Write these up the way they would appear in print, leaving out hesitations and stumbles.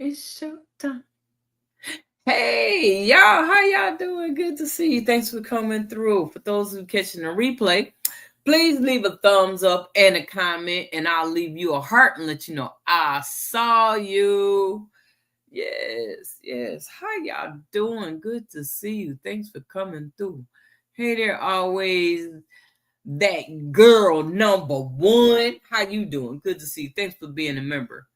It's showtime. Hey, y'all, how y'all doing? Good to see you. Thanks for coming through. For those who catching the replay, please leave a thumbs up and a comment, and I'll leave you a heart and let you know I saw you. Yes. How y'all doing? Good to see you. Thanks for coming through. Hey there, always that girl number one. How you doing? Good to see you. Thanks for being a member.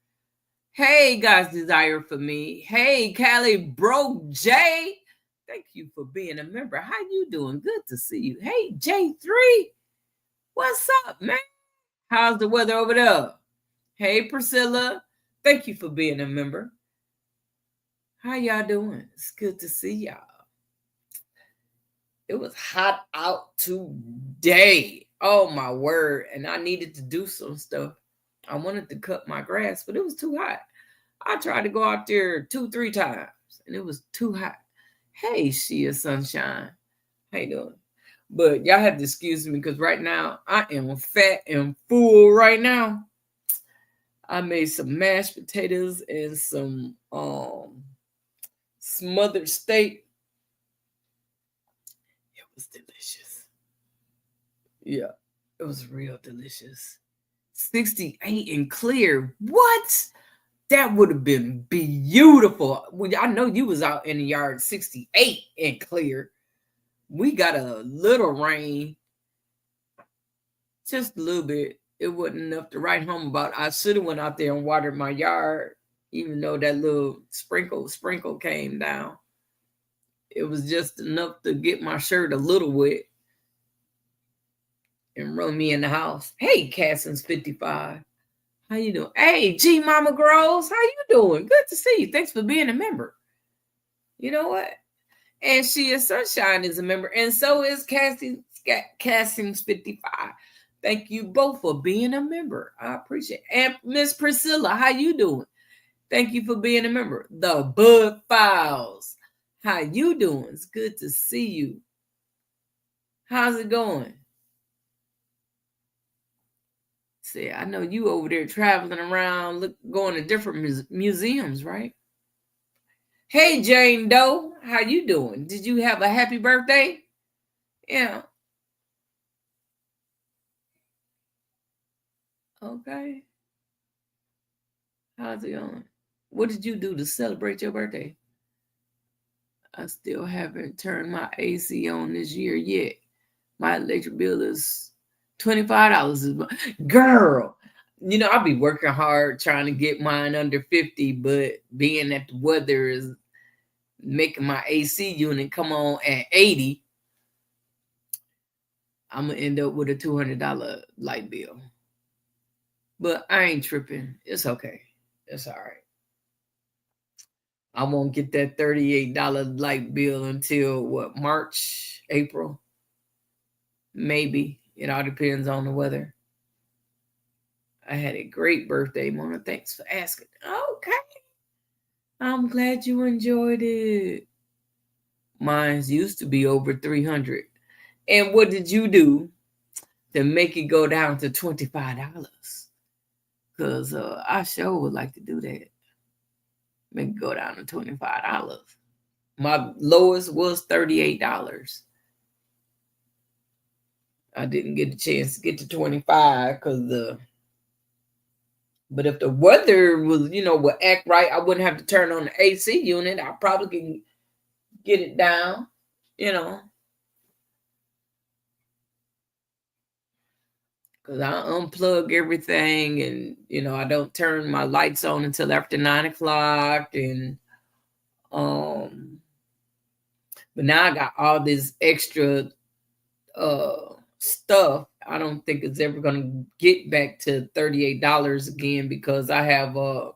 Hey, God's desire for me. Hey, Callie Bro J. Thank you for being a member. How you doing? Good to see you. Hey, J3. What's up, man? How's the weather over there? Hey, Priscilla. Thank you for being a member. How y'all doing? It's good to see y'all. It was hot out today. Oh, my word. And I needed to do some stuff. I wanted to cut my grass, but it was too hot. I tried to go out there 2-3 times, and it was too hot. Hey, Shia Sunshine. How you doing? But y'all have to excuse me because right now I am fat and full right now. I made some mashed potatoes and some smothered steak. It was delicious. Yeah, it was real delicious. 68 and clear. What? That would have been beautiful. I know you was out in the yard 68 and clear. We got a little rain, just a little bit. It wasn't enough to write home about. I should have went out there and watered my yard, even though that little sprinkle came down. It was just enough to get my shirt a little wet and run me in the house. Hey, Cassins 55. How you doing? Hey, G Mama Grows, how you doing? Good to see you. Thanks for being a member. You know what? And Shia Sunshine is a member, and so is Cassings 55. Thank you both for being a member. I appreciate it. And Miss Priscilla, how you doing? Thank you for being a member. The Bud Files. How you doing? It's good to see you. How's it going? See, I know you over there traveling around, going to different museums, right? Hey, Jane Doe, how you doing? Did you have a happy birthday? Yeah. Okay. How's it going? What did you do to celebrate your birthday? I still haven't turned my AC on this year yet. My electric bill is $25 a month. Girl, I'll be working hard trying to get mine under 50, but being that the weather is making my AC unit come on at 80, I'm going to end up with a $200 light bill. But I ain't tripping. It's okay. It's all right. I won't get that $38 light bill until March, April? Maybe. It all depends on the weather. I had a great birthday, Mona. Thanks for asking. Okay. I'm glad you enjoyed it. Mine's used to be over 300. And what did you do to make it go down to $25? Because I sure would like to do that. Make it go down to $25. My lowest was $38. I didn't get a chance to get to 25 because but if the weather was, would act right, I wouldn't have to turn on the AC unit. I probably can get it down, because I unplug everything and, I don't turn my lights on until after 9 o'clock. And, but now I got all this extra stuff. I don't think it's ever going to get back to $38 again because I have a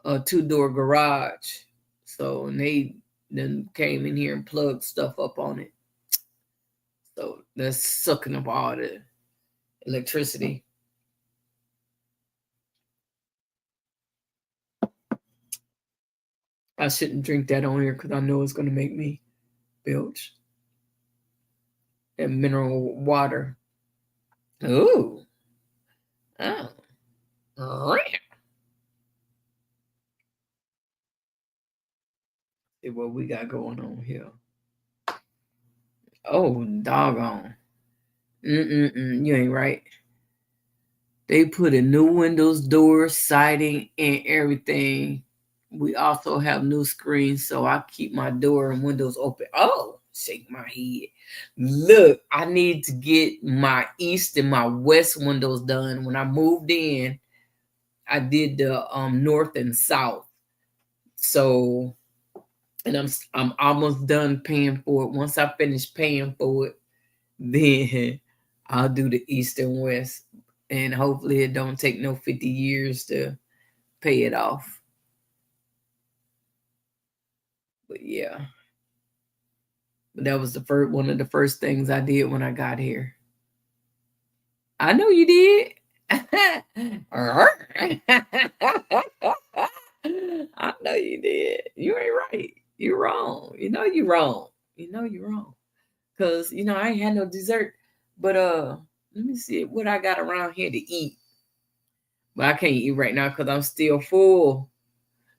2-door garage. So, and they then came in here and plugged stuff up on it. So that's sucking up all the electricity. I shouldn't drink that on here because I know it's going to make me belch. And mineral water. Ooh. Oh. see what we got going on here. Oh, doggone. You ain't right. They put in new windows, doors, siding, and everything. We also have new screens, so I keep my door and windows open. Oh, shake my head. Look, I need to get my east and my west windows done. When I moved in, I did the north and south. So, and I'm almost done paying for it. Once I finish paying for it, then I'll do the east and west. And hopefully it don't take no 50 years to pay it off. But yeah. But that was one of the first things I did when I got here. I know you did. I know you did. You ain't right. You're wrong. You know you're wrong. You know you're wrong. Cause I ain't had no dessert. But let me see what I got around here to eat. But I can't eat right now because I'm still full.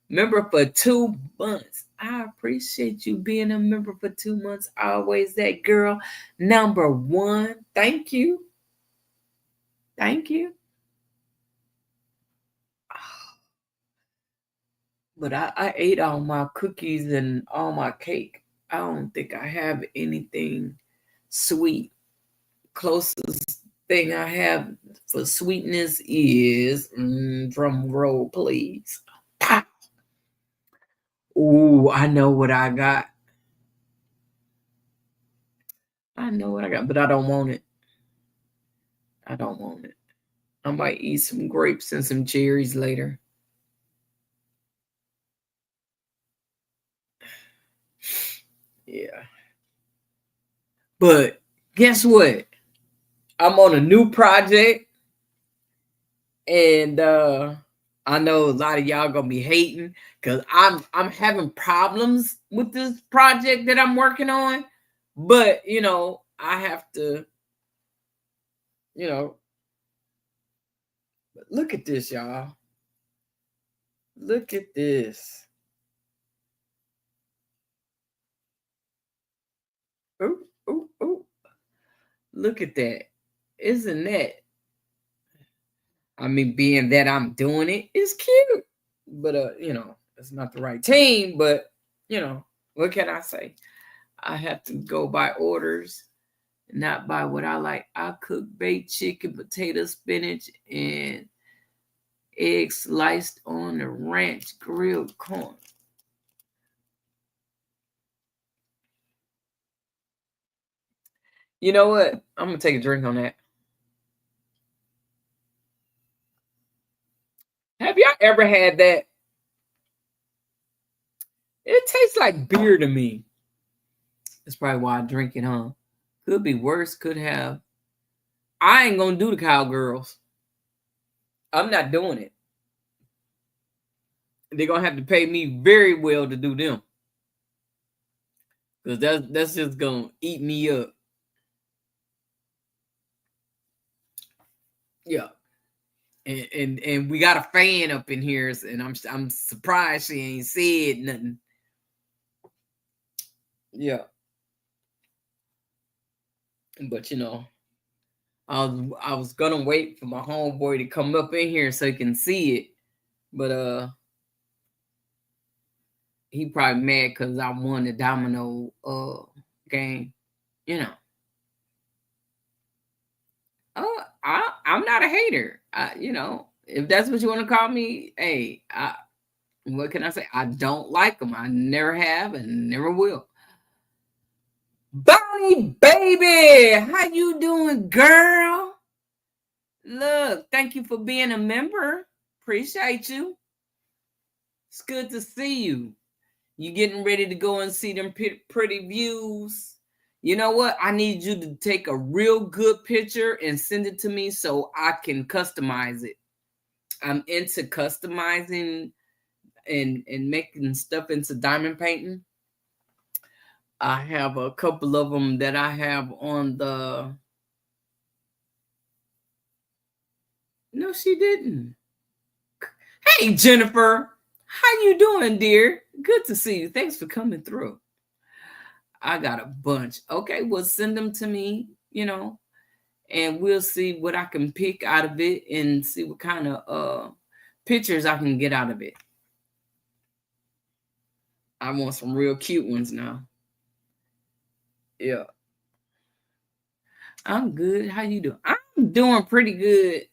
Member for 2 months. I appreciate you being a member for 2 months. Always that girl. Number 1. Thank you. Thank you. But I ate all my cookies and all my cake. I don't think I have anything sweet. Closest thing I have for sweetness is drum roll, please. Oh, I know what I got. I know what I got, but I don't want it. I don't want it. I might eat some grapes and some cherries later. Yeah. But guess what? I'm on a new project, and I know a lot of y'all gonna be hating because I'm having problems with this project that I'm working on. But I have to, look at this, y'all. Look at this. Ooh, ooh, ooh. Look at that. Isn't that? I mean, being that I'm doing it is cute. But it's not the right team, but what can I say? I have to go by orders, not by what I like. I cook baked chicken, potato, spinach, and eggs sliced on the ranch grilled corn. You know what? I'm gonna take a drink on that. Have y'all ever had that? It tastes like beer to me. That's probably why I drink it, huh? Could be worse. Could have. I ain't gonna do the cowgirls. I'm not doing it. They're gonna have to pay me very well to do them. Because that's just gonna eat me up. Yeah. And we got a fan up in here, and I'm surprised she ain't said nothing. Yeah. But I was gonna wait for my homeboy to come up in here so he can see it. But he probably mad because I won the domino game. You know. I'm not a hater. If that's what you want to call me, hey, what can I say? I don't like them. I never have and never will. Bonnie, baby, how you doing, girl? Look, thank you for being a member. Appreciate you. It's good to see you. You getting ready to go and see them pretty views? You know what? I need you to take a real good picture and send it to me so I can customize it. I'm into customizing and making stuff into diamond painting. I have a couple of them that I have on the... No, she didn't. Hey, Jennifer. How you doing, dear? Good to see you. Thanks for coming through. I got a bunch. Okay, well, send them to me, and we'll see what I can pick out of it and see what kind of pictures I can get out of it. I want some real cute ones now. Yeah. I'm good. How you doing? I'm doing pretty good.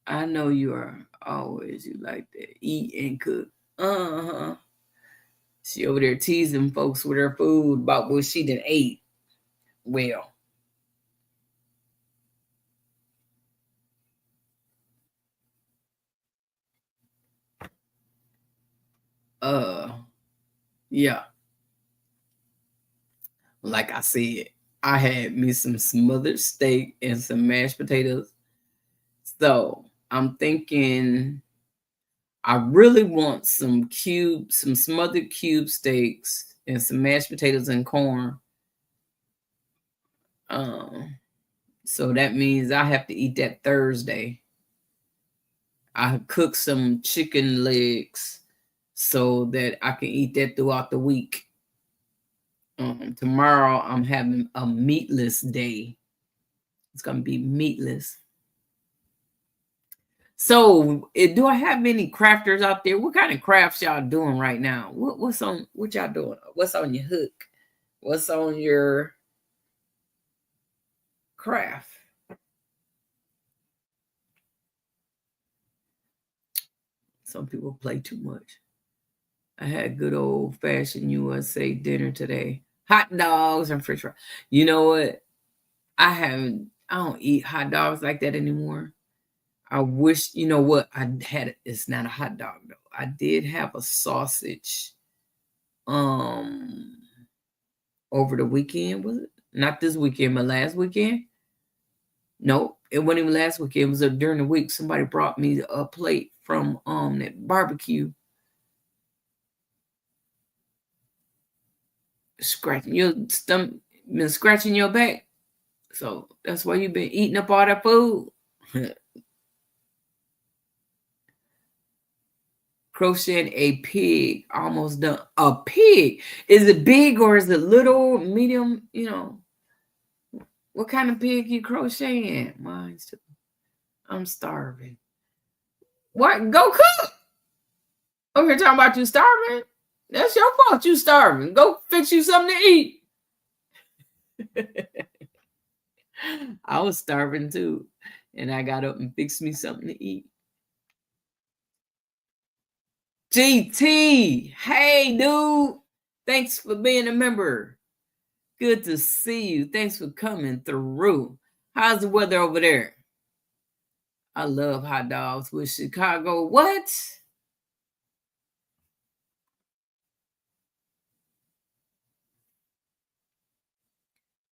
I know you are always. You like to eat and cook. Uh-huh. She over there teasing folks with her food about what she done ate. Well. Yeah. Like I said, I had me some smothered steak and some mashed potatoes. So I'm thinking I really want some smothered cube steaks and some mashed potatoes and corn. So that means I have to eat that Thursday. I cook some chicken legs so that I can eat that throughout the week. Tomorrow I'm having a meatless day. It's gonna be meatless. So, do I have any crafters out there? What kind of crafts y'all doing right now? What y'all doing? What's on your hook? What's on your craft? Some people play too much. I had good old fashioned USA dinner today. Hot dogs and french fries. You know what? I don't eat hot dogs like that anymore. I wish, you know what? It's not a hot dog though. I did have a sausage over the weekend, was it? Not this weekend, but last weekend. Nope, it wasn't even last weekend. It was during the week. Somebody brought me a plate from that barbecue. Scratching your stomach, been scratching your back. So that's why you've been eating up all that food. Crocheting a pig, almost done. A pig. Is it big or is it little, medium? What kind of pig you crocheting? Mine's too. I'm starving. What? Go cook. I'm here talking about you starving. That's your fault. You starving. Go fix you something to eat. I was starving too, and I got up and fixed me something to eat. GT, hey dude, thanks for being a member. Good to see you. Thanks for coming through. How's the weather over there? I love hot dogs with Chicago. What?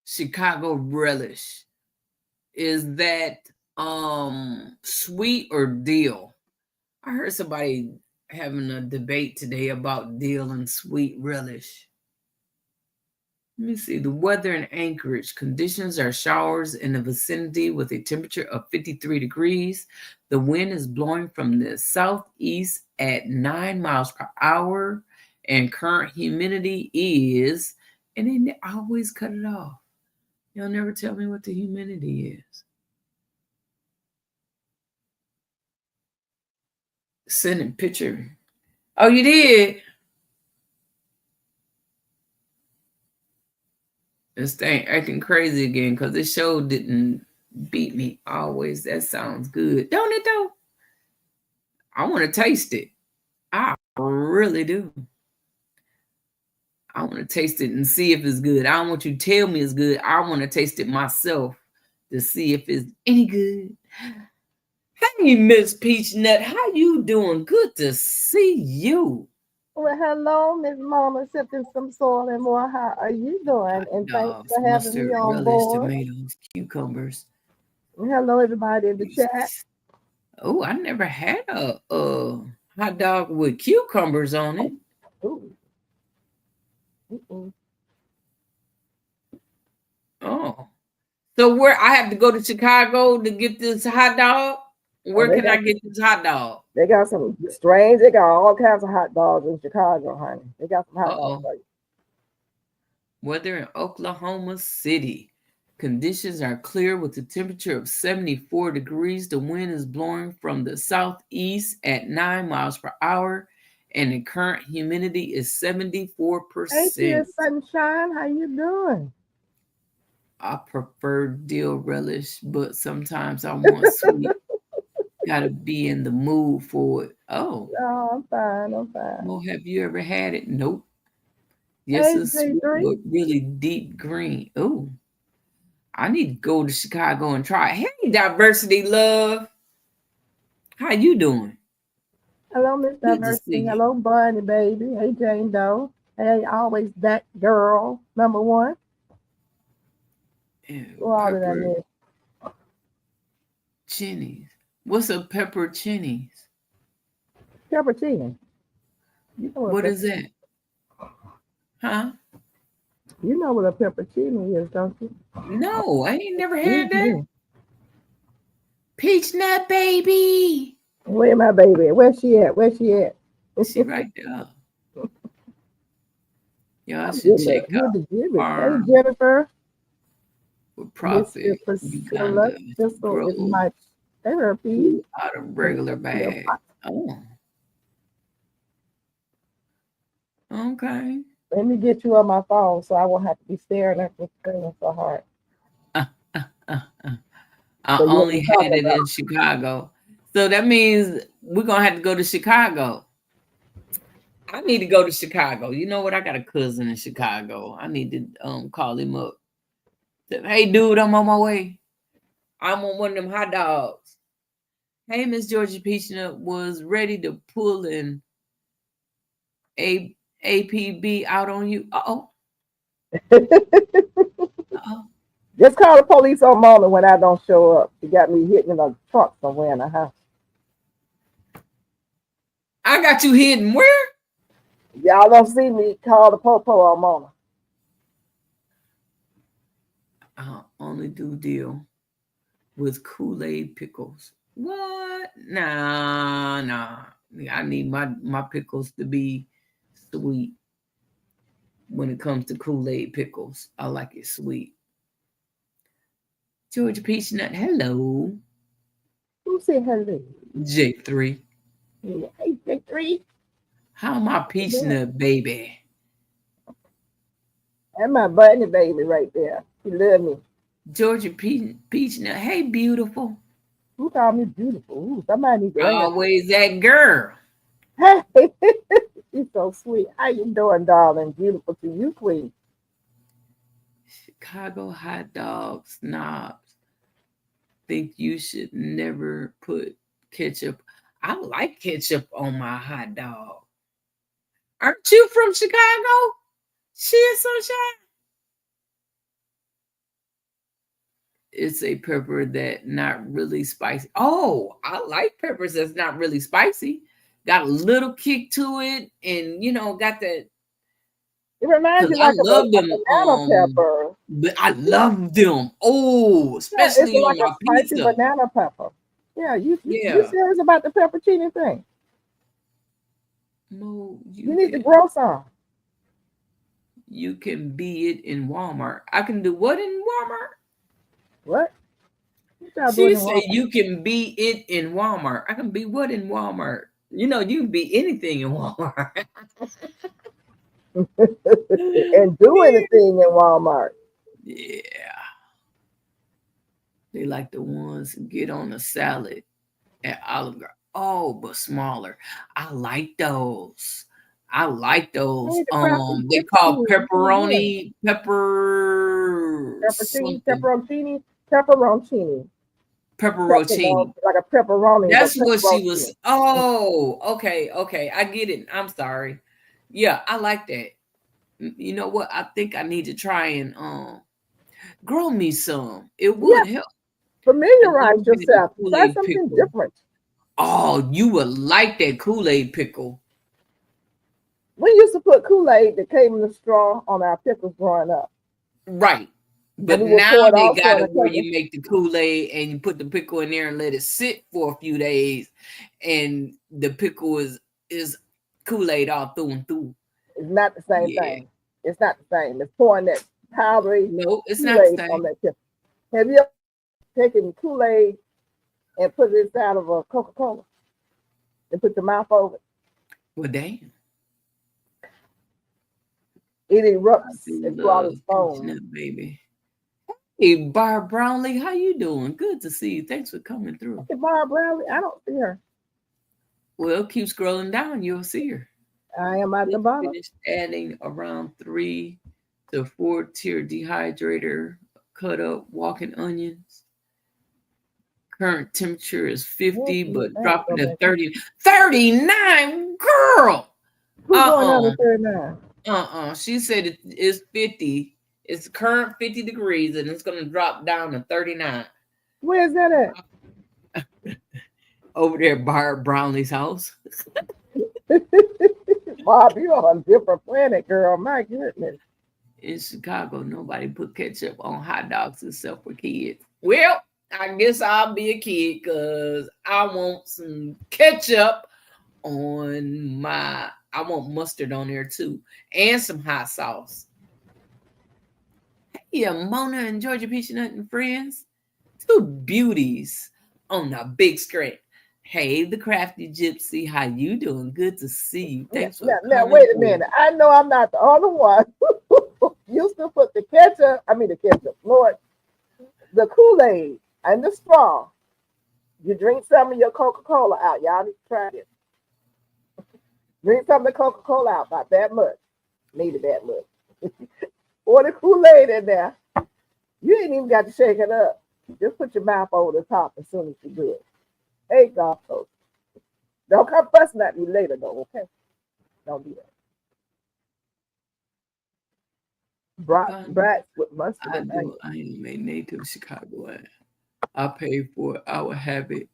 Chicago relish. Is that sweet or dill? I heard somebody having a debate today about dill and sweet relish. Let me see. The weather in Anchorage. Conditions are showers in the vicinity with a temperature of 53 degrees. The wind is blowing from the southeast at 9 miles per hour. And current humidity is, and they always cut it off. Y'all never tell me what the humidity is. Send a picture. Oh, you did? This thing acting crazy again because this show didn't beat me always. That sounds good. Don't it though? I want to taste it. I really do. I want to taste it and see if it's good. I don't want you to tell me it's good. I want to taste it myself to see if it's any good. Hey, Miss Peachnut, how you doing? Good to see you. Well, hello, Miss Mama, sipping some soil and more. How are you doing? Hot And thanks dogs, for having me mustard, on relish, board. tomatoes, cucumbers. Hello, everybody in the chat. Oh, I never had a hot dog with cucumbers on it. Ooh. Mm-mm. Oh, so where I have to go to Chicago to get this hot dog? Where can I get this hot dog? They got some strange. They got all kinds of hot dogs in Chicago, honey. They got some hot dogs. Weather in Oklahoma City. Conditions are clear with a temperature of 74 degrees. The wind is blowing from the southeast at 9 miles per hour, and the current humidity is 74%. Hey, dear sunshine, how you doing? I prefer dill relish, but sometimes I want sweet. Gotta be in the mood for it. Oh. No, I'm fine. Well, have you ever had it? Nope. Yes, it's sweet, but really deep green. Oh. I need to go to Chicago and try it. Hey, Diversity Love. How you doing? Hello, Miss Diversity. Hello, Bunny, baby. Hey, Jane Doe. Hey, always that girl, number one. What did I miss? Chinnies. What's a pepperoncinis? Pepperoncini. You know what is that? Huh? You know what a pepperoncini is, don't you? No, I ain't never had that. Peachnut baby. Where my baby? Where's she at? She right there. Y'all should check out Hey, Jennifer. With profit. Priscilla. Crystal is my therapy. Out of regular bag. Oh. Okay. Let me get you on my phone so I won't have to be staring at the screen so hard. I only had it in Chicago. So that means we're going to have to go to Chicago. I need to go to Chicago. You know what? I got a cousin in Chicago. I need to call him up. Hey, dude, I'm on my way. I'm on one of them hot dogs. Hey, Miss Georgia Peachnut was ready to pull an APB out on you. Uh-oh. Just call the police on Mona when I don't show up. She got me hidden in a truck somewhere in the house. I got you hidden where? Y'all don't see me. Call the popo on Mona. I'll only do deal with KoolAid pickles. What? Nah. I need my pickles to be sweet. When it comes to KoolAid pickles, I like it sweet. Georgia Peachnut, hello. Who said hello? J3. Hey, J3. How my Peachnut baby? And my bunny baby right there. She love me. Georgia Peachnut, hey, beautiful. Who called me beautiful? Ooh, somebody needs to always that girl. Hey, she's so sweet. How you doing, darling? Beautiful to you, queen. Chicago hot dog snobs think you should never put ketchup. I like ketchup on my hot dog. Aren't you from Chicago? She is Sunshine. It's a pepper that not really spicy. Oh, I like peppers that's not really spicy. Got a little kick to it, and got that. It reminds you like I love them banana pepper. But I love them. Oh, especially it's on like my a spicy banana pepper. Yeah, you serious about the pepperoni thing? No, you need to grow some. You can be it in Walmart. I can do what in Walmart? What? She said you can be it in Walmart. I can be what in Walmart? You can be anything in Walmart. And do anything in Walmart. Yeah. They like the ones who get on a salad at Olive Garden. Oh, but smaller. I like those. They call pepperoni, pepperoncini. Like a pepperoni. That's what she was. Oh, okay. I get it. I'm sorry. Yeah, I like that. You know what? I think I need to try and grow me some. It would help. Familiarize yourself. Try something different. Oh, you would like that KoolAid pickle. We used to put KoolAid that came in the straw on our pickles growing up. Right. But now they got it where you make the KoolAid and you put the pickle in there and let it sit for a few days, and the pickle is KoolAid all through and through. It's not the same thing. It's not the same. It's pouring that powdery it's not the same. On that pickle. Have you ever taken KoolAid and put it inside of a CocaCola and put your mouth over it? Well, damn. It erupts into all its foam. Baby. Hey, Barb Brownlee, how you doing? Good to see you. Thanks for coming through. Hey, Barb Brownlee, I don't see her. Well, keep scrolling down. You'll see her. I am at the bottom. Finished adding around 3 to 4 tier dehydrator, cut up walking onions. Current temperature is 50, but dropping to 30. 39, girl. Who's going on to 39? She said it's 50. It's current 50 degrees, and it's going to drop down to 39. Where's that at? Over there at Barb Brownlee's house. Bob, you're on a different planet, girl. My goodness. In Chicago, nobody put ketchup on hot dogs except for kids. Well, I guess I'll be a kid because I want some ketchup on my... I want mustard on there too. And some hot sauce. Yeah, Mona and Georgia Peachnut and friends. 2 beauties on the big screen. Hey, the crafty gypsy, how you doing? Good to see you. Thanks for now wait a minute. I know I'm not the only one. You still put the ketchup, Lord, the KoolAid and the straw. You drink some of your Coca-Cola out. Y'all need to try it. Drink some of the Coca-Cola out, about that much. Needed that much. Pour the KoolAid in there. You ain't even got to shake it up. Just put your mouth over the top as soon as you do it. Hey, God, folks. Don't come fussing at me later, though, okay? Don't do that. Brats with mustard. I am a native Chicagoan. I pay for it. I will have it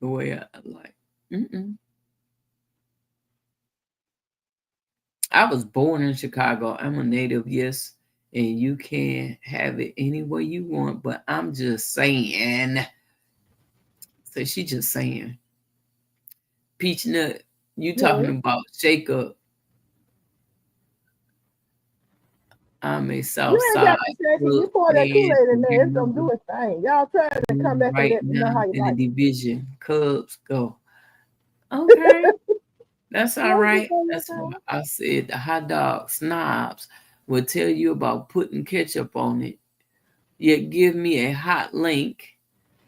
the way I like. I was born in Chicago. I'm a native, yes, and you can have it any way you want, but I'm just saying. So she just saying. Peachnut, you talking about Jacob. I'm a south side. You pour that KoolAid in there, it's going to do its thing. Y'all try to come back and let me know how you like it. Division. Cubs go. Okay. That's all right. That's why I said the hot dog snobs will tell you about putting ketchup on it. Yet give me a hot link.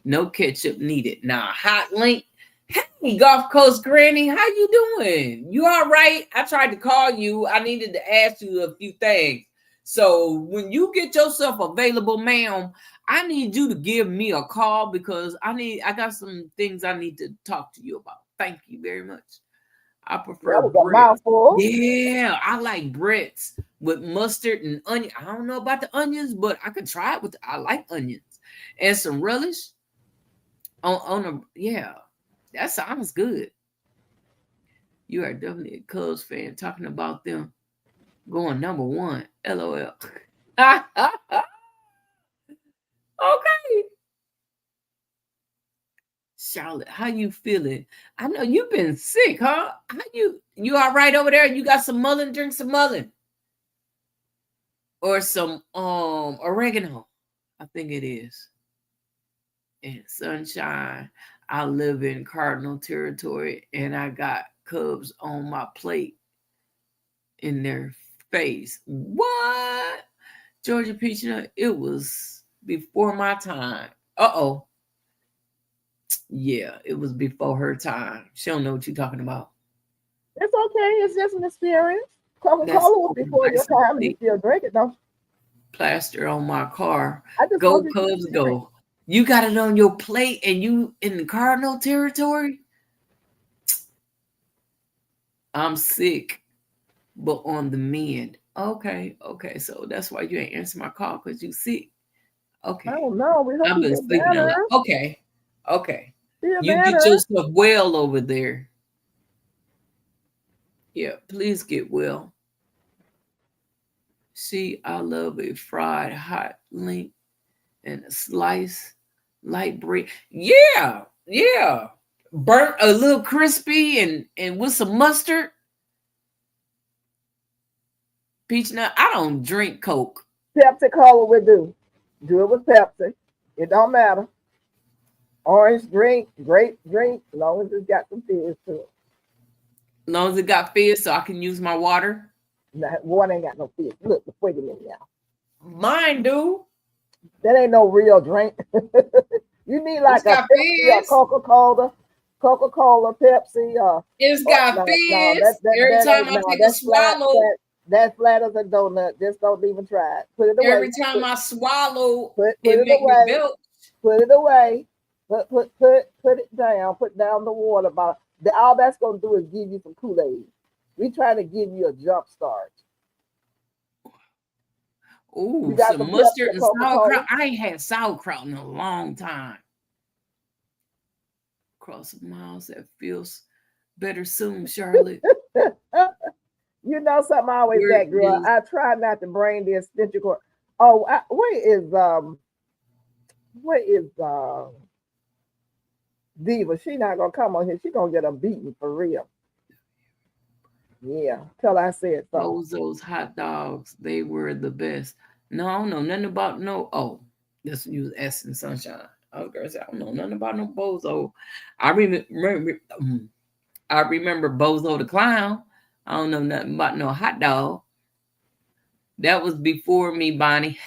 No ketchup needed. Now, hot link. Hey, Gulf Coast Granny, how you doing? You all right? I tried to call you. I needed to ask you a few things. So when you get yourself available, ma'am, I need you to give me a call because I got some things I need to talk to you about. Thank you very much. I prefer bread. Yeah, I like breads with mustard and onion. I don't know about the onions, but I could try it with. I like onions and some relish yeah, that sounds good. You are definitely a Cubs fan talking about them going number 1. LOL. Okay. Charlotte, how you feeling? I know you've been sick, huh? How you all right over there? You got some mullein? Drink some mullein. Or some oregano. I think it is. And sunshine. I live in Cardinal territory and I got Cubs on my plate in their face. What? Georgia Peachnut, it was before my time. Yeah, it was before her time. She don't know what you're talking about. It's okay. It's just an experience. CocaCola was before your time and you still drink it, though. Plaster on my car. Go Cubs, go. You got it on your plate and you in the Cardinal territory? I'm sick, but on the mend. Okay. So that's why you ain't answer my call because you sick. Okay. I don't know. We hope you get better. Okay. You get yourself well over there. Yeah, please get well. See, I love a fried hot link and a slice, light bread. Yeah, yeah. Burnt a little crispy and with some mustard. Peachnut. I don't drink Coke. Pepsi Cola we do. Do it with Pepsi. It don't matter. Orange drink, grape drink, as long as it's got some fizz to it. As long as it got fizz, so I can use my water. Water ain't got no fizz. Look, wait a minute now. Mine do. That ain't no real drink. You need like It's a got Pepsi or fizz. Coca-Cola, Pepsi. It's got No, fizz. Every that time ain't I no. take a That's swallow, That's flat as a donut. Just don't even try it. Put it away. every time I swallow, Put it it make me away. belch. Put it away. Put it down. Put down the water bottle. All that's gonna do is give you some KoolAid. We trying to give you a jump start. You Ooh, got some some mustard Pepsi, and Coca-Cola. sauerkraut. I ain't had sauerkraut in a long time. Across the miles, that feels better soon, Charlotte. You know something I always Where that girl. is I try not to bring the extension cord. Oh, where is Diva? She not gonna come on here. She gonna get a beating for real. Yeah, till I said something. Bozo's hot dogs? They were the best. No, I don't know nothing about no. Oh, this you was asking Sunshine. I was gonna say I don't know nothing about no Bozo. I remember. I remember Bozo the Clown. I don't know nothing about no hot dog. That was before me, Bonnie.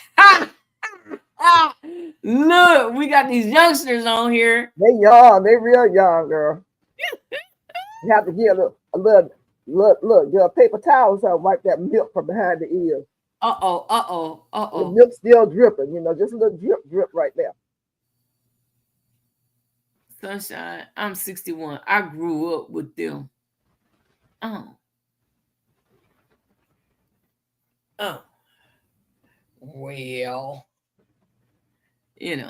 Look, we got these youngsters on here. They young. They real young, girl. You have to get a little look. Get a paper towel so wipe that milk from behind the ears. The milk still dripping. Just a little drip right there. Sunshine, I'm 61. I grew up with them. Oh. Oh. Well, ain't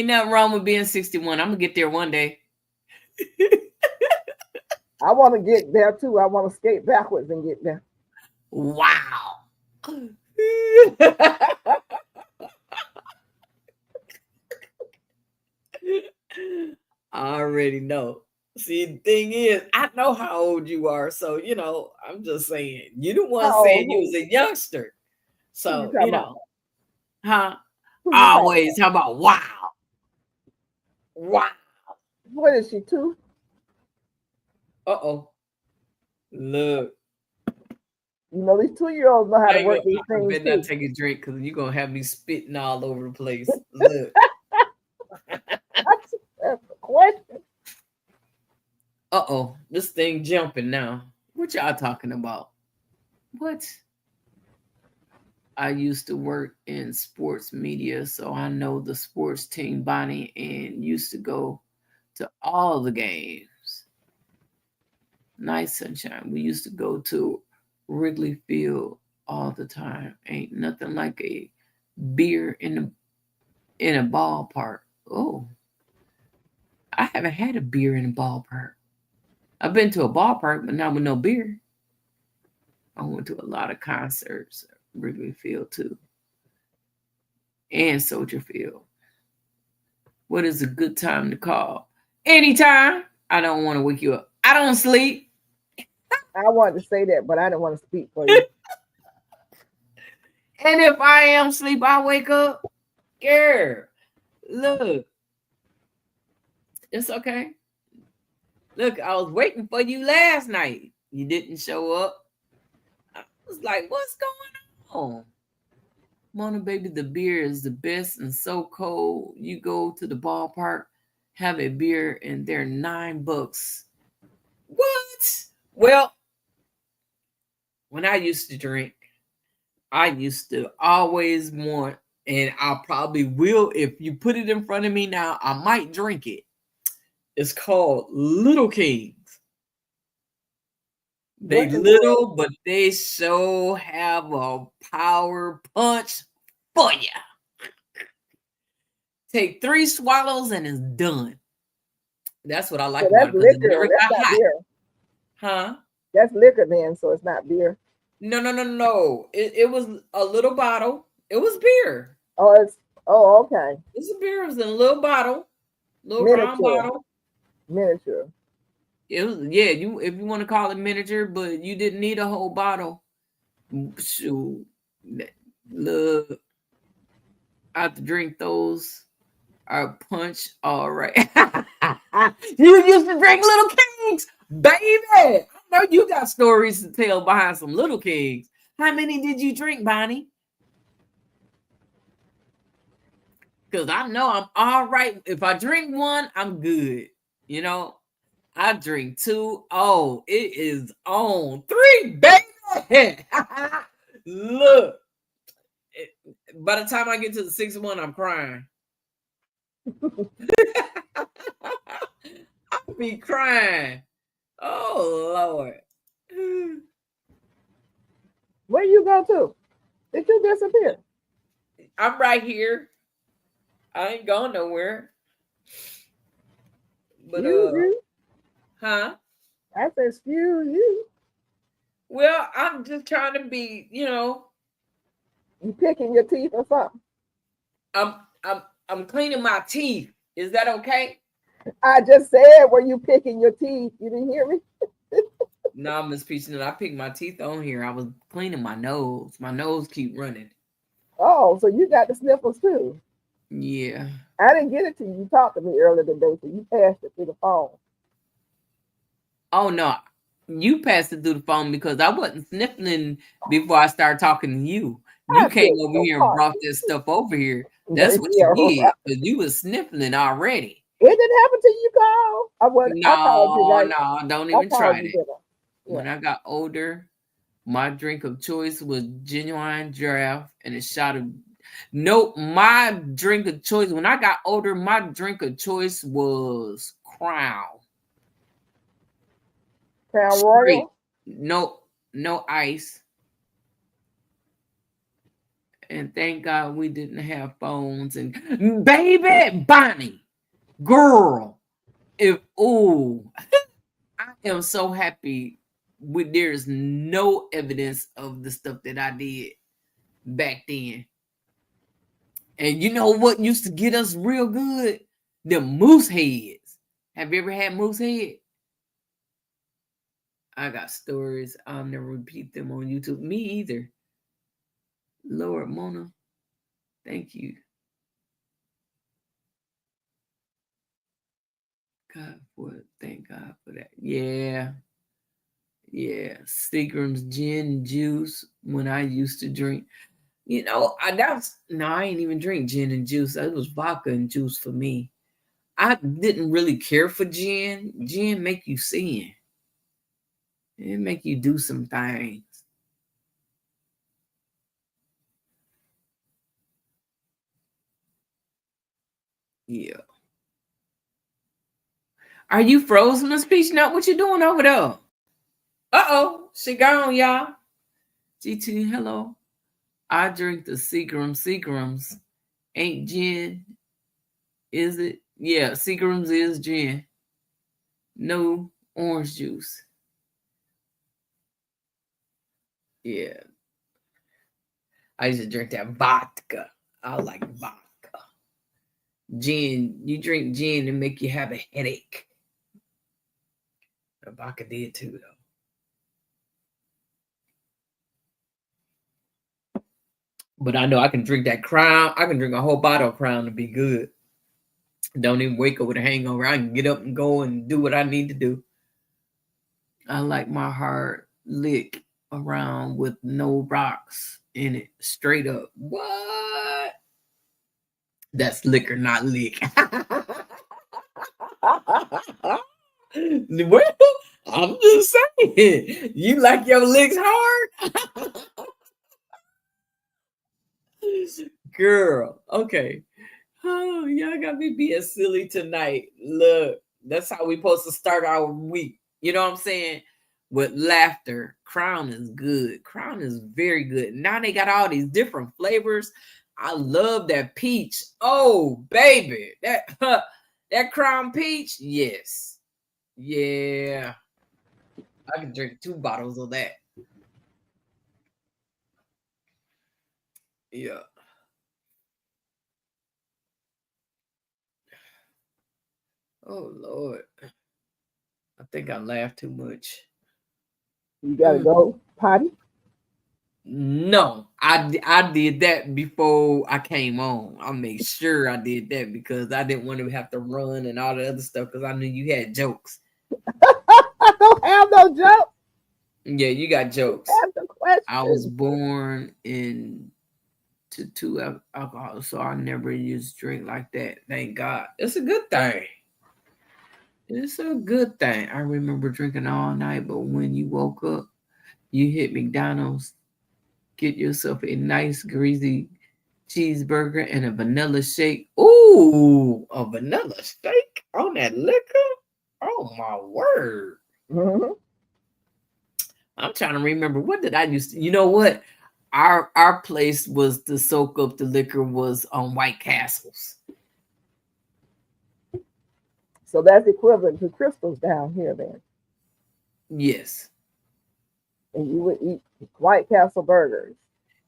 nothing wrong with being 61. I'm going to get there one day. I want to get there too. I want to skate backwards and get there. Wow. I already know. See, the thing is, I know how old you are. So, I'm just saying, you the one saying you was a youngster. So, huh? Always. How about wow? Wow. What is she, 2? Uh-oh. Look. These 2-year-olds know how to work these things. I better not take a drink because you're going to have me spitting all over the place. Look. That's a question. Uh-oh. This thing jumping now. What y'all talking about? What? I used to work in sports media, so I know the sports team, Bonnie, and used to go to all the games. Nice Sunshine. We used to go to Wrigley Field all the time. Ain't nothing like a beer in a ballpark. Oh, I haven't had a beer in a ballpark. I've been to a ballpark, but not with no beer. I went to a lot of concerts at Wrigley Field too, and Soldier Field. What is a good time to call? Anytime. I don't want to wake you up. I don't sleep. I wanted to say that, but I didn't want to speak for you. And if I am asleep, I wake up. Girl, look. It's okay. Look, I was waiting for you last night. You didn't show up. I was like, what's going on? Mona, baby, the beer is the best and so cold. You go to the ballpark, have a beer, and they're $9. What? Well, when I used to drink, I used to always want, and I probably will, if you put it in front of me now, I might drink it. It's called Little Kings. They little, but they so have a power punch for you. Take 3 swallows and it's done. That's what I like about it. That's liquor. That's not beer. Huh? That's liquor then, so it's not beer. No. It was a little bottle. It was beer. Okay. It was a beer. It was in a little bottle, little round Miniature. bottle. Miniature. It was, yeah. You, if you want to call it miniature, but you didn't need a whole bottle. Shoot, look, I have to drink those. Our punch, all right. You used to drink little kings, baby. I know you got stories to tell behind some little kings. How many did you drink, Bonnie? Because I know I'm all right. If I drink one, I'm good. You know, I drink two. Oh, it is on. Three, baby. Look, by the time I get to the sixth one, I'm crying. I'll be crying. Oh, Lord. Where you go to? Did you disappear? I'm right here. I ain't going nowhere. But Excuse you. huh? I said, excuse you. Well, I'm just trying to be, You picking your teeth or something? I'm I'm cleaning my teeth. Is that okay? I just said, were you picking your teeth? You didn't hear me? No, Miss Peachnut, I picked my teeth on here. I was cleaning my nose. My nose keep running. Oh, so you got the sniffles too. Yeah. I didn't get it to you. You talked to me earlier today, so you passed it through the phone. Oh no, you passed it through the phone because I wasn't sniffling before I started talking to you. You I came beg over your here and brought pardon. this stuff over here. That's what Yeah, you did right. because you was sniffling already. It didn't happen to you, Carl. I called you, No, right? no, don't I even called try you, that. didn't I? When Yeah. I got older, my drink of choice was genuine draft and a shot of nope. My drink of choice when I got older, my drink of choice was Crown. Crown Straight. Royal. No ice. And thank God we didn't have phones. And baby Bonnie, girl, if oh, I am so happy with there's no evidence of the stuff that I did back then. And you know what used to get us real good? The moose heads. Have you ever had moose head? I got stories. I'll never repeat them on YouTube. Me either. Lord Mona, thank you. God for it. Thank God for that. Yeah. Yeah. Seagram's gin juice when I used to drink. I ain't even drink gin and juice. That was vodka and juice for me. I didn't really care for gin. Gin make you sin. It make you do some things. Yeah. Are you frozen, Miss Peachnut? What you doing over there? Uh-oh. She gone, y'all. GT, hello. I drink the Seagrams. Ain't gin, is it? Yeah, Seagrams is gin. No orange juice. Yeah. I used to drink that vodka. I like vodka. Gin, you drink gin and make you have a headache. The vodka did too, though. But I know I can drink that Crown. I can drink a whole bottle of Crown to be good. Don't even wake up with a hangover. I can get up and go and do what I need to do. I like my heart lick around with no rocks in it. Straight up. What? That's liquor, not lick. Well, I'm just saying. You like your licks hard? Girl, okay. Oh, y'all got me being silly tonight. Look, that's how we supposed to start our week. You know what I'm saying? With laughter. Crown is good. Crown is very good. Now they got all these different flavors. I love that peach. Oh, baby. That Crown peach. Yes. Yeah. I can drink 2 bottles of that. Yeah. Oh Lord. I think I laughed too much. You gotta Mm. go potty. No, I did that before I came on. I made sure I did that because I didn't want to have to run and all the other stuff because I knew you had jokes. I don't have no joke. Yeah, you got jokes. Ask the I was question. born in to two alcohol, so I never used to drink like that. Thank God. It's a good thing. It's a good thing. I remember drinking all night, but when you woke up, you hit McDonald's, get yourself a nice greasy cheeseburger and a vanilla shake. Ooh, a vanilla shake on that liquor? Oh my word. Mm-hmm. I'm trying to remember what did I used to, you know what? Our place was to soak up the liquor was on White Castles. So that's equivalent to crystals down here then. Yes. And you would eat White Castle burgers.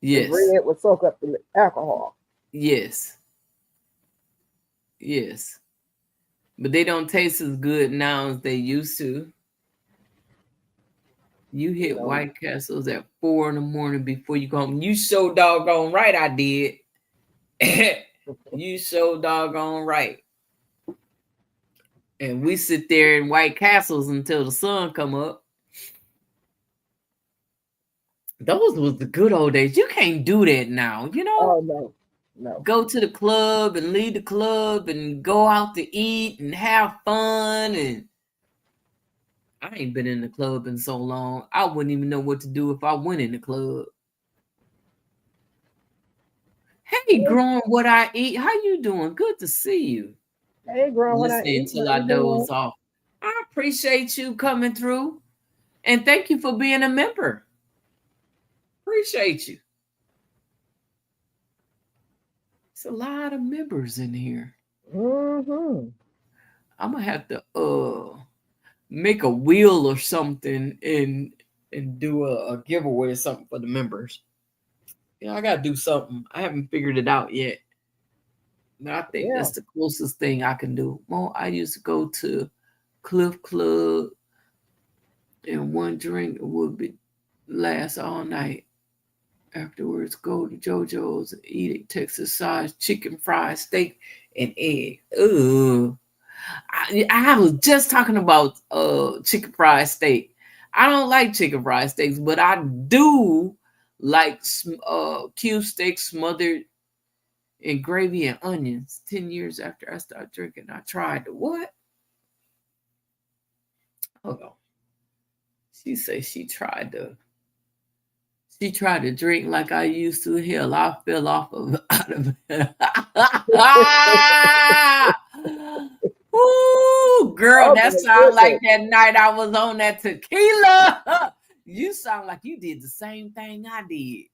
The Yes. bread would soak up the alcohol. Yes. Yes. But they don't taste as good now as they used to. You You hit know, White Castles at 4 in the morning before you go home. You so doggone right I did. You so doggone right. And we sit there in White Castles until the sun come up. Those was the good old days. You can't do that now, you know? oh no, no. Go to the club and leave the club and go out to eat and have fun. And I ain't been in the club in so long. I wouldn't even know what to do if I went in the club. Hey, growing what I eat. How you doing? Good to see you. Hey, girl, when I Listening eat, till how I you doing? doze off. I appreciate you coming through. And thank you for being a member. Appreciate you. It's a lot of members in here. Mm-hmm. I'm gonna have to make a wheel or something and do a giveaway or something for the members. Yeah, I gotta do something. I haven't figured it out yet. But I think Yeah. that's the closest thing I can do. Well, I used to go to Cliff Club and one drink would be last all night. Afterwards, go to JoJo's and eat a Texas size chicken fried steak and egg. Ugh. I was just talking about chicken fried steak. I don't like chicken fried steaks, but I do like cube steak smothered in gravy and onions. 10 years after I started drinking, I tried the what? Hold on. She said she tried to drink like I used to. Hell, I fell off of out of Ooh, girl, Oh that my sound like goodness. that night I was on that tequila. You sound like you did the same thing I did.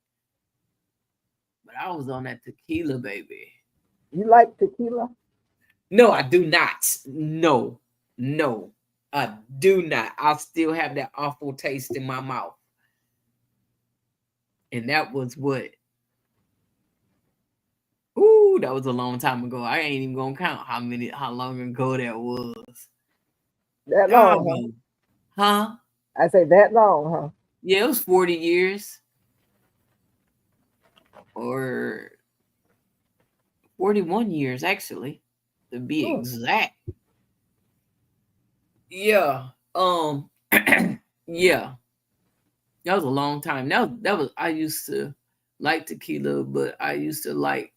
But I was on that tequila, baby. You like tequila? No, I do not. No, no, I do not. I still have that awful taste in my mouth. And that was what? Ooh, that was a long time ago. I ain't even gonna count how long ago that was. That long, huh? Doggone. Huh? I say that long, huh? Yeah, it was 40 years or 41 years actually, to be Mm. exact. Yeah. Yeah. That was a long time. That was I used to like tequila, but I used to like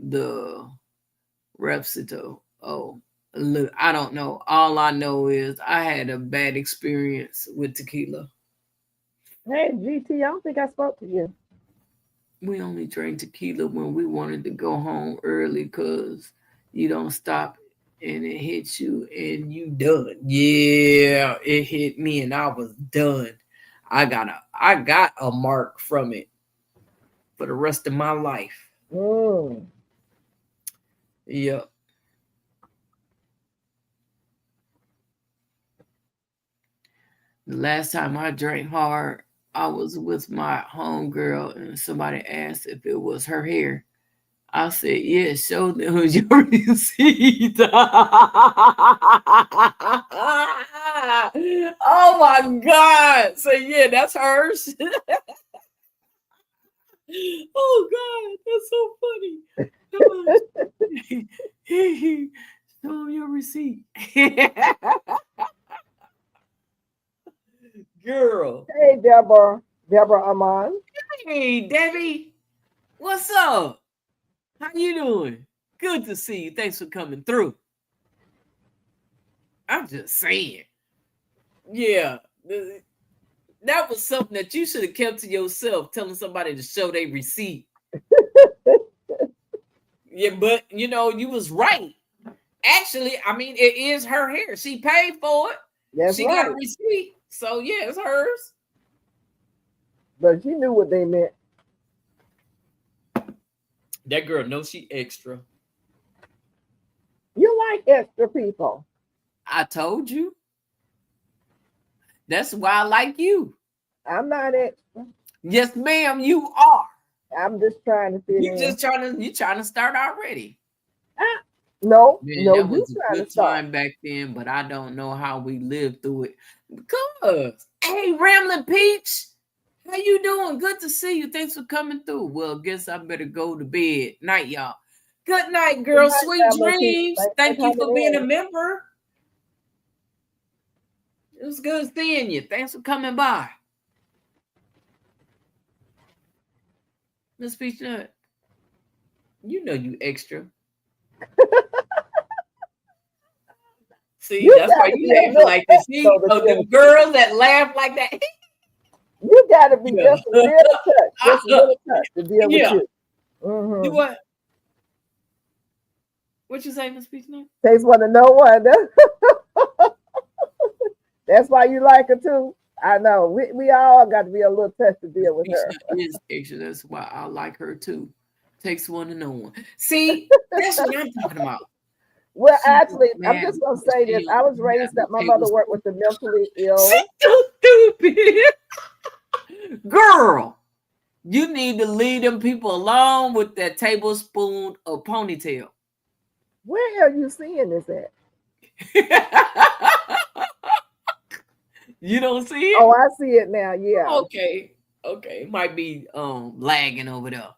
the Repsito. Oh, look, I don't know. All I know is I had a bad experience with tequila. Hey, GT, I don't think I spoke to you. We only drank tequila when we wanted to go home early because you don't stop and it hits you and you done. Yeah, it hit me and I was done. I got a mark from it for the rest of my life. Mm. Yep. The last time I drank hard, I was with my homegirl and somebody asked if it was her hair. I said, yeah, show them your receipt. Oh my God. So yeah, that's hers. Oh God, that's so funny. Show them your receipt. Girl. Hey, Deborah. Deborah Amon. Hey, Debbie. What's up? How you doing? Good to see you. Thanks for coming through. I'm just saying. Yeah. That was something that you should have kept to yourself, telling somebody to show their receipt. Yeah, but you was right. Actually, I mean, it is her hair. She paid for it. That's She right. got a receipt. So yeah, it's hers. But she knew what they meant. That girl knows she extra. You like extra people. I told you. That's why I like you. I'm not extra. Yes, ma'am, you are. I'm just trying to fit in. You trying to start already. No, Man, no, that you was a trying to good start. time back then, but I don't know how we lived through it. Because, hey, Ramblin' Peach, how you doing? Good to see you. Thanks for coming through. Well, guess I better go to bed. Night, y'all. Good night, girl. Good night, Sweet Ramblin' Peach. dreams. Thanks Thank for you for coming being in. a member. It was good seeing you. Thanks for coming by. Miss Peachnut, you know you extra. See, You that's why gotta you be a laughing little like this. See, extra to deal the with girls that laugh like that. you gotta be Yeah. just a little touch, just a little touch to deal with Yeah. you. Do Mm-hmm. what? What you say, Miss Peachnut? Takes one to know one. That's why you like her too. I know. We all got to be a little touch to deal with her. Peachnut is extra. That's why I like her too. Takes one to know one. See, that's what I'm talking about. Well, She was actually, I'm mad just gonna because say she this. don't I was have raised the up. My mother tables. worked with the mentally She's ill. so stupid. Girl, you need to leave them people alone with that tablespoon of ponytail. Where are you seeing this at? You don't see Oh, it? I see it now. Yeah. Okay. Okay. It might be lagging over there.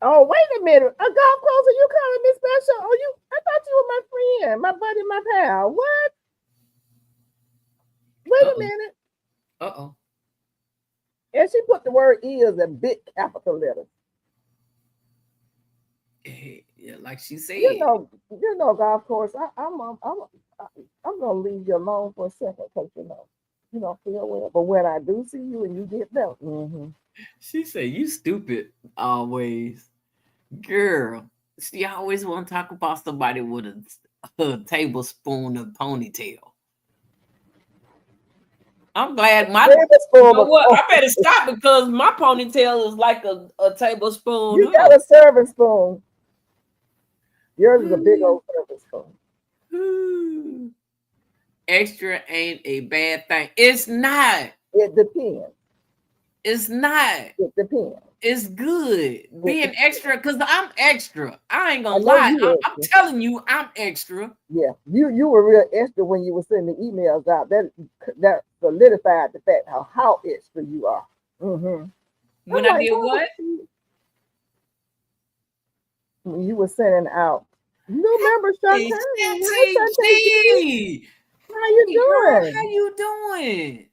Oh, wait a minute. A golf course? Are you calling me special? Oh, you? I thought you were my friend, my buddy, my pal. What? Wait a Uh-oh. minute. Uh-oh. And she put the word "is" in big capital letters. Yeah, like she said. Golf course. I'm gonna leave you alone for a second because you don't feel well. But when I do see you and you get better, She said, you stupid always. Girl, she always want to talk about somebody with a tablespoon of ponytail. I'm glad you know what? I better stop because my ponytail is like a tablespoon. You got a serving spoon. Yours is a big old serving spoon. Extra ain't a bad thing. It's not. It depends. It's not. It depends. It's good being extra because I'm extra. I ain't gonna lie. I'm telling you, I'm extra. Yeah, you were real extra when you were sending the emails out. That solidified the fact how extra you are. Mm-hmm. When I did what? When you were sending out new members, Shantae. How you doing? Girl, how you doing?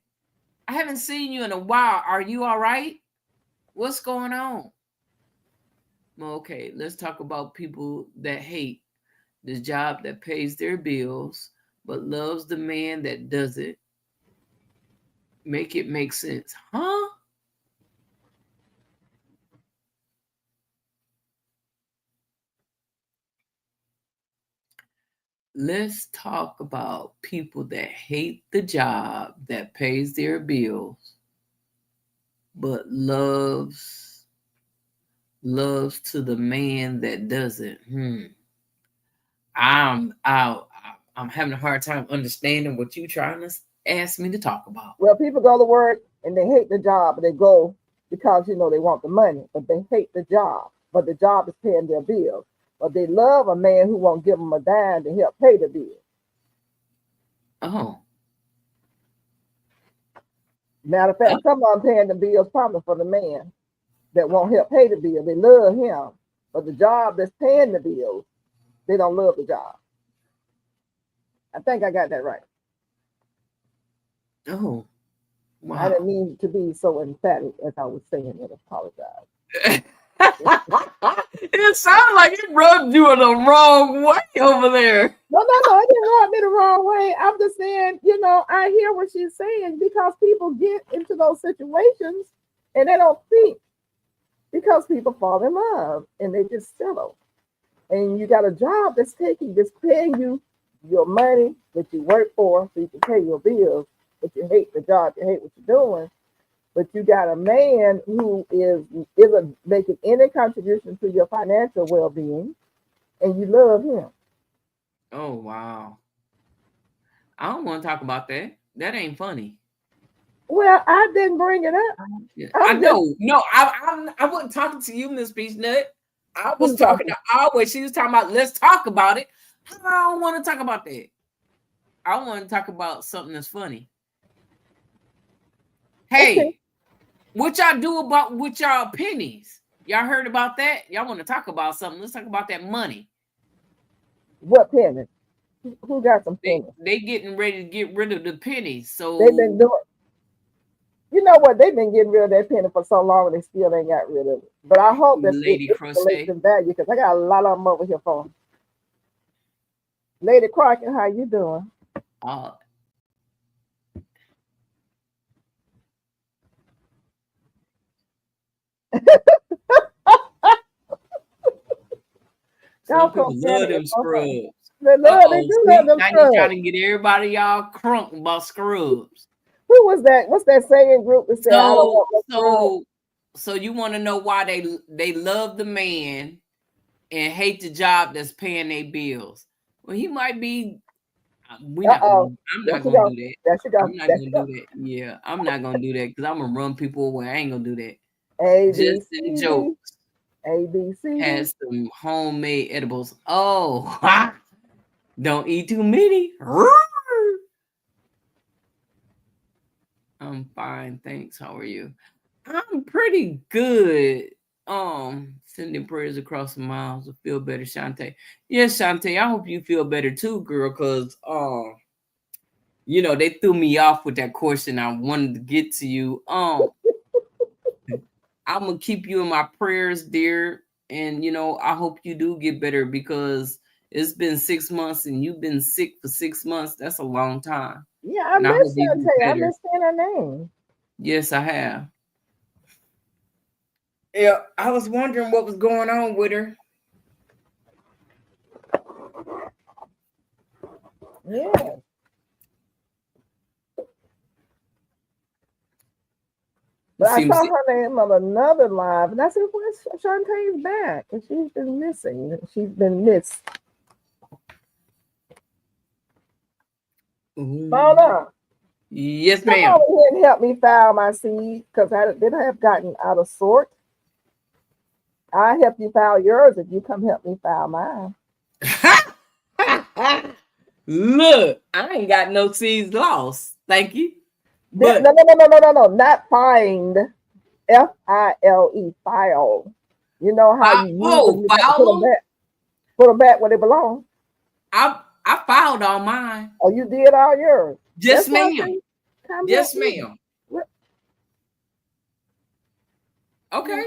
I haven't seen you in a while. Are you all right? What's going on? Okay, let's talk about people that hate the job that pays their bills but loves the man that does it. Make it make sense, huh? Let's talk about people that hate the job that pays their bills but loves to the man that doesn't. I'm having a hard time understanding what you're trying to ask me to talk about. Well, people go to work and they hate the job, but they go because they want the money, but they hate the job. But the job is paying their bills. But they love a man who won't give them a dime to help pay the bills. Oh. Matter of fact, some of them paying the bills probably for the man that won't help pay the bill. They love him, but the job that's paying the bills, they don't love the job. I think I got that right. Oh. Wow. I didn't mean to be so emphatic as I was saying it. I apologize. It sounded like it rubbed you in the wrong way over there. No, it didn't rub me the wrong way. I'm just saying, I hear what she's saying because people get into those situations and they don't think, because people fall in love and they just settle. And you got a job that's paying you your money that you work for so you can pay your bills, but you hate the job, you hate what you're doing. But you got a man who isn't making any contribution to your financial well-being, and you love him. Oh, wow. I don't want to talk about that. That ain't funny. Well, I didn't bring it up. I know. No, I wasn't talking to you, Miss Peachnut. I was talking to Always. She was talking about, let's talk about it. I don't want to talk about that. I want to talk about something that's funny. Hey, what y'all do about with y'all pennies? Y'all heard about that? Y'all want to talk about something? Let's talk about that money. What pennies? Who got some pennies? They getting ready to get rid of the pennies. So they've been doing. You know what? They've been getting rid of that penny for so long, and they still ain't got rid of it. But I hope that Lady Crochet in value, because I got a lot of them over here for them. Lady Crockett, how you doing? Some people love them scrubs. They do love them now scrubs. You trying to get everybody y'all crunk about scrubs. Who was that? What's that saying group that said, so you want to know why they love the man and hate the job that's paying their bills? Well, he might be. I'm not gonna do that. I'm not gonna do that. Yeah, I'm not gonna do that because I'm gonna run people away. I ain't gonna do that. Just in jokes. ABC has some homemade edibles. Oh, don't eat too many. I'm fine, thanks. How are you? I'm pretty good. Sending prayers across the miles to feel better, Shantae. Yes, Shantae, I hope you feel better too, girl, because they threw me off with that question. I wanted to get to you. I'm gonna keep you in my prayers, dear. And I hope you do get better, because it's been 6 months and you've been sick for 6 months. That's a long time. Yeah, I miss Shantae. I miss saying her name. Yes, I have. Yeah, I was wondering what was going on with her. Yeah. But I saw her name on another live, and I said, "Where's Shantae's back?" And she's been missing. She's been missed. Mona. Yes, ma'am. Come over here and help me file my seed, because I didn't have gotten out of sort. I'll help you file yours if you come help me file mine. Look, I ain't got no seeds lost. Thank you. But no, not find. F-I-L-E, file. You know how you use them, put them back where they belong. I filed all mine. Oh, you did all yours? Yes, ma'am. Yes, ma'am. Okay.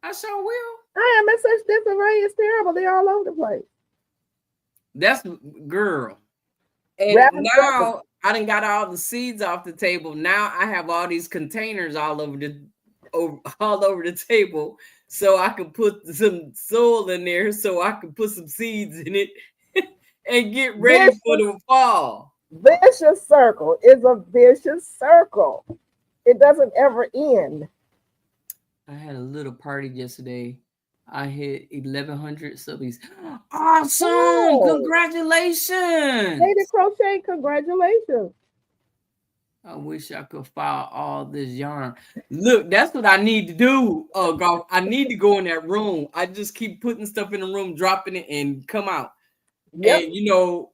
I sure will. I am in such disarray. It's terrible. They're all over the place. That's girl. And now I done got all the seeds off the table. Now I have all these containers all over the table, so I can put some soil in there, so I can put some seeds in it and get ready for the fall. Vicious circle is a vicious circle. It doesn't ever end. I had a little party yesterday. I hit 1,100 subbies. Awesome! Oh. Congratulations! Lady Crochet, congratulations. I wish I could file all this yarn. Look, that's what I need to do. Golf. I need to go in that room. I just keep putting stuff in the room, dropping it, and come out. Yep. And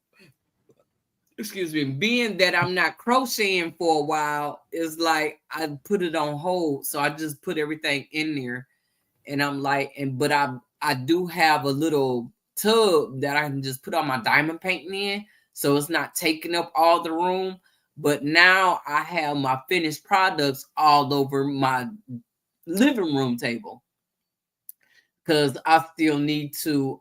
excuse me, being that I'm not crocheting for a while, is like I put it on hold. So I just put everything in there, and I'm like, but I do have a little tub that I can just put all my diamond painting in, so it's not taking up all the room. But now I have my finished products all over my living room table because I still need to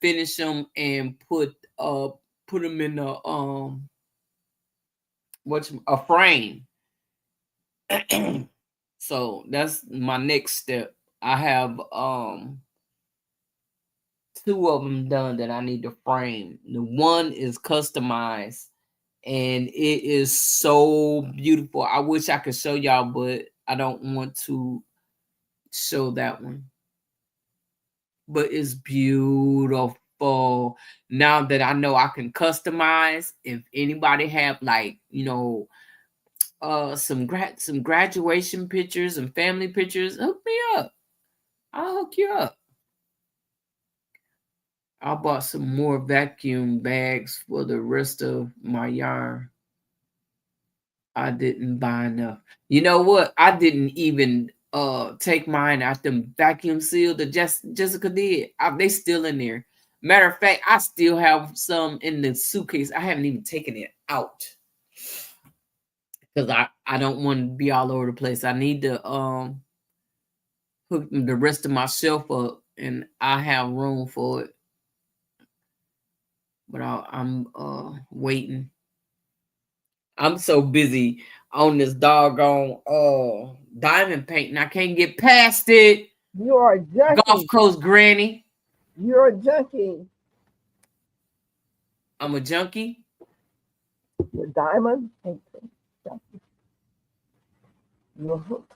finish them and put them in a frame. So that's my next step. I have two of them done that I need to frame. The one is customized and it is so beautiful. I wish I could show y'all, but I don't want to show that one. But it's beautiful. Now that I know I can customize, if anybody have like, some graduation pictures and family pictures, hook me up. I'll hook you up. I bought some more vacuum bags for the rest of my yarn. I didn't buy enough. You know what? I didn't even take mine out the vacuum seal that Jessica did. They still in there. Matter of fact, I still have some in the suitcase. I haven't even taken it out because I don't want to be all over the place. I need to hook the rest of my shelf up, and I have room for it. But I'm waiting. I'm so busy on this doggone diamond painting. I can't get past it. You are a junkie. Gulf Coast Granny. You're a junkie. I'm a junkie. You're diamond painting. Junkie. You're hooked.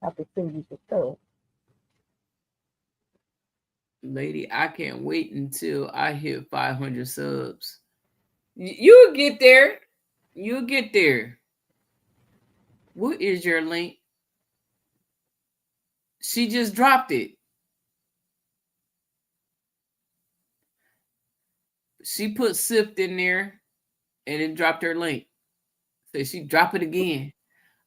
I have to sing you some stuff. Lady, I can't wait until I hit 500 subs. You'll get there. You'll get there. What is your link? She just dropped it. She put Sift in there and it dropped her link. So she dropped it again.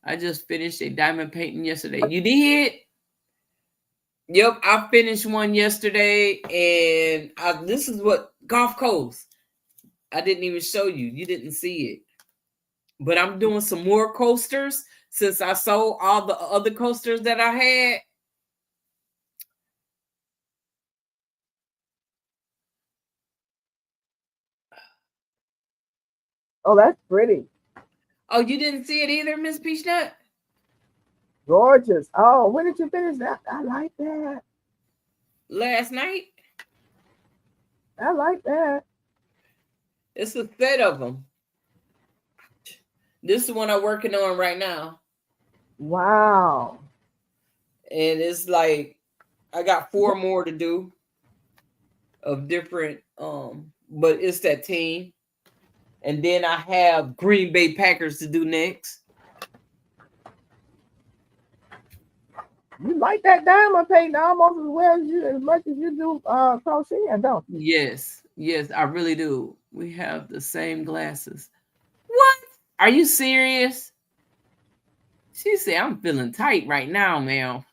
I just finished a diamond painting yesterday. You did? Yep, I finished one yesterday, and this is what Gulf Coast. I didn't even show you. You didn't see it. But I'm doing some more coasters since I sold all the other coasters that I had. Oh, that's pretty. Oh, you didn't see it either, Miss Peachnut? Gorgeous. Oh, when did you finish that? I like that. Last night. I like that. It's a set of them. This is the one I'm working on right now. Wow. And it's like I got 4 more to do of different but it's that team. And then I have Green Bay Packers to do next. You like that diamond painting almost as well as much as you do crocheting, don't you? Yes, I really do. We have the same glasses. What? Are you serious? She said, I'm feeling tight right now, ma'am.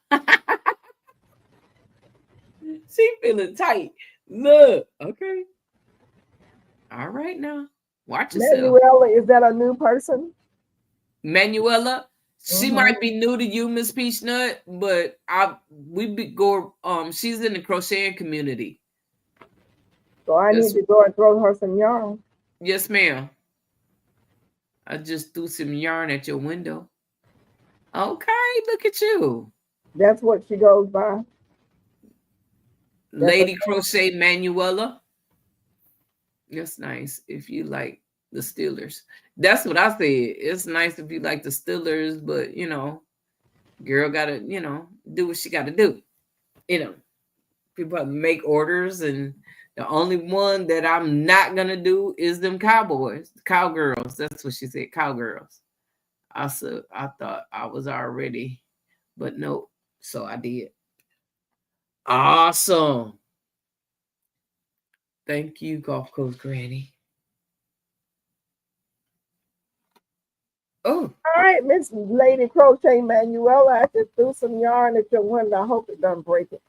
She feeling tight. Look, okay. All right now. Watch yourself. Manuela, is that a new person? Manuela, she might be new to you, Miss Peachnut, but she's in the crocheting community. So I need to go and throw her some yarn. Yes, ma'am. I just threw some yarn at your window. Okay, look at you. That's what she goes by. Lady Crochet Manuela. That's nice if you like the Steelers. That's what I said. It's nice if you like the Steelers, but girl gotta, do what she gotta do. People have to make orders and The only one that I'm not gonna do is them cowboys, cowgirls. That's what she said, cowgirls. I said I thought I was already, but no. So I did. Awesome. Thank you, Golf Coach Granny. Oh, All right, Miss Lady Crochet Manuela, I just threw some yarn at your window. I hope it doesn't break it.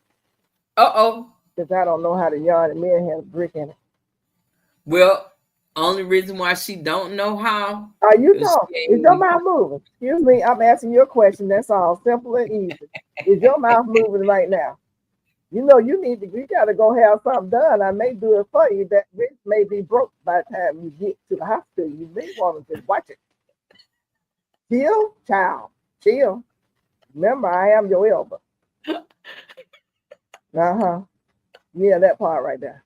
uh-oh. Because I don't know how to yarn and man has a brick in it. Well, only reason why she don't know how Are you is talking? she Is ain't your really- mouth moving? Excuse me, I'm asking you a question. That's all. Simple and easy. Is your mouth moving right now? You know you need to. You got to go have something done. I may do it for you. That wrist may be broke by the time you get to the hospital. You may want to just watch it. Chill, child. Chill. Remember, I am your elbow. Uh-huh. Yeah, that part right there.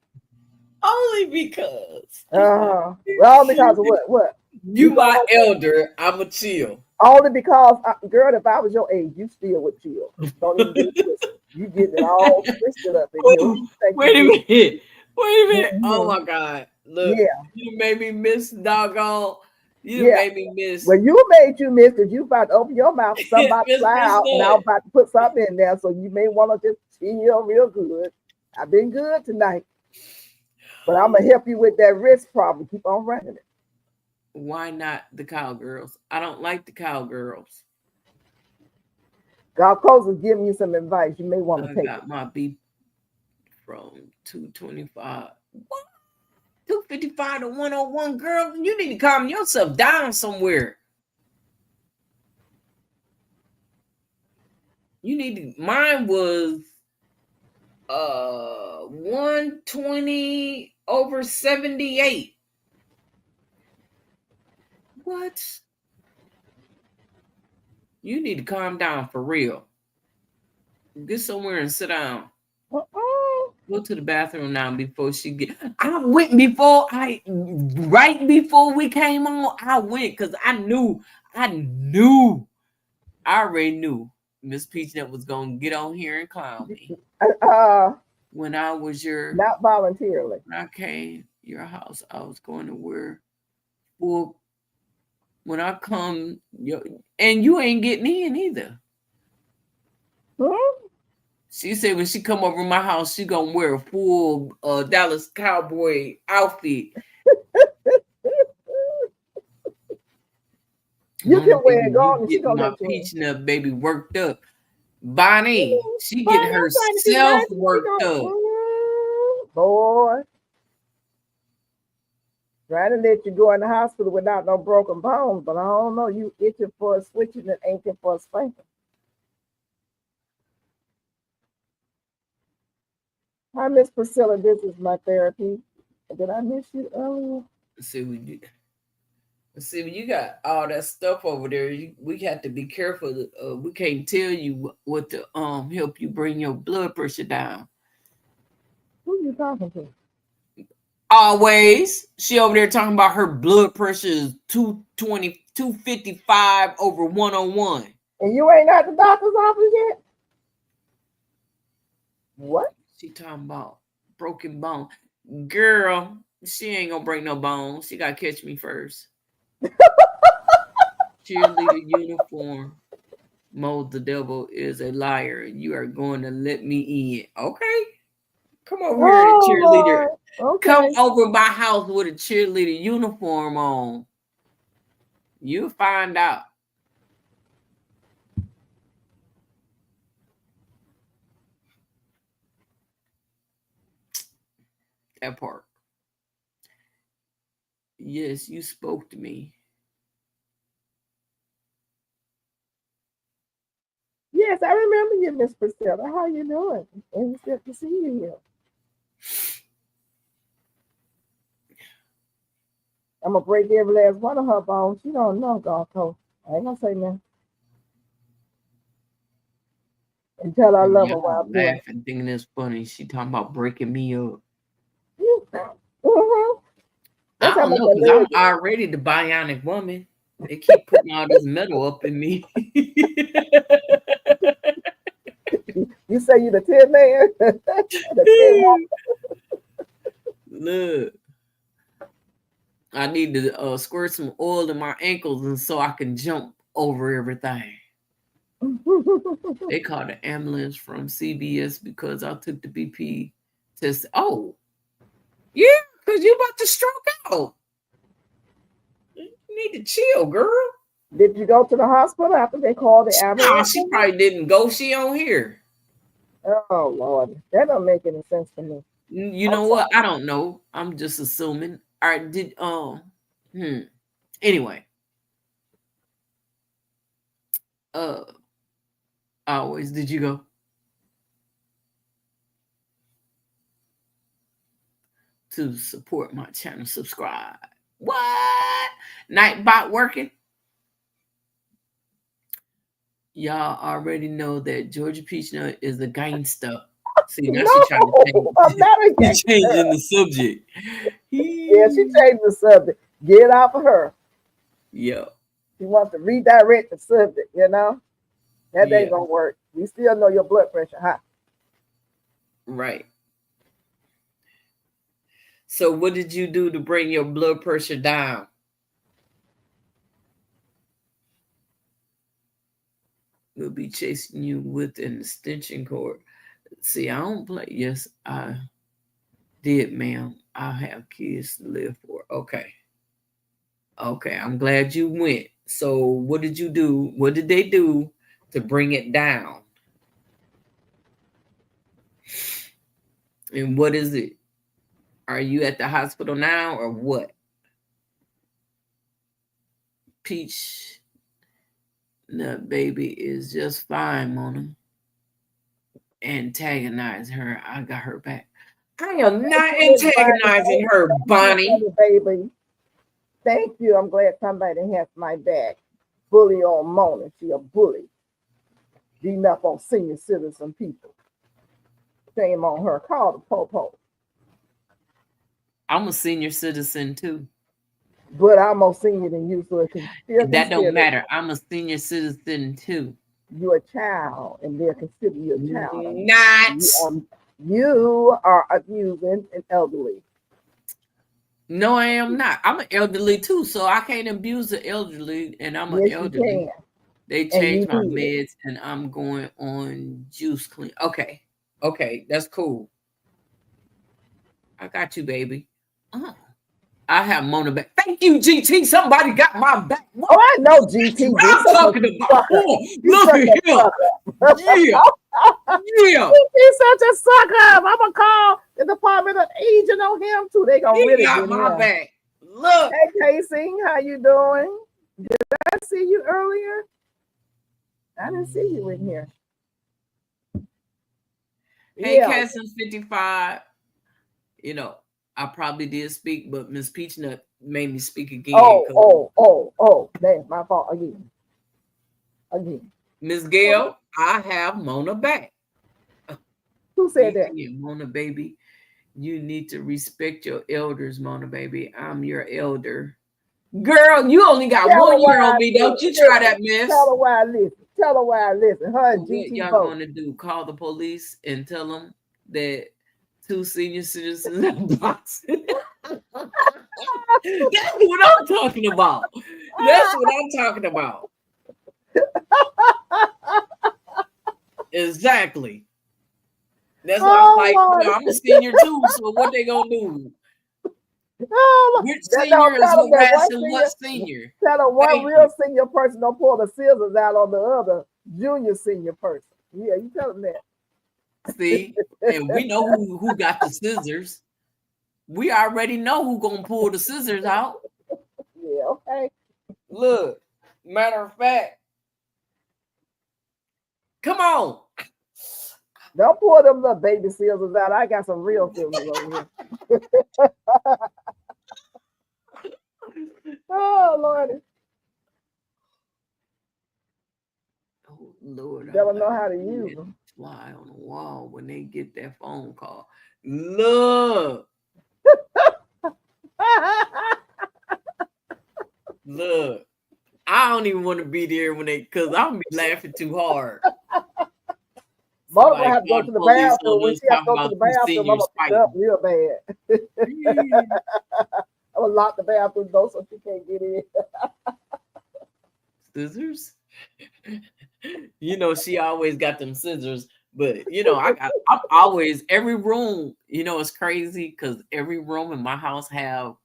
Only because Uh-huh. Well, because of what? What? you my elder, I'ma chill. Only because, girl, if I was your age, you still would chill. Don't even get it twisted. You getting it all twisted up in here. Wait a minute. Wait a minute. Mhm. Oh my God. Look, Yeah. you made me miss doggone. You Yeah. made me miss. Well, you made you miss because you about to open your mouth, something about to fly out, and I'm about to put something in there. So you may want to just chill real good. I've been good tonight. But I'm gonna help you with that wrist problem. Keep on running it. Why not the cowgirls? I don't like the cowgirls. God Coast is giving you some advice. You may want to I take got it. my beef from 225. What? 255 to 101, girl. You need to calm yourself down somewhere. You need to. Mine was 120 over 78. What? You need to calm down for real. Get somewhere and sit down. Go to the bathroom now before she get. I went before right before we came on. I went because I already knew Miss Peachnut was gonna get on here and clown me. When I was Not voluntarily. when I came your house, I was going to wear full. When I come, and you ain't getting in either. She said when she come over my house, she gonna wear a full Dallas Cowboy outfit. You can wear it You on and she get gonna my let you in. Peachnut baby worked up. Bonnie, she Boy, get I'm trying to be herself nice. worked up. Boy. Trying to let you go in the hospital without no broken bones, but I don't know. You itching for a switching and aching for a spanking. Hi, Miss Priscilla. This is my therapy. Did I miss you earlier? See, when you got all that stuff over there, we have to be careful. We can't tell you what to help you bring your blood pressure down. Who you talking to? Always, she over there talking about her blood pressure is 220, 255 over 101. And you ain't at the doctor's office yet? What? She talking about broken bone. Girl, she ain't gonna break no bones. She gotta catch me first. Cheerleader uniform. Mo the devil is a liar. You are going to let me in. Okay. Come over here, cheerleader. Okay. Come over my house with a cheerleader uniform on. You'll find out. That part. Yes, you spoke to me. Yes, I remember you, Miss Priscilla. How you doing? And it's good to see you here. I'm gonna break every last one of her bones. She don't know, God Coast. I ain't gonna say nothing. And tell her I love her while I'm doing it. Laughing, thinking it's funny. She talking about breaking me up. Mm-hmm. I don't know because I'm already the bionic woman. They keep putting all this metal up in me. You say you the tin man? The tin woman? Look, I need to squirt some oil in my ankles and so I can jump over everything. They called the ambulance from CBS because I took the BP test. Oh, yeah, because you about to stroke out. You need to chill, girl. Did you go to the hospital after they called the Nah, ambulance? she probably didn't go. She on here. Oh Lord, that don't make any sense to me. You know what? I don't know. I'm just assuming. All right, anyway. Always did you go? To support my channel, subscribe. What? Nightbot working? Y'all already know that Georgia Peachnut is a gangster. See, now she trying to change. I'm not a She's changing the subject. Yeah, she changed the subject. Get it off of her. Yeah. She wants to redirect the subject, you know? That ain't gonna work. We still know your blood pressure high. Right. So what did you do to bring your blood pressure down? We'll be chasing you with an extension cord. See, I don't play. Yes, I did, ma'am. I have kids to live for. Okay. Okay, I'm glad you went. So what did you do? What did they do to bring it down? And what is it? Are you at the hospital now or what? Peach Nut baby is just fine, Mona. Antagonize her. I got her back. I am not antagonizing her, Bonnie. Baby. Thank you. I'm glad somebody has my back. Bully on Mona. She a bully. Beating up on senior citizen people. Shame on her. Call the po-po. I'm a senior citizen too. But I'm more senior than you, so it can still that don't matter. I'm a senior citizen too. You're a child, and they'll consider you a child. Not. You are abusing an elderly. No, I am not. I'm an elderly too, so I can't abuse the elderly, and I'm an elderly. They changed my meds, and I'm going on juice clean. Okay, that's cool. I got you, baby. I have Mona back. Thank you, GT. Somebody got my back. What? Oh, I know GT. I'm talking about. Look at him. Yeah. Yeah. He's such a sucker. I'm gonna call the Department of Aging on him too. They gonna really got my back. Look. Hey, Casey, how you doing? Did I see you earlier? I didn't see you in here. Hey, Casson 55. You know, I probably did speak, but Miss Peachnut made me speak again. Oh, that's my fault again. Miss Gail, I have Mona back. Who said that? Mona, baby, you need to respect your elders, Mona, baby. I'm your elder. Girl, you only got 1 year on me. Don't you try that, miss. Tell her why I listen. Her and GT. What y'all going to do? Call the police and tell them that 2 senior citizens in boxing. That's what I'm talking about. Exactly. That's why I'm like, I'm a senior too, so what they gonna do? Which senior is harassing what senior? Tell them one real senior person don't pull the scissors out on the other junior senior person. Yeah, you tell them that. See, and we know who got the scissors. We already know who gonna pull the scissors out. Yeah, okay. Look, matter of fact, come on. Don't pull them little baby scissors out. I got some real scissors over here. Oh, Lord. Oh, Lord. They'll know how to use them. Fly on the wall when they get that phone call. Look. Look. I don't even want to be there when because I'm gonna be laughing too hard. Mama gonna Somebody have to go called to the the police bathroom. on When us she has to talking go to about the two bathroom, I'm seniors gonna pick her up fighting. real bad. I'm gonna lock the bathroom door so she can't get in. Scissors? You know, she always got them scissors. But you know, I'm always every room, you know, it's crazy because every room in my house have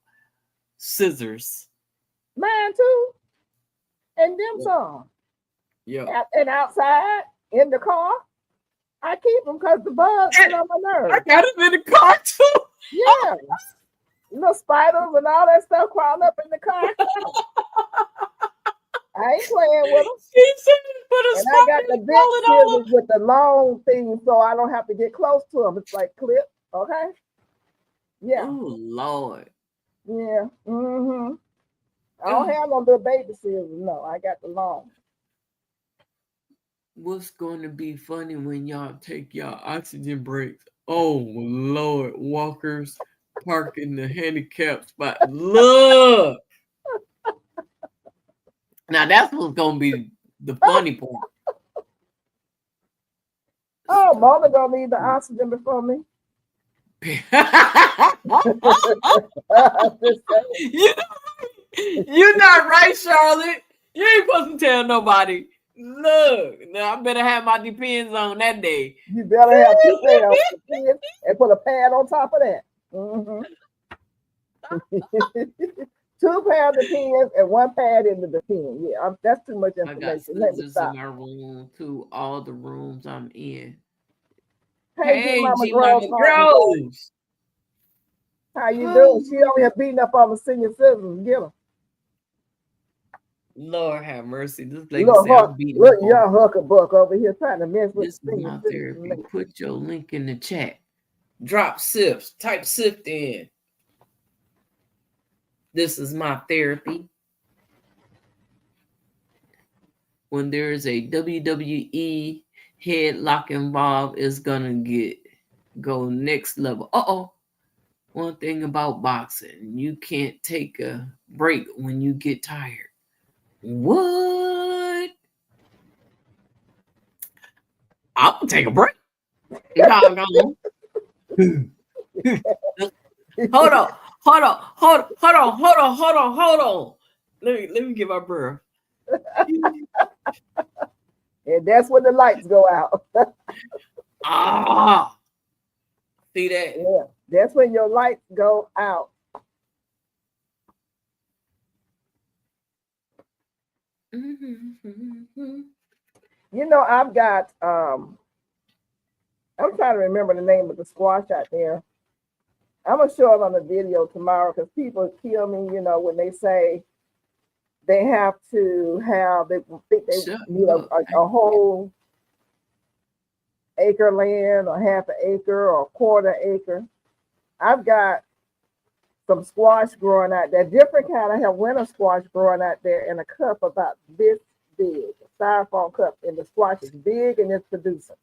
scissors. Mine too, and them some. Yeah. And outside in the car, I keep them because the bugs And get on my I nerves. got him in the car too. Yeah, little spiders and all that stuff crawling up in the car. I ain't playing with them. She said, but a And I got spider the is big crawling all scissors with the long thing, so I don't have to get close to them. It's like clip, okay? Yeah, Oh Lord. yeah. I don't Ugh. have no little baby scissors. No, I got the long. What's going to be funny when y'all take y'all oxygen breaks? Oh Lord, walkers park in the handicap spot. Look. Now that's what's gonna be the funny part. Oh, Mona gonna need the oxygen before me. you, Just saying. you're not right, Charlotte. You ain't supposed to tell nobody. Look, now I better have my depends on that day. You better have 2 pounds of pins and put a pad on top of that. 2 pounds of pins and 1 pad into the pin. Yeah, that's too much I got information. Let me scissors in stop. my room too. All the rooms I'm in. Hey, G Hey, Mama G Girls, Mama Grows. how you doing? She over here beating up on the senior citizens. Get her. Lord have mercy. This lady Look, say I'm beating look, up on. young Huckabuck over here trying to mess with This the is senior my therapy. citizens. Put your link in the chat. Drop sifts. Type sift in. This is my therapy. When there is a WWE headlock involved, it's gonna go next level. One thing about boxing, you can't take a break when you get tired. What? I'm gonna take a break. Hold on. Let me get my breath. And that's when the lights go out. Ah, see that? Yeah, that's when your lights go out. You know, I've got I'm trying to remember the name of the squash out there. I'm gonna show it on the video tomorrow because people kill me, you know, when they say they have to have they think they Shut need up. a whole acre land or half an acre or a quarter acre. I've got some squash growing out there, different kind. I have winter squash growing out there in a cup about this big, a styrofoam cup, and the squash is big and it's producing.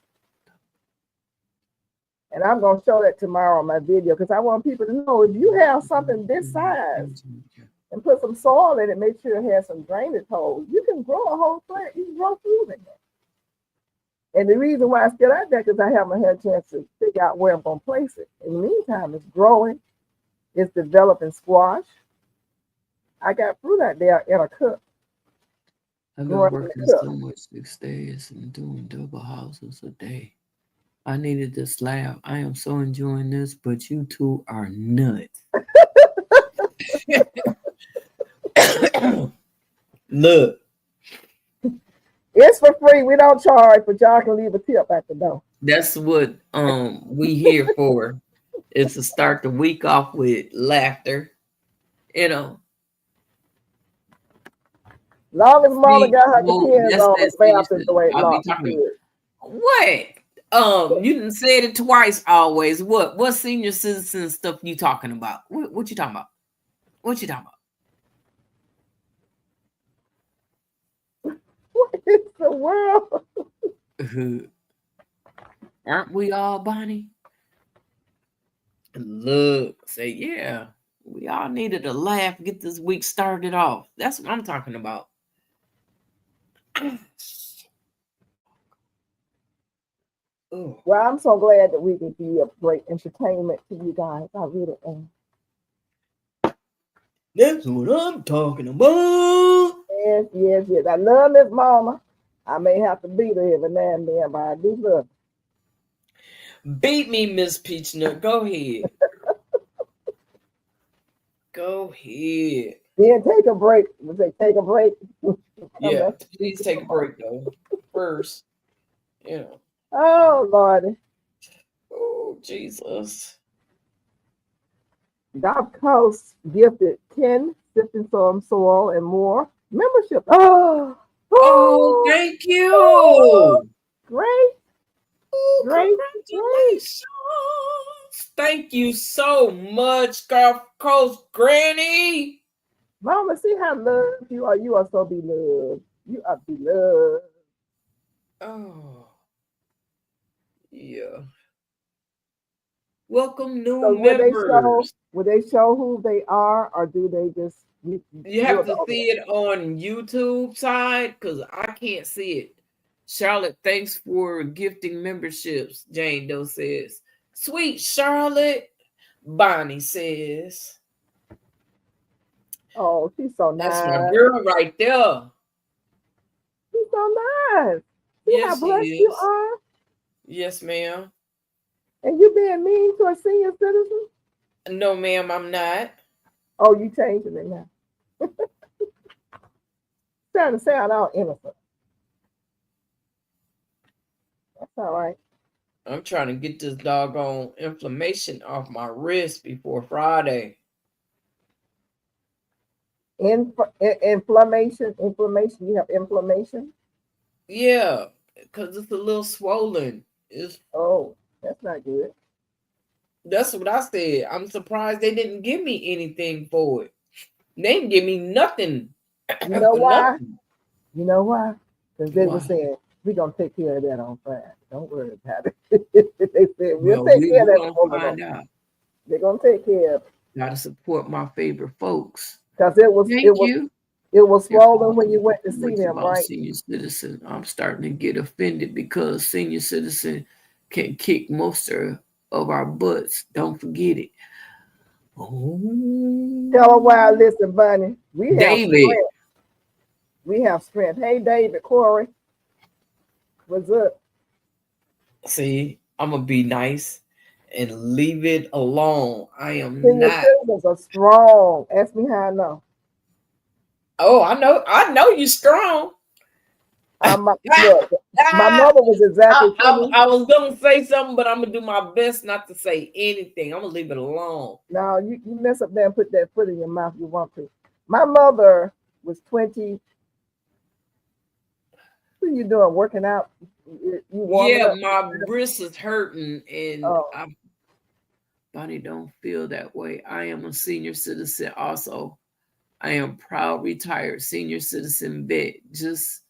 And I'm gonna show that tomorrow on my video because I want people to know if you have something this size and put some soil in it, make sure it has some drainage holes. You can grow a whole plant. You can grow food in there. And the reason why it's still out there because I haven't had a chance to figure out where I'm gonna place it. In the meantime, it's growing. It's developing squash. I got fruit out there in a cup. I've been Growing in working a cup. so much 6 days and doing double houses a day. I needed this laugh. I am so enjoying this, but you two are nuts. Look, It's for free. We don't charge, but y'all can leave a tip at the door. that's what we here for. Is to start the week off with laughter. You know. Long as Mama See, got her well, depends that's on that the senior bathroom citizen. the way it I'll be locks. talking. What? You didn't say it twice always. What senior citizen stuff you talking about? What you talking about? What you talking What is the world? about? Aren't we all, Bonnie? Look, say yeah. We all needed a laugh, get this week started off. That's what I'm talking about. Oh, Well, I'm so glad that we could be a great entertainment to you guys. I really am. that's what I'm talking about. Yes, yes, yes. I love Miss Mama. I may have to beat her every now and then, but I do love Beat me, Miss Peachnut. Go ahead. Go ahead. her. Then take a break. We say take a break. Come Yeah, back. please take a break though. First, you know. Oh, Lordy. Oh, Jesus. Gulf Coast gifted 10 Siftingsomesoilandmore and more membership. Oh, Oh, oh, thank oh, you. great, Oh, great, great. congratulations. Thank you so much, Gulf Coast Granny. Mama, see how loved you are. You are so beloved. You are beloved. Oh, yeah. Welcome, new So members. would they show who they are, or do they just You do have it to all the way? see it on YouTube side because I can't see it. Charlotte, thanks for gifting memberships. Jane Doe says, "Sweet Charlotte." Bonnie says, Oh, she's so "That's my nice. girl right there." She's so nice. See how Yes, she blessed you is. are, Yes, ma'am. and you being mean to a senior citizen. No, ma'am, I'm not. Oh, you changing it now. Trying to sound all innocent. That's all right. I'm trying to get this doggone inflammation off my wrist before Friday. Inflammation. You have inflammation. Yeah, because it's a little swollen. It's Oh, that's not good. That's what I said. I'm surprised they didn't give me anything for it. They didn't give me nothing You know for why? nothing. You know why? Because they were Why? saying we're gonna take care of that on Friday. Don't worry about it. They said we'll Well, take care of we're that gonna before we go. find out. They're gonna take care of it Gotta support my favorite folks. because it was it Thank was you. it was If swollen all when you went to see words them, about right? senior citizen, I'm starting to get offended because senior citizen can kick most of our butts. Don't forget it. Tell them why. Oh, Listen, Bunny, we have David. strength. We have strength. Hey, David, Corey, what's up? See, I'm gonna be nice and leave it alone. I am Senior not. citizens are strong. Ask me how I know. Oh, I know. I know you're strong. Look. My I, mother was exactly 20. I was gonna say something, but I'm gonna do my best not to say anything. I'm gonna leave it alone. No, you mess up there and put that foot in your mouth. You want to. My mother was 20. What are you doing? Working out? You warming Yeah, up? my wrist is hurting, and Oh, I body don't feel that way. I am a senior citizen. Also, I am proud retired senior citizen vet. Just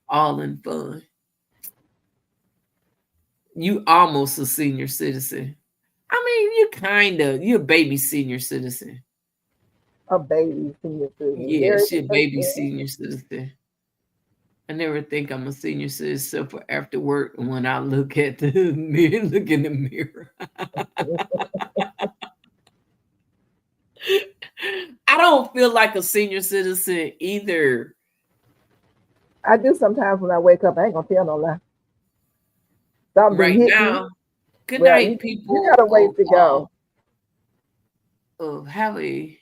all in fun. You almost a senior citizen. I mean, you're a baby senior citizen. a baby senior citizen. Yeah, Very she a baby interesting. senior citizen. I never think I'm a senior citizen for after work when I look at the mirror, look in the mirror. I don't feel like a senior citizen either I do sometimes when I wake up. I ain't gonna tell no lie. Something right hit me. now. Good Well, night, you got a ways people. to go. Have a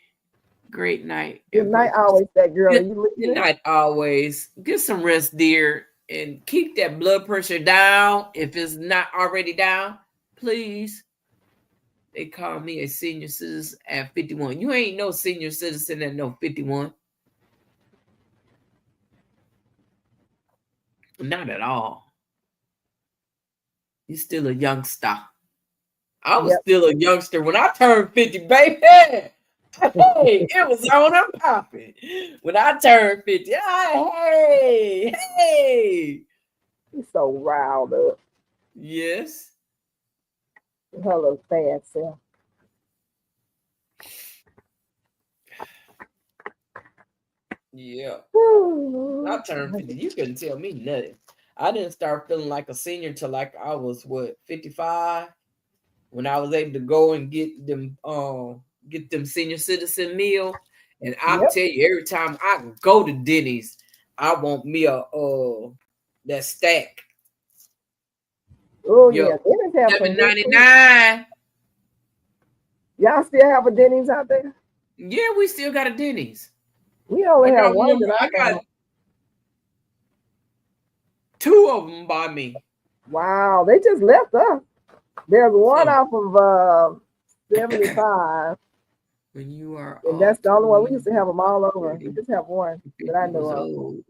great night Good and night, breakfast. always. That girl. Are Good, you good listening? night, always. Get some rest, dear, and keep that blood pressure down. If it's not already down, please. They call me a senior citizen at 51. You ain't no senior citizen at no 51. Not at all. You still a youngster. I was Yep. still a youngster when I turned 50, baby. Hey, it was on and popping. When I turned 50, hey. He's so riled up. Yes. Hello, fast self. Yeah. When I turned 50, you couldn't tell me nothing. I didn't start feeling like a senior till like I was what 55, when I was able to go and get them senior citizen meal. And I Yep. tell you, every time I go to Denny's, I want me a that stack. Oh Yo, yeah, Denny's have some good food. $7.99. Y'all still have a Denny's out there? Yeah, we still got a Denny's. We I only have got one one. that I I got know. two of them by me. Wow, they just left us. There's one So off of 75, when you are and that's off the only one. We 20, used to have them all over. 40, We just have one that 50 I know years of. old,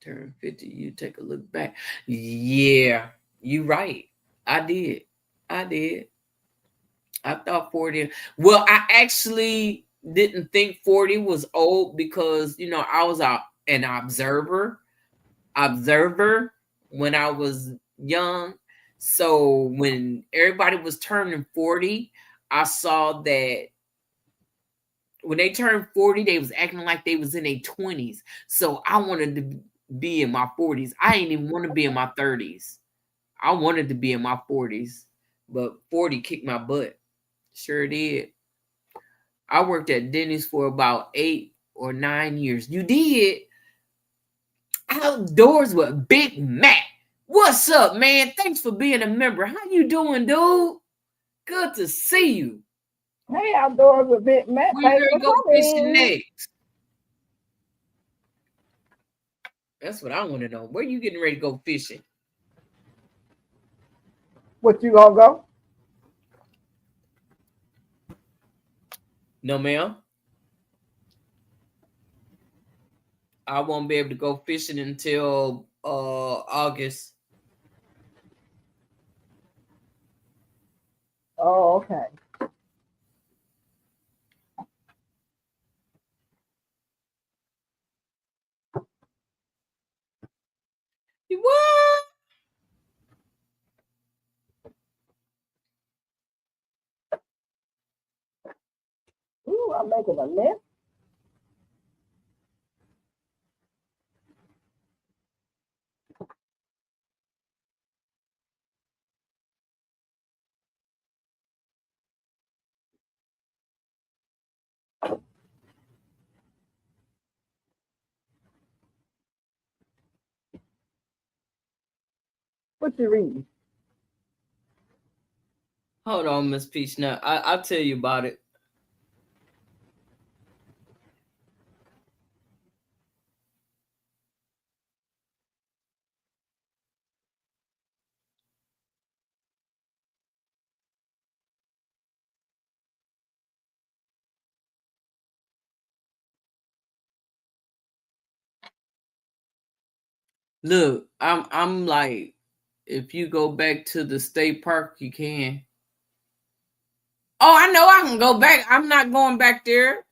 turn 50, you take a look back. Yeah, you right. I did. I did. I thought 40. Well, I actually didn't think 40 was old because I was an observer when I was young. So when everybody was turning 40, I saw that when they turned 40, they was acting like they was in their 20s. So I wanted to be in my 40s. I didn't even want to be in my 30s. I wanted to be in my 40s, but 40 kicked my butt. Sure did. I worked at Denny's for about 8 or 9 years. You did? Outdoors with Big Mac. What's up, man? Thanks for being a member. How you doing, dude? Good to see you. Hey, outdoors with Big Matt. Where you Thanks gonna for go fishing coming. next? That's what I want to know. Where you getting ready to go fishing? What you gonna go? No, ma'am. I won't be able to go fishing until August. Oh, okay. What? Ooh, I'm making a mess. What you reading? Hold on, Miss Peachnut. I'll tell you about it. Look, I'm like, if you go back to the state park, you can. Oh, I know I can go back. I'm not going back there.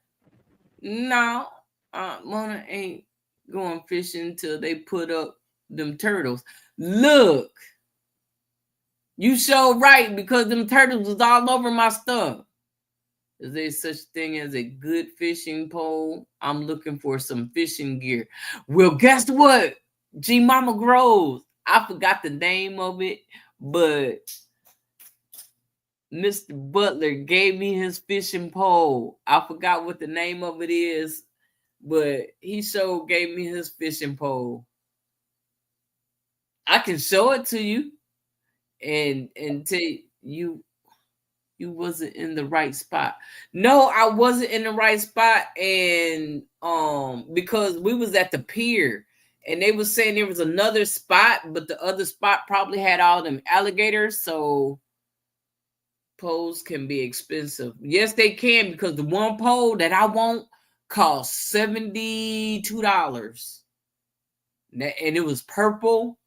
No, Mona ain't going fishing until they put up them turtles. Look, you so right because them turtles was all over my stuff. Is there such thing as a good fishing pole? I'm looking for some fishing gear. Well, guess what? G Mama Groves. I forgot the name of it, but Mr. Butler gave me his fishing pole. I forgot what the name of it is, but he sure gave me his fishing pole. I can show it to you and tell you you wasn't in the right spot. No, I wasn't in the right spot, and because we was at the pier and they was saying there was another spot, but the other spot probably had all them alligators, so poles can be expensive. Yes, they can, because the one pole that I want cost $72. And it was purple,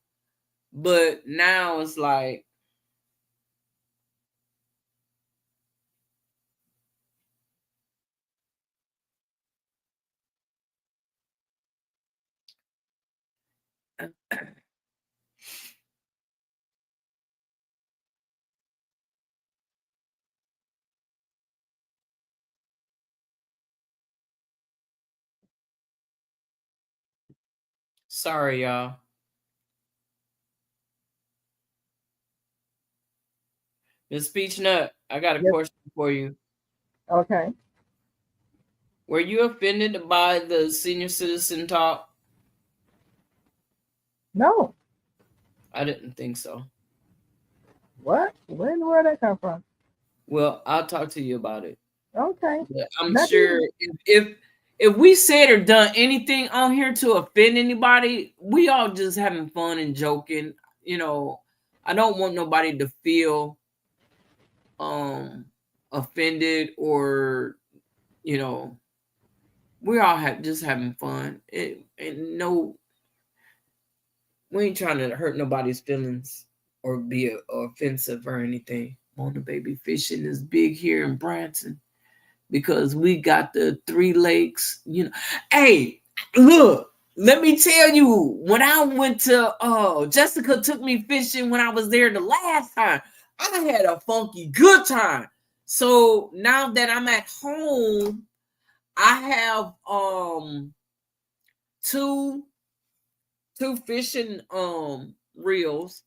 but now it's like sorry, y'all. Miss Peachnut, I got a Yes. question for you. Okay. Were you offended by the senior citizen talk? No. I didn't think so. What? Where in the world that come from? Well, I'll talk to you about it. Okay. But I'm sure Nothing. if we said or done anything on here to offend anybody, we all just having fun and joking. You know, I don't want nobody to feel um offended or you know we all have just having fun. And no, we ain't trying to hurt nobody's feelings or be offensive or anything. Mona Baby Fishing is big here in Branson because we got the 3 lakes. You know, hey, look, let me tell you, when I went to Jessica took me fishing when I was there the last time. I had a funky good time. So now that I'm at home, I have two fishing reels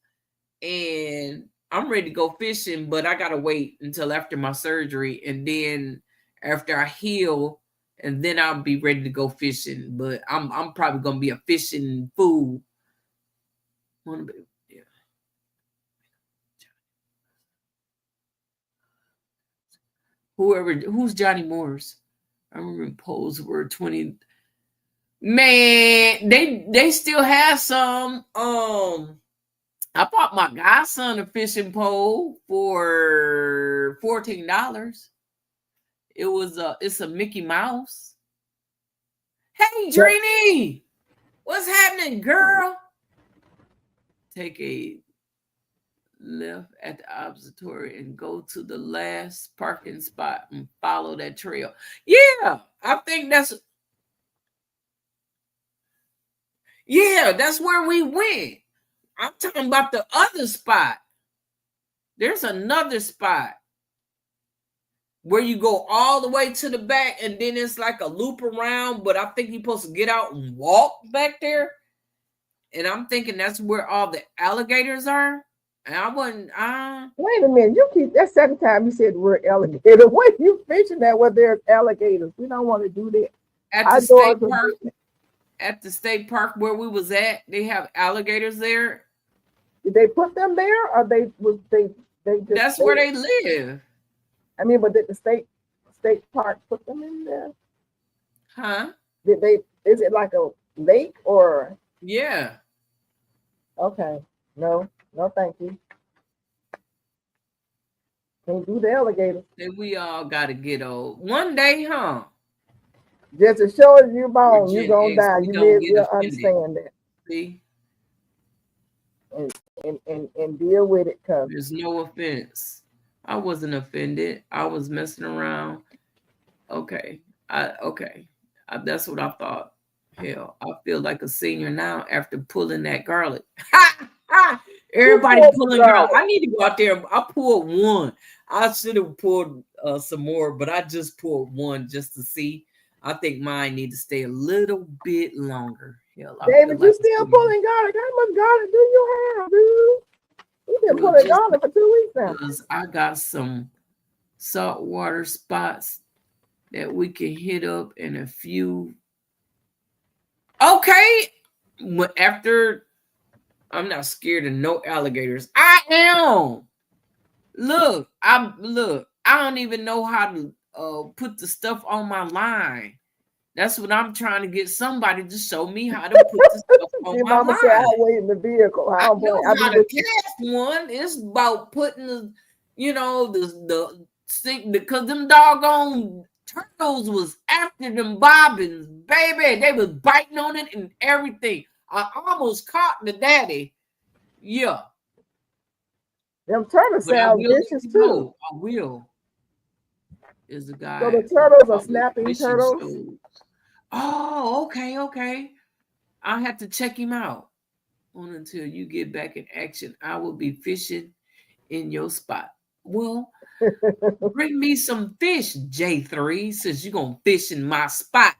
and I'm ready to go fishing, but I gotta wait until after my surgery and then after I heal and then I'll be ready to go fishing. But I'm probably gonna be a fishing fool. Yeah. Who's Johnny Moore's? I remember polls were 20. Man, they still have some. I bought my godson a fishing pole for $14. It's a Mickey Mouse. Hey Yep. Drini, what's happening, girl? Take a left at the observatory and go to the last parking spot and follow that trail. Yeah, I think that's where we went. I'm talking about the other spot. There's another spot where you go all the way to the back and then it's like a loop around, but I think you're supposed to get out and walk back there. And I'm thinking that's where all the alligators are. And I wasn't Wait a minute. You keep that second time you said the word alligator. When you fishing that where there's alligators, we don't want to do that. at the Outdoors. state park. At the state park where we was at, they have alligators there. Did they put them there, or they just? That's where they live. I mean, but did the state park put them in there? Huh? Did they? Is it like a lake or? Yeah. Okay. No. No, thank you. Can't do the alligator. Then we all gotta get old. One day, huh? Just as sure as you born, you Gen gonna X, die. we You may don't as get well offended. understand that See? and deal with it, cause There's no offense. I wasn't offended. I was messing around. Okay. That's what I thought. Hell, I feel like a senior now after pulling that garlic. Everybody pulling garlic. I need to go out there. I pulled one. I should have pulled some more, but I just pulled one just to see. I think mine need to stay a little bit longer. Hell, I feel David, you like still pulling garlic? How much garlic do you have, dude? You've been pulling just garlic for 2 weeks now. because I got some saltwater spots that we can hit up in a few. Okay, after I'm not scared of no alligators. I am. Look. I don't even know how to put the stuff on my line. That's what I'm trying to get somebody to show me how to put the stuff on Your my mama said, line. "I'll wait in the vehicle." I I'll know boy, I'll be how to with you. cast one. It's about putting the sink because them doggone turtles was after them bobbins, baby. They was biting on it and everything. I almost caught the daddy. Yeah. Them turtles But I sound will let vicious you too. know. I will. Is the So guy the on turtles are public snapping fishing turtles. shows. Oh, okay. I'll have to check him out. On until you get back in action, I will be fishing in your spot. Well, bring me some fish, J3, since you're going to fish in my spot.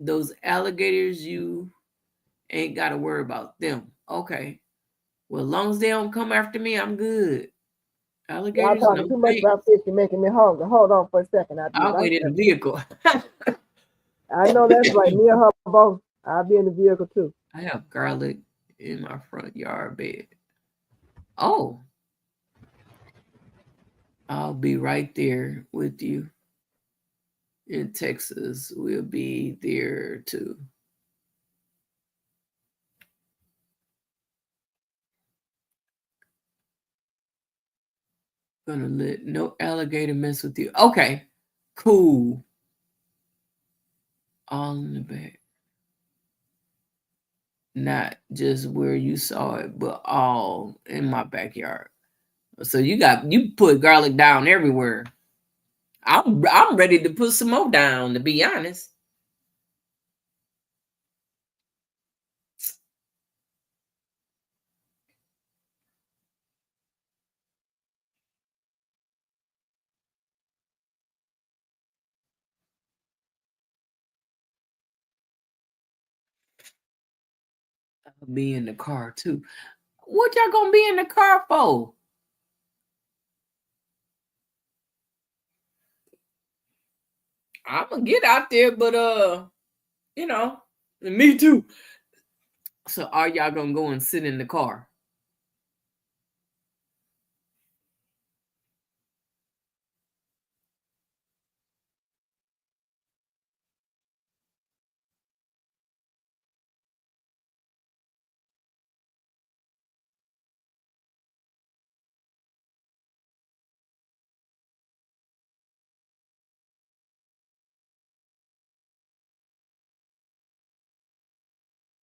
Those alligators, you ain't got to worry about them. Okay. Well, as long as they don't come after me, I'm good. Y'all Alligators, no talking too much thanks. about fish. You're making me hungry. Hold on for a second. I'll be I'll right wait in there. the vehicle. I know that's right. Me and her both. I'll be in the vehicle too. I have garlic in my front yard bed. Oh, I'll be right there with you in Texas. We'll be there too. Gonna let no alligator mess with you. Okay, cool. All in the back. Not just where you saw it, but all in my backyard. So you put garlic down everywhere. I'm ready to put some more down, to be honest. I'll be in the car too. What y'all gonna be in the car for? I'm gonna get out there, but you know, me too. So are y'all gonna go and sit in the car?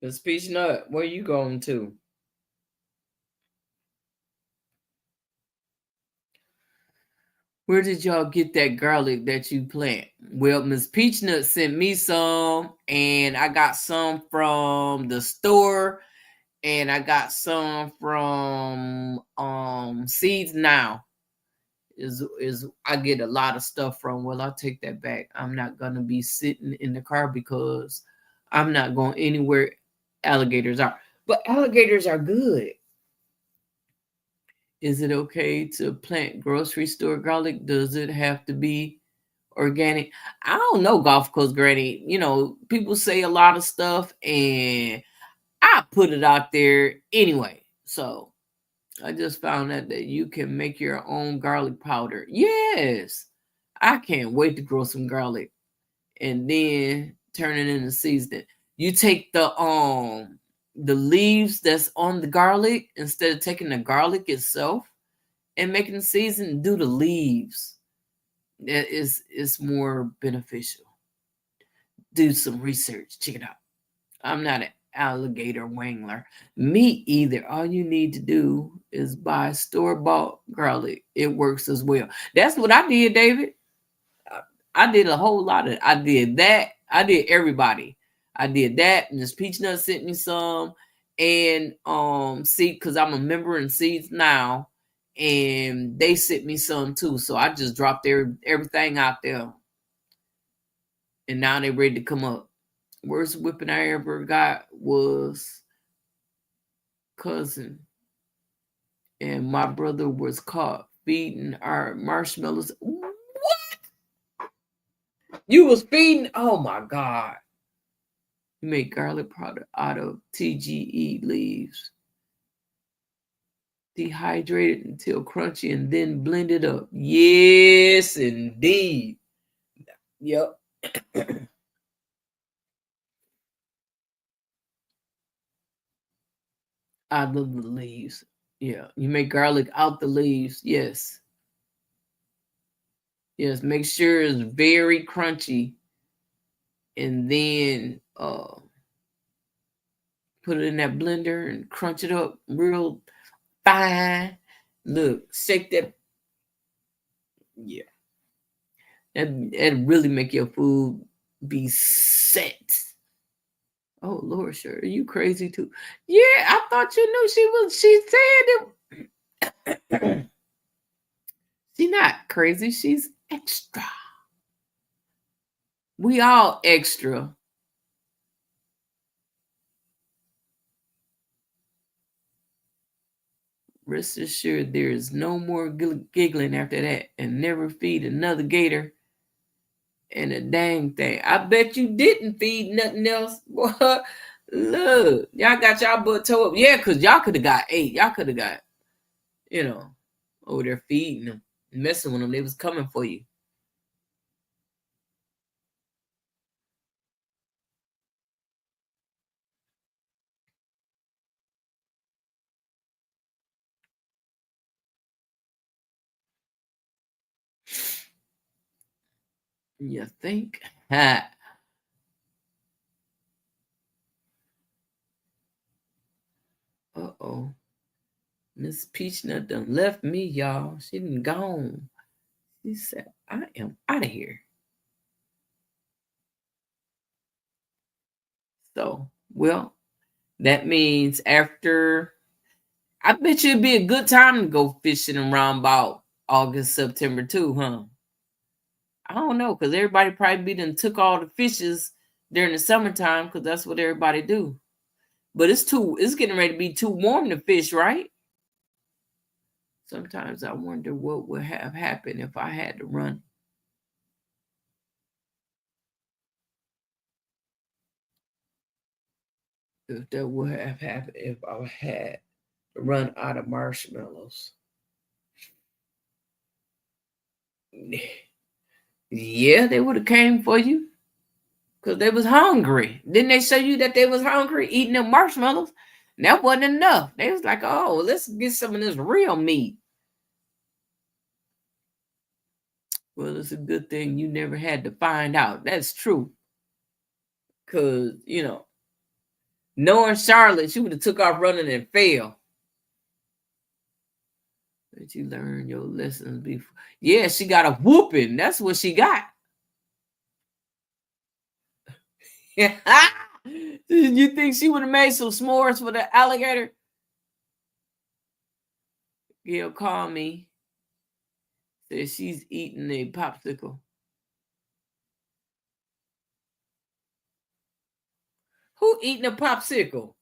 The speech nut, where you going to? Where did y'all get that garlic that you plant? Well, Miss Peachnut sent me some, and I got some from the store, and I got some from Seeds Now. Is I get a lot of stuff from. Well, I'll take that back. I'm not gonna be sitting in the car because I'm not going anywhere alligators are. But alligators are good. Is it okay to plant grocery store garlic? Does it have to be organic? I don't know, Golf Coast Granny. You know, people say a lot of stuff and I put it out there anyway. So I just found out that you can make your own garlic powder. Yes. I can't wait to grow some garlic and then turn it into seasoning. You take the leaves that's on the garlic instead of taking the garlic itself and making the season, do the leaves. That is more beneficial. Do some research. Check it out. I'm not an alligator wangler. Me either. All you need to do is buy store-bought garlic. It works as well. That's what I did, David. I did a whole lot of I did that. I did everybody. I did that. And this Peachnut sent me some. And see, because I'm a member in Seeds Now. And they sent me some too. So I just dropped everything out there. And now they're ready to come up. Worst whipping I ever got was cousin. And my brother was caught feeding our marshmallows. What? You was feeding? Oh my God. You make garlic powder out of TGE leaves. Dehydrate it until crunchy and then blend it up. Yes, indeed. Yep. Out of the leaves. Yeah. You make garlic out the leaves. Yes. Yes. Make sure it's very crunchy. And then put it in that blender and crunch it up real fine. Look, shake that. Yeah. That really make your food be set. Oh Lord, sure. Are you crazy too? Yeah, I thought you knew she said it. She's not crazy, she's extra. We all extra. Rest assured there is no more giggling after that, and never feed another gator and a dang thing. I bet you didn't feed nothing else. Boy, look, y'all got y'all butt toe up. Yeah, because y'all could have got 8. Y'all could have got, over there feeding them, messing with them. They was coming for you. You think? Ha. Uh-oh. Miss Peachnut done left me, y'all. She done gone. She said, I am out of here. So, well, that means after, I bet you it'd be a good time to go fishing around about August, September too, huh? I don't know, because everybody probably done took all the fishes during the summertime, because that's what everybody do. But it's getting ready to be too warm to fish, right? Sometimes I wonder what would have happened if I had to run. If that would have happened if I had to run out of marshmallows. Yeah, they would have came for you. Because they was hungry. Didn't they show you that they was hungry eating them marshmallows? And that wasn't enough. They was like, oh, let's get some of this real meat. Well, it's a good thing you never had to find out. That's true. Because, knowing Charlotte, she would have took off running and failed. But you learn your lessons before. Yeah, she got a whooping. That's what she got. You think she would have made some s'mores for the alligator? He'll call me. Says she's eating a popsicle. Who eating a popsicle?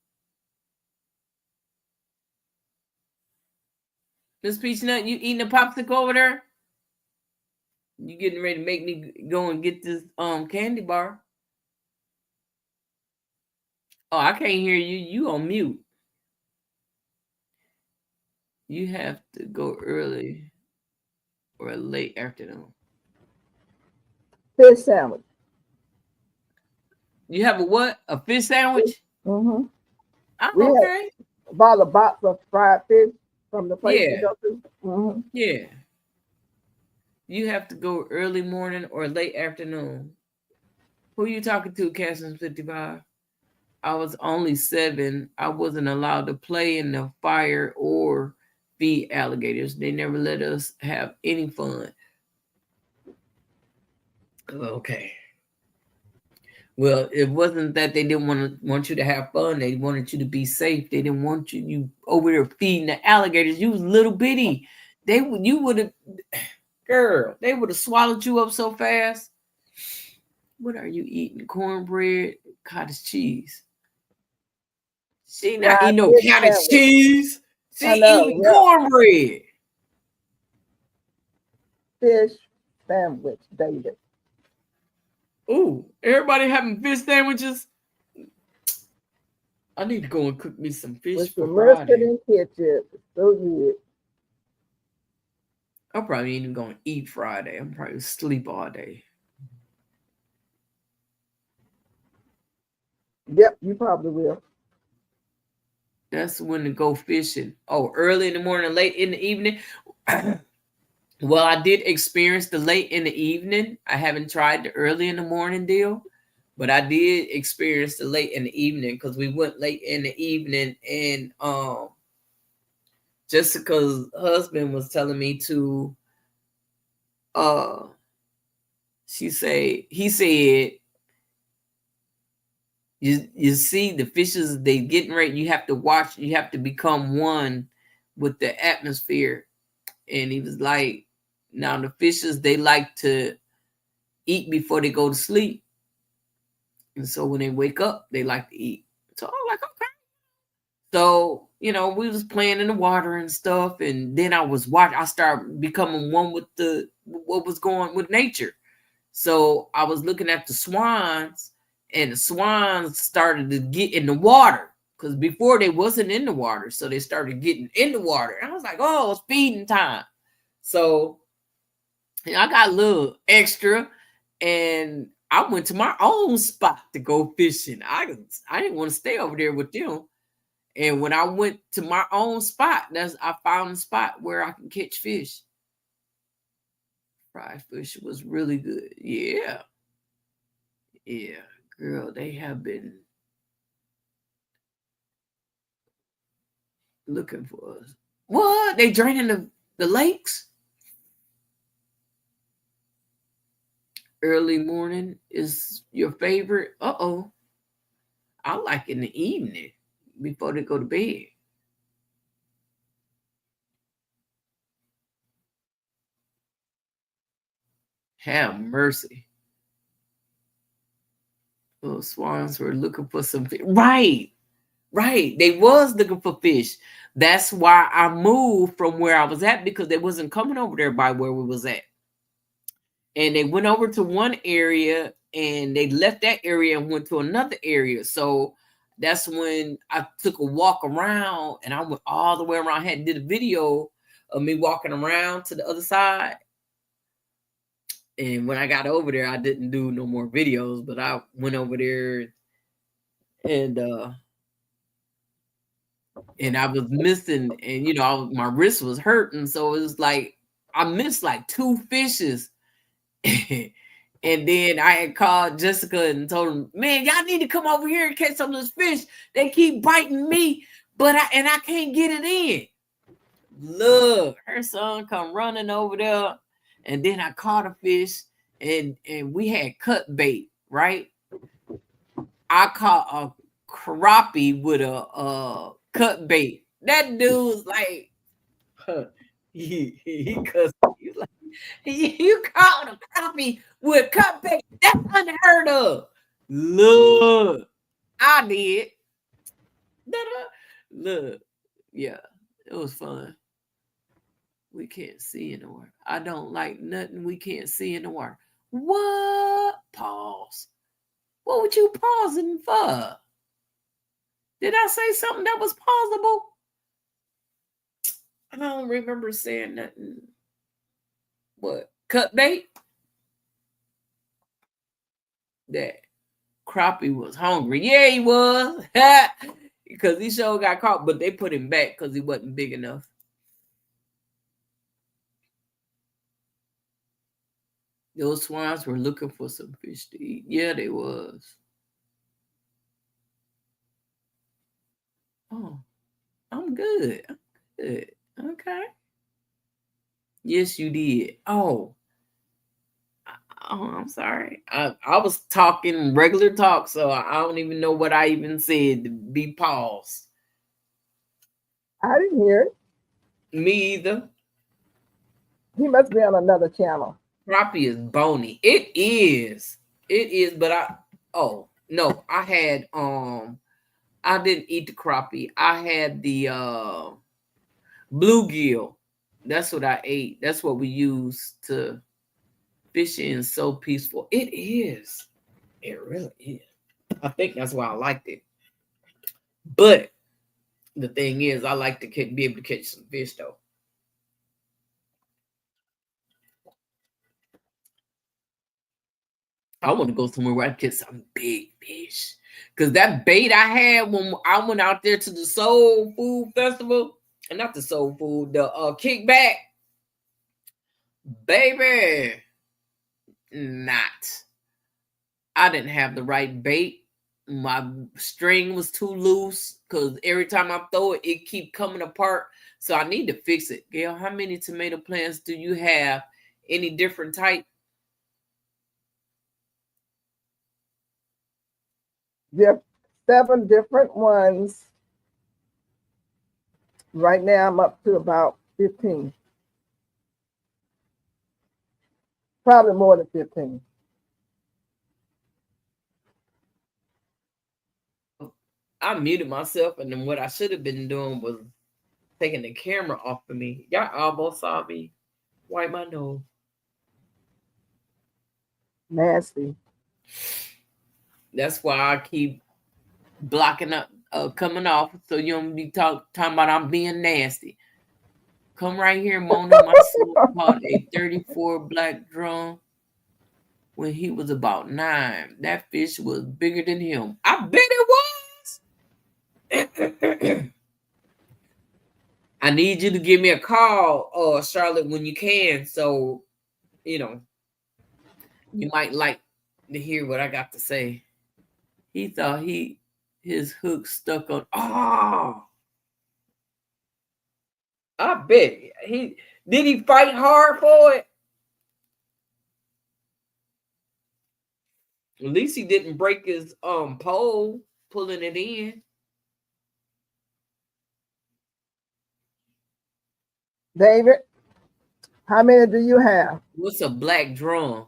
Miss Peachnut, you eating a popsicle over there? You getting ready to make me go and get this candy bar? Oh, I can't hear you. You on mute. You have to go early or late afternoon. Fish sandwich. You have a what? A fish sandwich? Mm-hmm. I'm okay. Bought a box of fried fish from the place we Yeah. go to. Mm-hmm. Yeah. You have to go early morning or late afternoon. Who you talking to, Casson 55? I was only 7. I wasn't allowed to play in the fire or feed alligators. They never let us have any fun. Okay. Well, it wasn't that they didn't want you to have fun. They wanted you to be safe. They didn't want you over there feeding the alligators. You was little bitty. You would have, girl. They would have swallowed you up so fast. What are you eating? Cornbread, cottage cheese. She not Fried eating no fish cottage sandwich. cheese. She I know, eating yeah. cornbread. Fish sandwich, David. Ooh, everybody having fish sandwiches. I need to go and cook me some fish With for some mustard Friday. and ketchup. So good. I'm probably even going to eat Friday. I'm probably sleep all day. Yep, you probably will. That's when to go fishing. Oh, early in the morning, late in the evening. Well, I did experience the late in the evening. I haven't tried the early in the morning deal, but I did experience the late in the evening because we went late in the evening, and Jessica's husband was telling me to he said you see the fishes, they getting ready, you have to watch, you have to become one with the atmosphere. And he was like, now the fishes, they like to eat before they go to sleep, and so when they wake up they like to eat. So I'm like, okay. So, you know, we was playing in the water and stuff, and then I started becoming one with what was going with nature. So I was looking at the swans, and the swans started to get in the water because before they wasn't in the water, so they started getting in the water. And I was like, oh, it's feeding time. So I got a little extra, and I went to my own spot to go fishing. I didn't want to stay over there with them. And when I went to my own spot, I found a spot where I can catch fish. Fried fish was really good. Yeah. Yeah. Girl, they have been looking for us. What? They draining the lakes? Early morning is your favorite? Uh-oh. I like in the evening before they go to bed. Have mercy. Little swans were looking for some fish. Right. Right. They was looking for fish. That's why I moved from where I was at, because they wasn't coming over there by where we was at. And they went over to one area and they left that area and went to another area. So that's when I took a walk around, and I went all the way around. I had did a video of me walking around to the other side. And when I got over there, I didn't do no more videos, but I went over there, and I was missing, and my wrist was hurting, so it was like I missed like 2 fishes. And then I had called Jessica and told them, man, y'all need to come over here and catch some of this fish. They keep biting me, but I can't get it in. Look, her son come running over there, and then I caught a fish, and we had cut bait, right? I caught a crappie with a cut bait. That dude's like, he cussed. He's like, you caught a crappie with cut bait? That's unheard of. Look, I did. Look, yeah, it was fun. We can't see in the water. I don't like nothing we can't see in the water. What? Pause. What would you pausing for? Did I say something that was pausable? I don't remember saying nothing. What? Cut bait? That crappie was hungry. Yeah, he was. Because he sure got caught, but they put him back because he wasn't big enough. Those swans were looking for some fish to eat. Yeah, they was. Oh, I'm good. I'm good. Okay. Yes, you did. Oh, I'm sorry. I was talking regular talk, so I don't even know what I even said to be paused. I didn't hear it. Me either. He must be on another channel. Crappie is bony. It is. It is, but oh no, I didn't eat the crappie. I had the bluegill. That's what I ate. That's what we use to fish in. So peaceful. It is. It really is. I think that's why I liked it. But the thing is, I like to be able to catch some fish though. I want to go somewhere where I can catch some big fish. Cause that bait I had when I went out there to the Soul Food Festival, and not the Soul Food, the Kickback, baby, not. I didn't have the right bait. My string was too loose because every time I throw it, it keep coming apart. So I need to fix it. Gail, how many tomato plants do you have? Any different type? There are 7 different ones. Right now, I'm up to about 15. Probably more than 15. I muted myself, and then what I should have been doing was taking the camera off of me. Y'all almost saw me wipe my nose. Nasty. That's why I keep blocking up, coming off, so you don't be talking about I'm being nasty. Come right here, Mona. My son caught a 34 black drum when he was about 9. That fish was bigger than him. I bet it was. I need you to give me a call, Charlotte, when you can. So, you might like to hear what I got to say. He thought his hook stuck on. Oh, I bet did he fight hard for it? At least he didn't break his pole pulling it in. David, how many do you have? What's a black drum?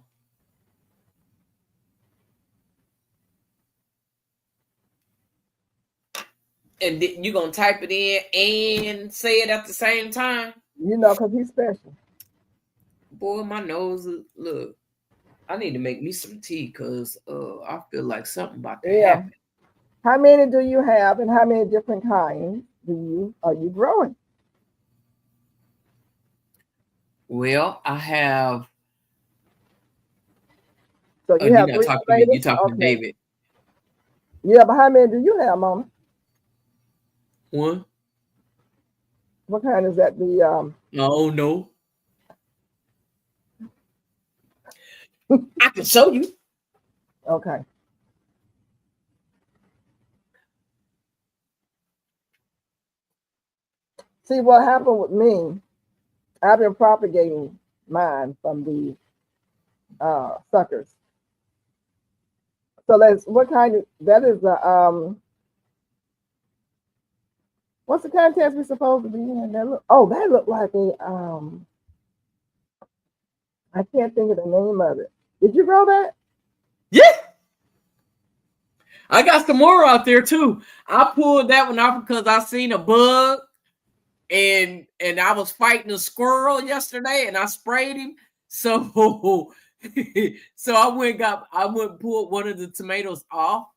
And you gonna type it in and say it at the same time? Because he's special. Boy, my nose, look. I need to make me some tea because I feel like something about to happen. How many do you have, and how many different kinds are you growing? Well, I have. So you have you're not talking to me. You're talking to David. Yeah, but how many do you have, Mama? One. What kind is that? Oh no. I can show you. Okay. See, what happened with me, I've been propagating mine from the suckers. So what kind of, that is what's the contest we're supposed to be in? That looked like I can't think of the name of it. Did you grow that? Yeah. I got some more out there too. I pulled that one off because I seen a bug and I was fighting a squirrel yesterday and I sprayed him. So so I went pulled one of the tomatoes off,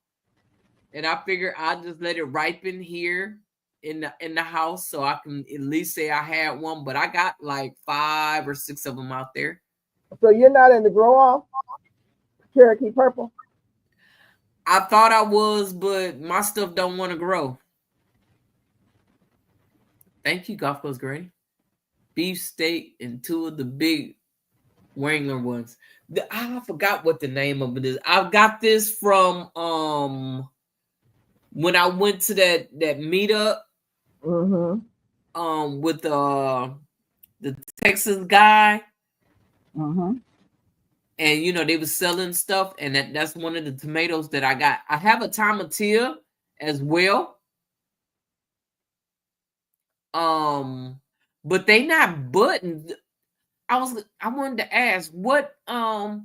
and I figured I'd just let it ripen here in the house so I can at least say I had one, but I got like 5 or 6 of them out there. So you're not in the grow off? Cherokee purple? I thought I was, but my stuff don't want to grow. Thank you, Golf Coast Granny. Beef steak and 2 of the big Wrangler ones. I forgot what the name of it is. I got this from when I went to that meetup with the Texas guy. And they were selling stuff, and that's one of the tomatoes that I got. I have a tomatillo as well. But they not buttons. I wanted to ask what how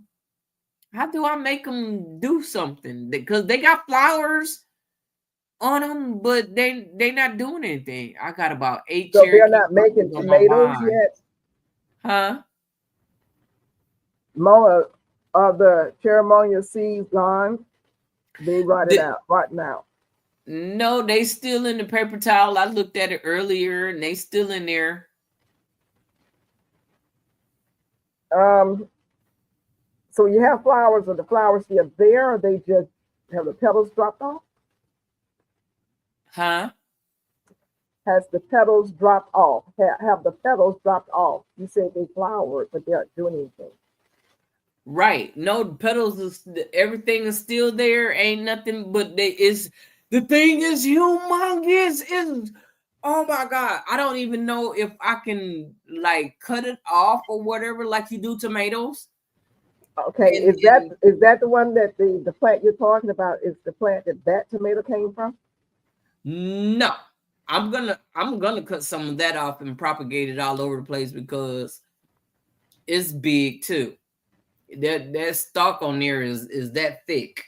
do I make them do something? Because they got flowers on them, but they not doing anything. I got about 8 so they're not making tomatoes yet? Huh? Mona, are the ceremonial seeds gone? They rotten out. No, they still in the paper towel. I looked at it earlier, and they still in there. So you have flowers, or the flowers still there, or they just have the petals dropped off? Huh? Has the petals dropped off? Have the petals dropped off? You said they flowered, but they aren't doing anything. Right. No, the petals everything is still there. Ain't nothing, but the thing is humongous. Is oh my God. I don't even know if I can like cut it off or whatever, like you do tomatoes. Okay, is that the one that the plant you're talking about is the plant that tomato came from? No. I'm gonna cut some of that off and propagate it all over the place because it's big too. That stalk on there is that thick.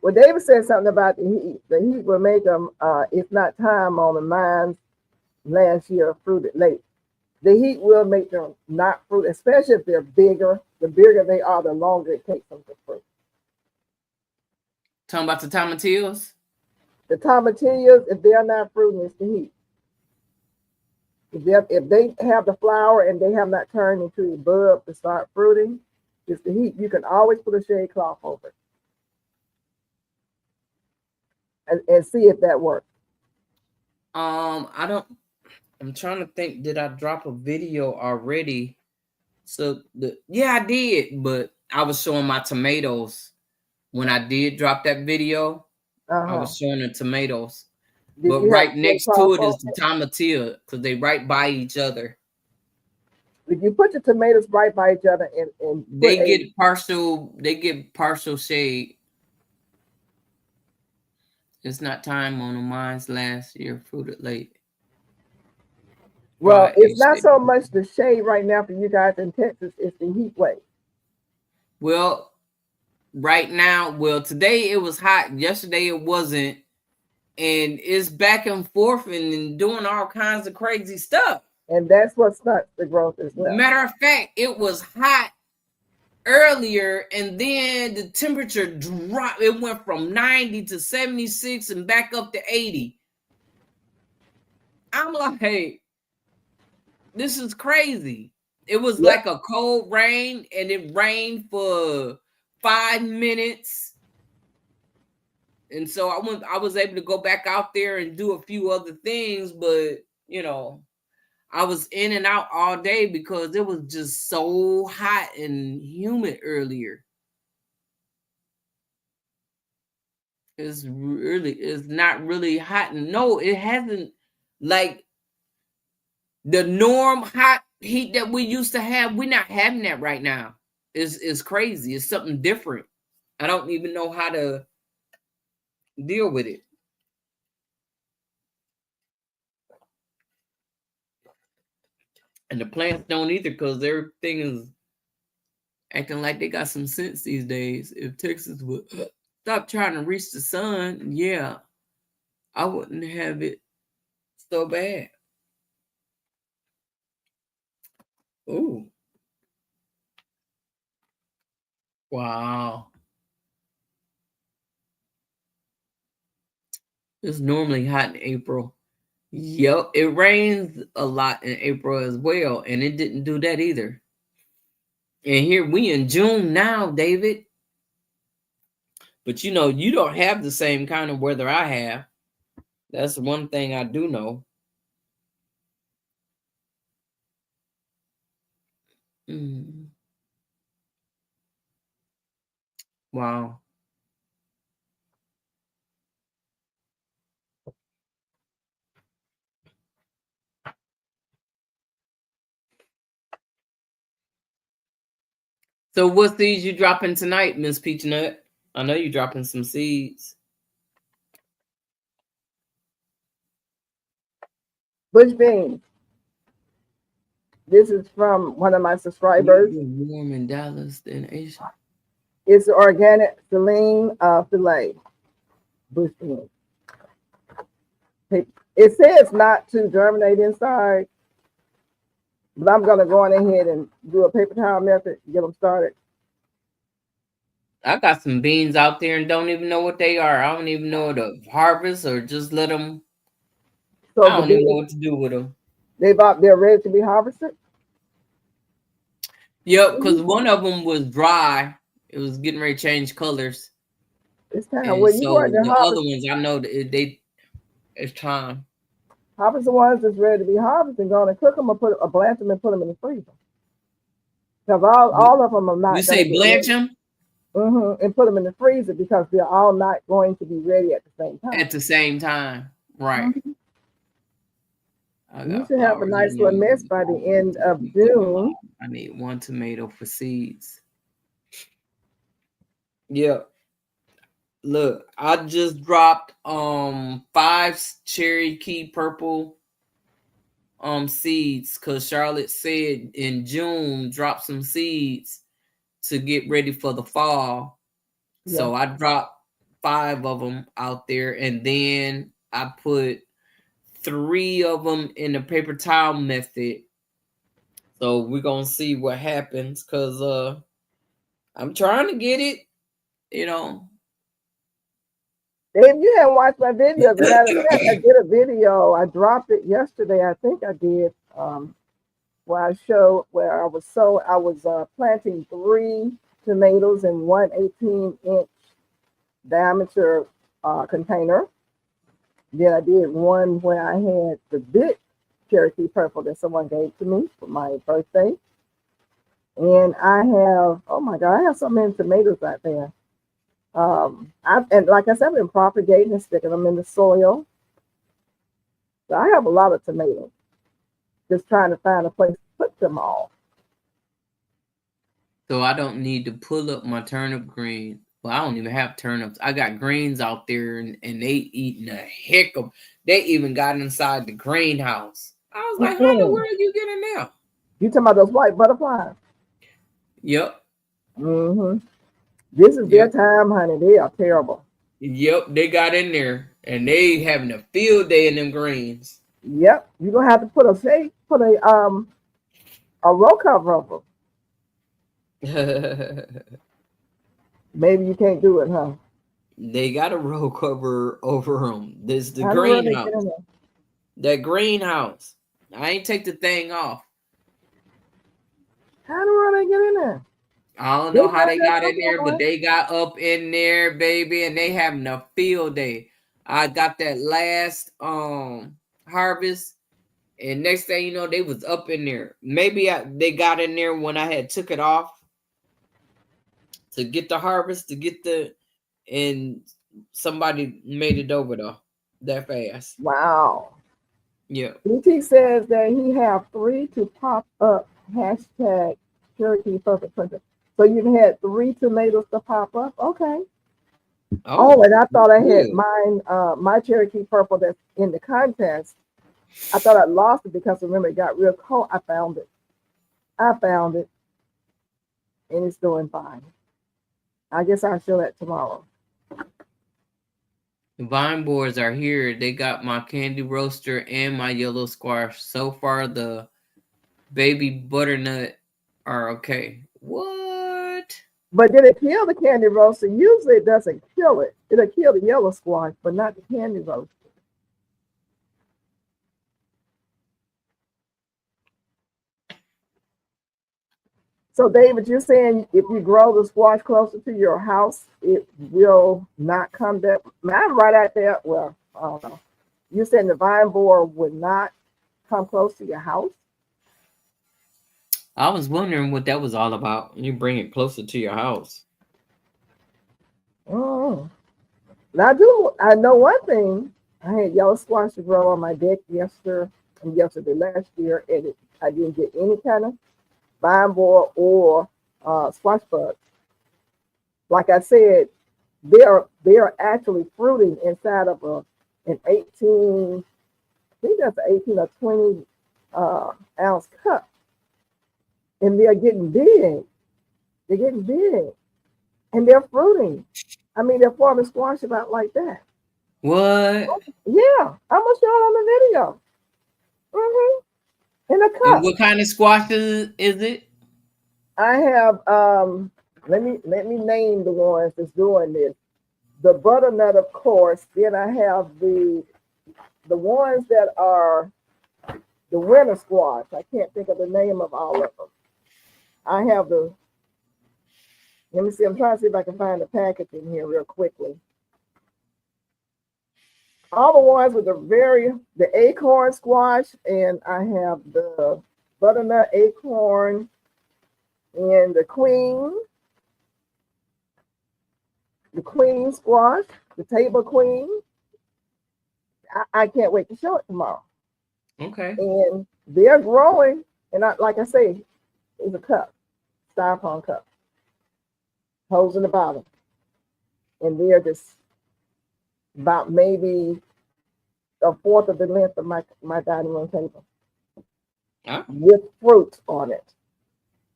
Well, David said something about the heat. The heat will make them, if not time on the minds last year fruited late. The heat will make them not fruit, especially if they're bigger. The bigger they are, the longer it takes them to fruit. Talking about the tomatillos? The tomatillos, if they're not fruiting, it's the heat. If they have the flower and they have not turned into a bud to start fruiting, it's the heat. You can always put a shade cloth over it and see if that works. I don't. I'm trying to think. Did I drop a video already? So yeah, I did, but I was showing my tomatoes when I did drop that video. I was showing the tomatoes, but right next to it is the tomatillo because they right by each other. If you put your tomatoes right by each other and they get partial shade. It's not time on the mines last year fruited late. Well, it's not so much the shade right now for you guys in Texas, it's the heat wave. Well, right now, today it was hot. Yesterday it wasn't. And it's back and forth and doing all kinds of crazy stuff. And that's what starts the growth as well. Matter of fact, it was hot earlier and then the temperature dropped. It went from 90 to 76 and back up to 80. I'm like, hey, this is crazy. It was like a cold rain and it rained for 5 minutes. And so I was able to go back out there and do a few other things, but I was in and out all day because it was just so hot and humid earlier. It's not really hot. And no, it hasn't, like the norm hot heat that we used to have. We're not having that right now. It's crazy. It's something different. I don't even know how to deal with it. And the plants don't either because everything is acting like they got some sense these days. If Texas would stop trying to reach the sun, yeah, I wouldn't have it so bad. Ooh. Wow. It's normally hot in April. Yep, it rains a lot in April as well, and it didn't do that either. And here we in June now, David. But you don't have the same kind of weather I have. That's one thing I do know. Wow. So what seeds you dropping tonight, Miss Peachnut? I know you're dropping some seeds. Bush beans. This is from one of my subscribers. Warm in Dallas than Asia. It's organic saline filet. Bush beans. It says not to germinate inside, but I'm going to go on ahead and do a paper towel method, get them started. I got some beans out there and don't even know what they are. I don't even know to harvest or just let them. So I don't even know what to do with them. They're ready to be harvested? Yep, because one of them was dry. It was getting ready to change colors. It's time. Well, you so the other ones, I know that it's time. Harvest the ones that's ready to be harvested and go and cook them or blanch them and put them in the freezer. Because all of them are not. You say blanch them? And put them in the freezer because they're all not going to be ready at the same time. At the same time, right. You should have a nice little mess by the end of June. I need 1 tomato for seeds. Yeah. Look, I just dropped 5 cherry key purple seeds because Charlotte said in June drop some seeds to get ready for the fall. Yeah. So I dropped 5 of them out there, and then I put 3 of them in the paper towel method. So we're gonna see what happens, because I'm trying to get it, you know. If you haven't watched my video, as a matter of fact, I did a video. I dropped it yesterday. I think I did. Where I showed where I was planting 3 tomatoes in one 18-inch diameter container. Then I did one where I had the big Cherokee purple that someone gave to me for my birthday. And I have, oh my God, I have so many tomatoes out there. And like I said, I've been propagating and sticking them in the soil. So I have a lot of tomatoes. Just trying to find a place to put them all. So I don't need to pull up my turnip green. Well, I don't even have turnips. I got greens out there, and they eating a heck of. They even got inside the greenhouse. I was like, how in the world you get in there? You talking about those white butterflies? Yep. Mm-hmm. This is their time, honey. They are terrible. Yep, they got in there, and they having a field day in them greens. Yep, you're gonna have to put a row cover over them. Maybe you can't do it, huh? They got a row cover over them. This the greenhouse. That greenhouse. I ain't take the thing off. How do they get in there? I don't know how they got in there, but they got up in there, baby, and they having a field day. I got that last harvest, and next thing you know, they was up in there. Maybe they got in there when I had took it off to get the harvest, and somebody made it over though that fast. Wow. Yeah. BT says that he have 3 to pop up hashtag Cherokee Perfect Printer. So you had 3 tomatoes to pop up? Okay. Oh, and I thought I had mine, my Cherokee Purple that's in the contest. I thought I lost it because remember it got real cold. I found it. And it's doing fine. I guess I'll show that tomorrow. The vine boards are here. They got my candy roaster and my yellow squash. So far, the baby butternut are okay. What? But did it kill the candy roaster? Usually it doesn't kill it. It'll kill the yellow squash, but not the candy roaster. So, David, you're saying if you grow the squash closer to your house, it will not come there? I'm right out there. Well, I don't know. You're saying the vine board would not come close to your house? I was wondering what that was all about. You bring it closer to your house. Oh. Now, I know one thing. I had yellow squash to grow on my deck yesterday last year, and I didn't get any kind of vine borer or squash bugs. Like I said, they are actually fruiting inside of an 18, I think that's an 18 or 20 ounce cup. And they're getting big. They're getting big. And they're fruiting. I mean, they're forming squash about like that. What? Yeah, I'm gonna show it on the video. In a cup. And what kind of squash is it? I have let me name the ones that's doing this. The butternut, of course. Then I have the ones that are the winter squash. I can't think of the name of all of them. I have let me see, I'm trying to see if I can find the packaging here real quickly. All the ones with the acorn squash, and I have the butternut acorn and the queen squash, the table queen. I can't wait to show it tomorrow. Okay. And they're growing, and like I say, it's a cup, styrofoam cup, holes in the bottom, and they're just about maybe a fourth of the length of my dining room table with fruit on it.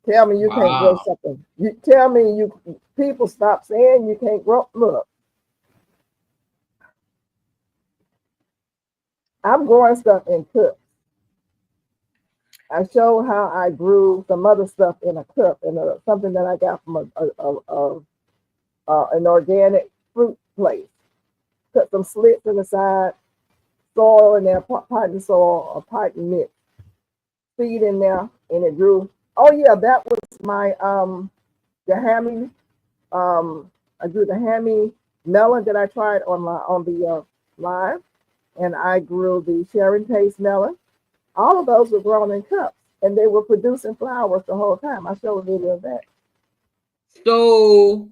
Tell me you can't grow something. You tell me people stop saying you can't grow. Look, I'm growing stuff in cups. I show how I grew some other stuff in a cup, and something that I got from an organic fruit place. Cut some slits in the side, soil in there, potting soil or potting mix, seed in there, and it grew. Oh yeah, that was my the hammy. I grew the hammy melon that I tried on the live, and I grew the Sharon Taste melon. All of those were grown in cups, and they were producing flowers the whole time. I showed a video of that. So,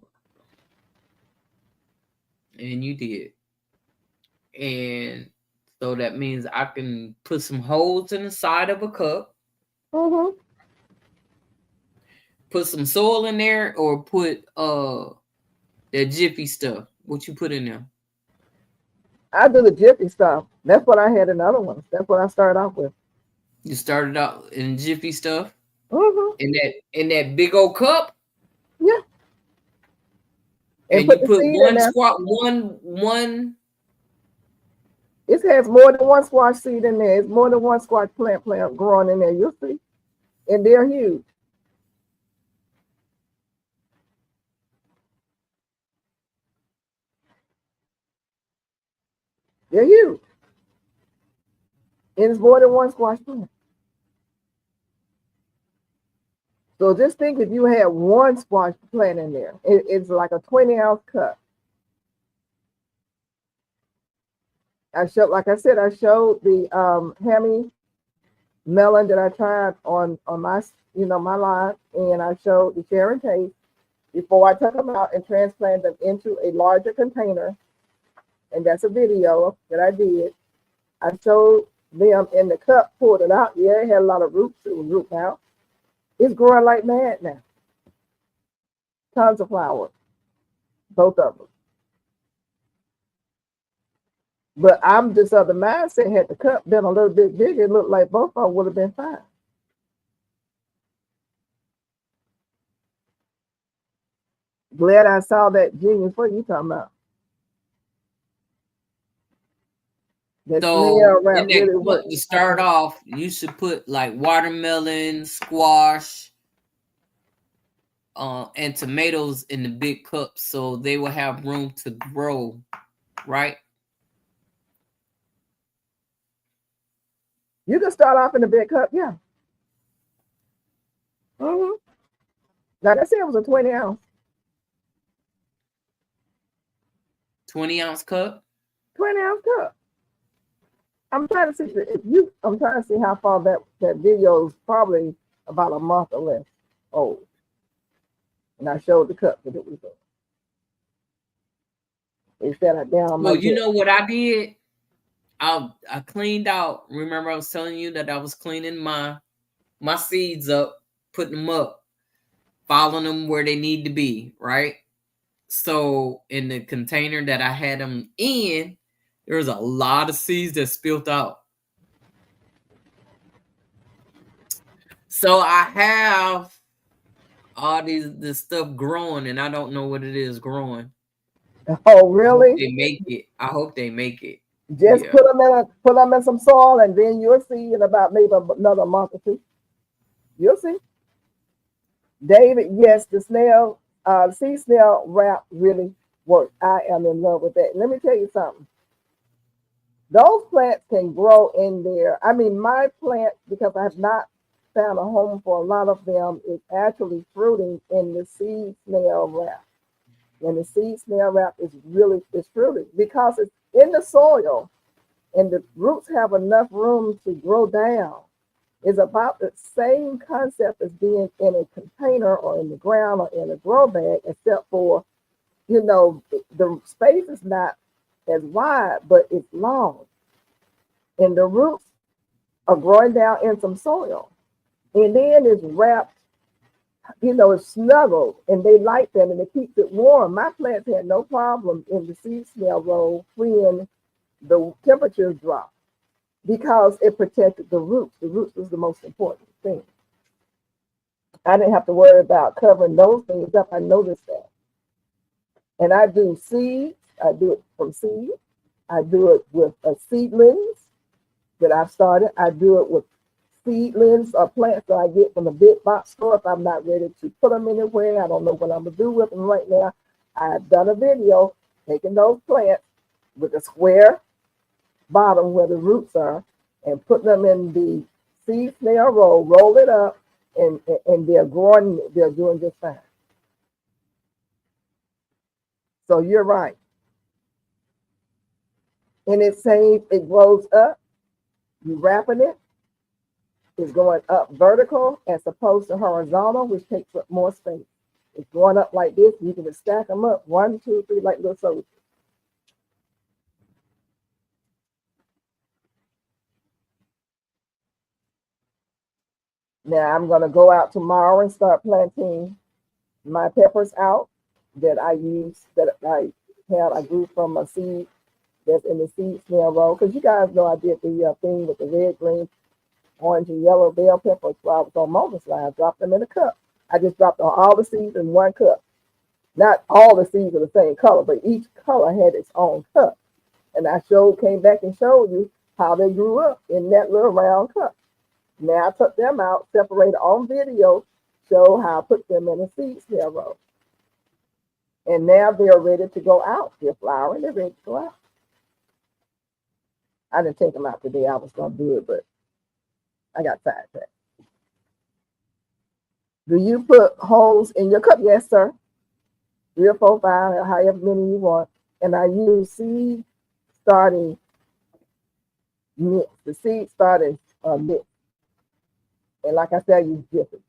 and you did. And so that means I can put some holes in the side of a cup. Mm-hmm. Put some soil in there, or put that Jiffy stuff. What you put in there? I do the Jiffy stuff. That's what I had in other ones. That's what I started off with. You started out in Jiffy stuff. Mm-hmm. In that big old cup. Yeah. And you put one squat, one. It has more than one squash seed in there. It's more than one squash plant growing in there. You'll see. And they're huge. They're huge. And it's more than one squash plant. So just think if you had one squash plant in there, it's like a 20-ounce cup. Like I said, I showed the hammy melon that I tried on my my live, and I showed the Sharon Taste before I took them out and transplanted them into a larger container. And that's a video that I did. I showed them in the cup, pulled it out. Yeah, it had a lot of roots. It was root out. It's growing like mad now. Tons of flowers. Both of them. But I'm just of the mindset, had the cup been a little bit bigger, it looked like both of them would have been fine. Glad I saw that genius. What are you talking about? That so in that really cup, to start off, you should put like watermelon, squash, and tomatoes in the big cups, so they will have room to grow, right? You can start off in a big cup, yeah. Mm-hmm. Like I said, it was a 20-ounce. 20-ounce cup? 20-ounce cup. I'm trying to see how far that video is, probably about a month or less old. And I showed the cup that it was in. They set it down. Well, you know what I did? I cleaned out. Remember, I was telling you that I was cleaning my seeds up, putting them up, following them where they need to be, right? So in the container that I had them in, there was a lot of seeds that spilled out. So I have all this stuff growing, and I don't know what it is growing. Oh, really? I hope they make it. Just put them in some soil, and then you'll see in about maybe another month or two. You'll see. David, yes, the sea snail wrap really works. I am in love with that. Let me tell you something. Those plants can grow in there. I mean, my plant, because I have not found a home for a lot of them, is actually fruiting in the sea snail wrap. And the sea snail wrap is fruiting because it's in the soil and the roots have enough room to grow down. It's about the same concept as being in a container or in the ground or in a grow bag, except for, the space is not as wide, but it's long. And the roots are growing down in some soil. And then it's wrapped, it's snuggled, and they like that, and it keeps it warm. My plants had no problem in the seed snail roll when the temperatures dropped because it protected the roots. The roots was the most important thing. I didn't have to worry about covering those things up. I noticed that. And I do seeds. I do it from seed. I do it with seedlings. that I've started. I do it with seedlings or plants that I get from the big box store. If I'm not ready to put them anywhere, I don't know what I'm gonna do with them right now. I've done a video taking those plants with a square bottom where the roots are and put them in the seed snail roll it up, and they're growing, they're doing just fine. So you're right. And it's saying it grows up, you wrapping it, it's going up vertical as opposed to horizontal, which takes up more space. It's going up like this. You can just stack them up, 1, 2, 3, like little soldiers. Now I'm going to go out tomorrow and start planting my peppers out that I use, that I grew from a seed that's in the seed snail roll. Because you guys know I did the thing with the red, green, orange, and yellow bell peppers while I was on Mama's line. I dropped them in a cup. I just dropped all the seeds in one cup. Not all the seeds are the same color, but each color had its own cup. And I came back and showed you how they grew up in that little round cup. Now I took them out, separated on video, show how I put them in a seed snail roll. And now they're ready to go out. They're flowering, they're ready to go out. I didn't take them out today. I was going to do it, but I got sidetracked. Do you put holes in your cup? Yes, sir. 3 or 4, 5, however many you want. And I use seed starting mix. The seed starting mix. And like I said, I use different.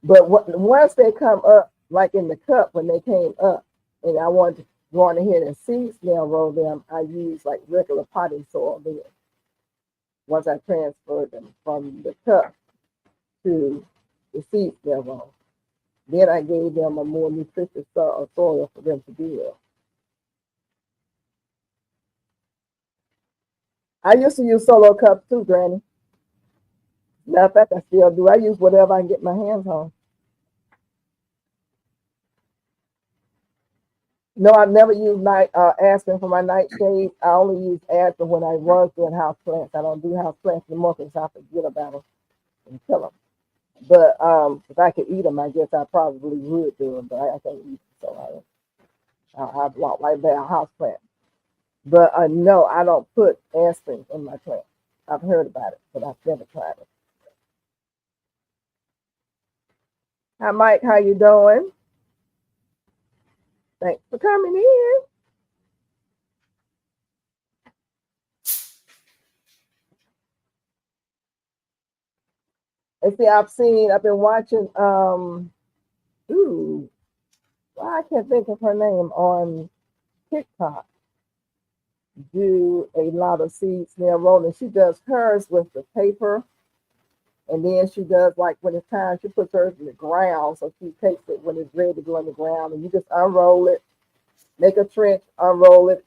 But once they come up, like in the cup, when they came up, and I wanted to go on ahead and seed snail roll them, I use like regular potting soil then. Once I transferred them from the cup to the seed snail roll, then I gave them a more nutritious soil for them to build. I used to use solo cups too, Granny. Matter of fact, I still do. I use whatever I can get my hands on. No, I've never used aspirin for my nightshade. I only use aspirin when I was doing house plants. I don't do house plants anymore because I forget about them and kill them. But if I could eat them, I guess I probably would do them. But I can't eat them, so I walk right by a house plant. But no, I don't put aspirin in my plant. I've heard about it, but I've never tried it. Hi, Mike. How you doing? Thanks for coming in. And see, I've been watching, I can't think of her name on TikTok. Do a lot of seed snail rolling. She does hers with the paper, and then she does like when it's time, she puts hers in the ground. So she takes it when it's ready to go in the ground, and you just unroll it, make a trench, unroll it,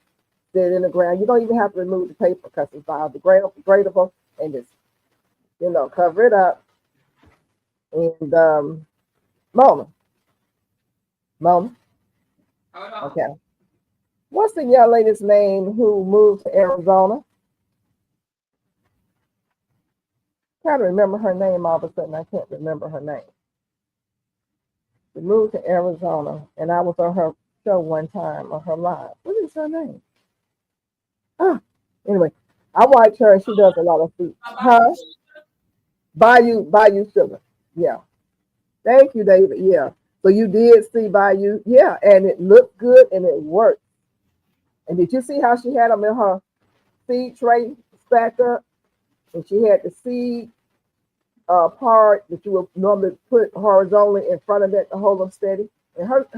sit it in the ground. You don't even have to remove the paper because it's biodegradable, and just cover it up. And Mona. Okay. What's the young lady's name who moved to Arizona? Try to remember her name all of a sudden. I can't remember her name. She moved to Arizona, and I was on her show one time, on her live. What is her name? Anyway, I watch her, and she does a lot of food. Huh? Bayou Sugar. Yeah. Thank you, David. Yeah. So you did see Bayou. Yeah, and it looked good, and it worked. And did you see how she had them in her seed tray stacked up? And she had the seed part that you would normally put horizontally in front of that to hold them steady. And her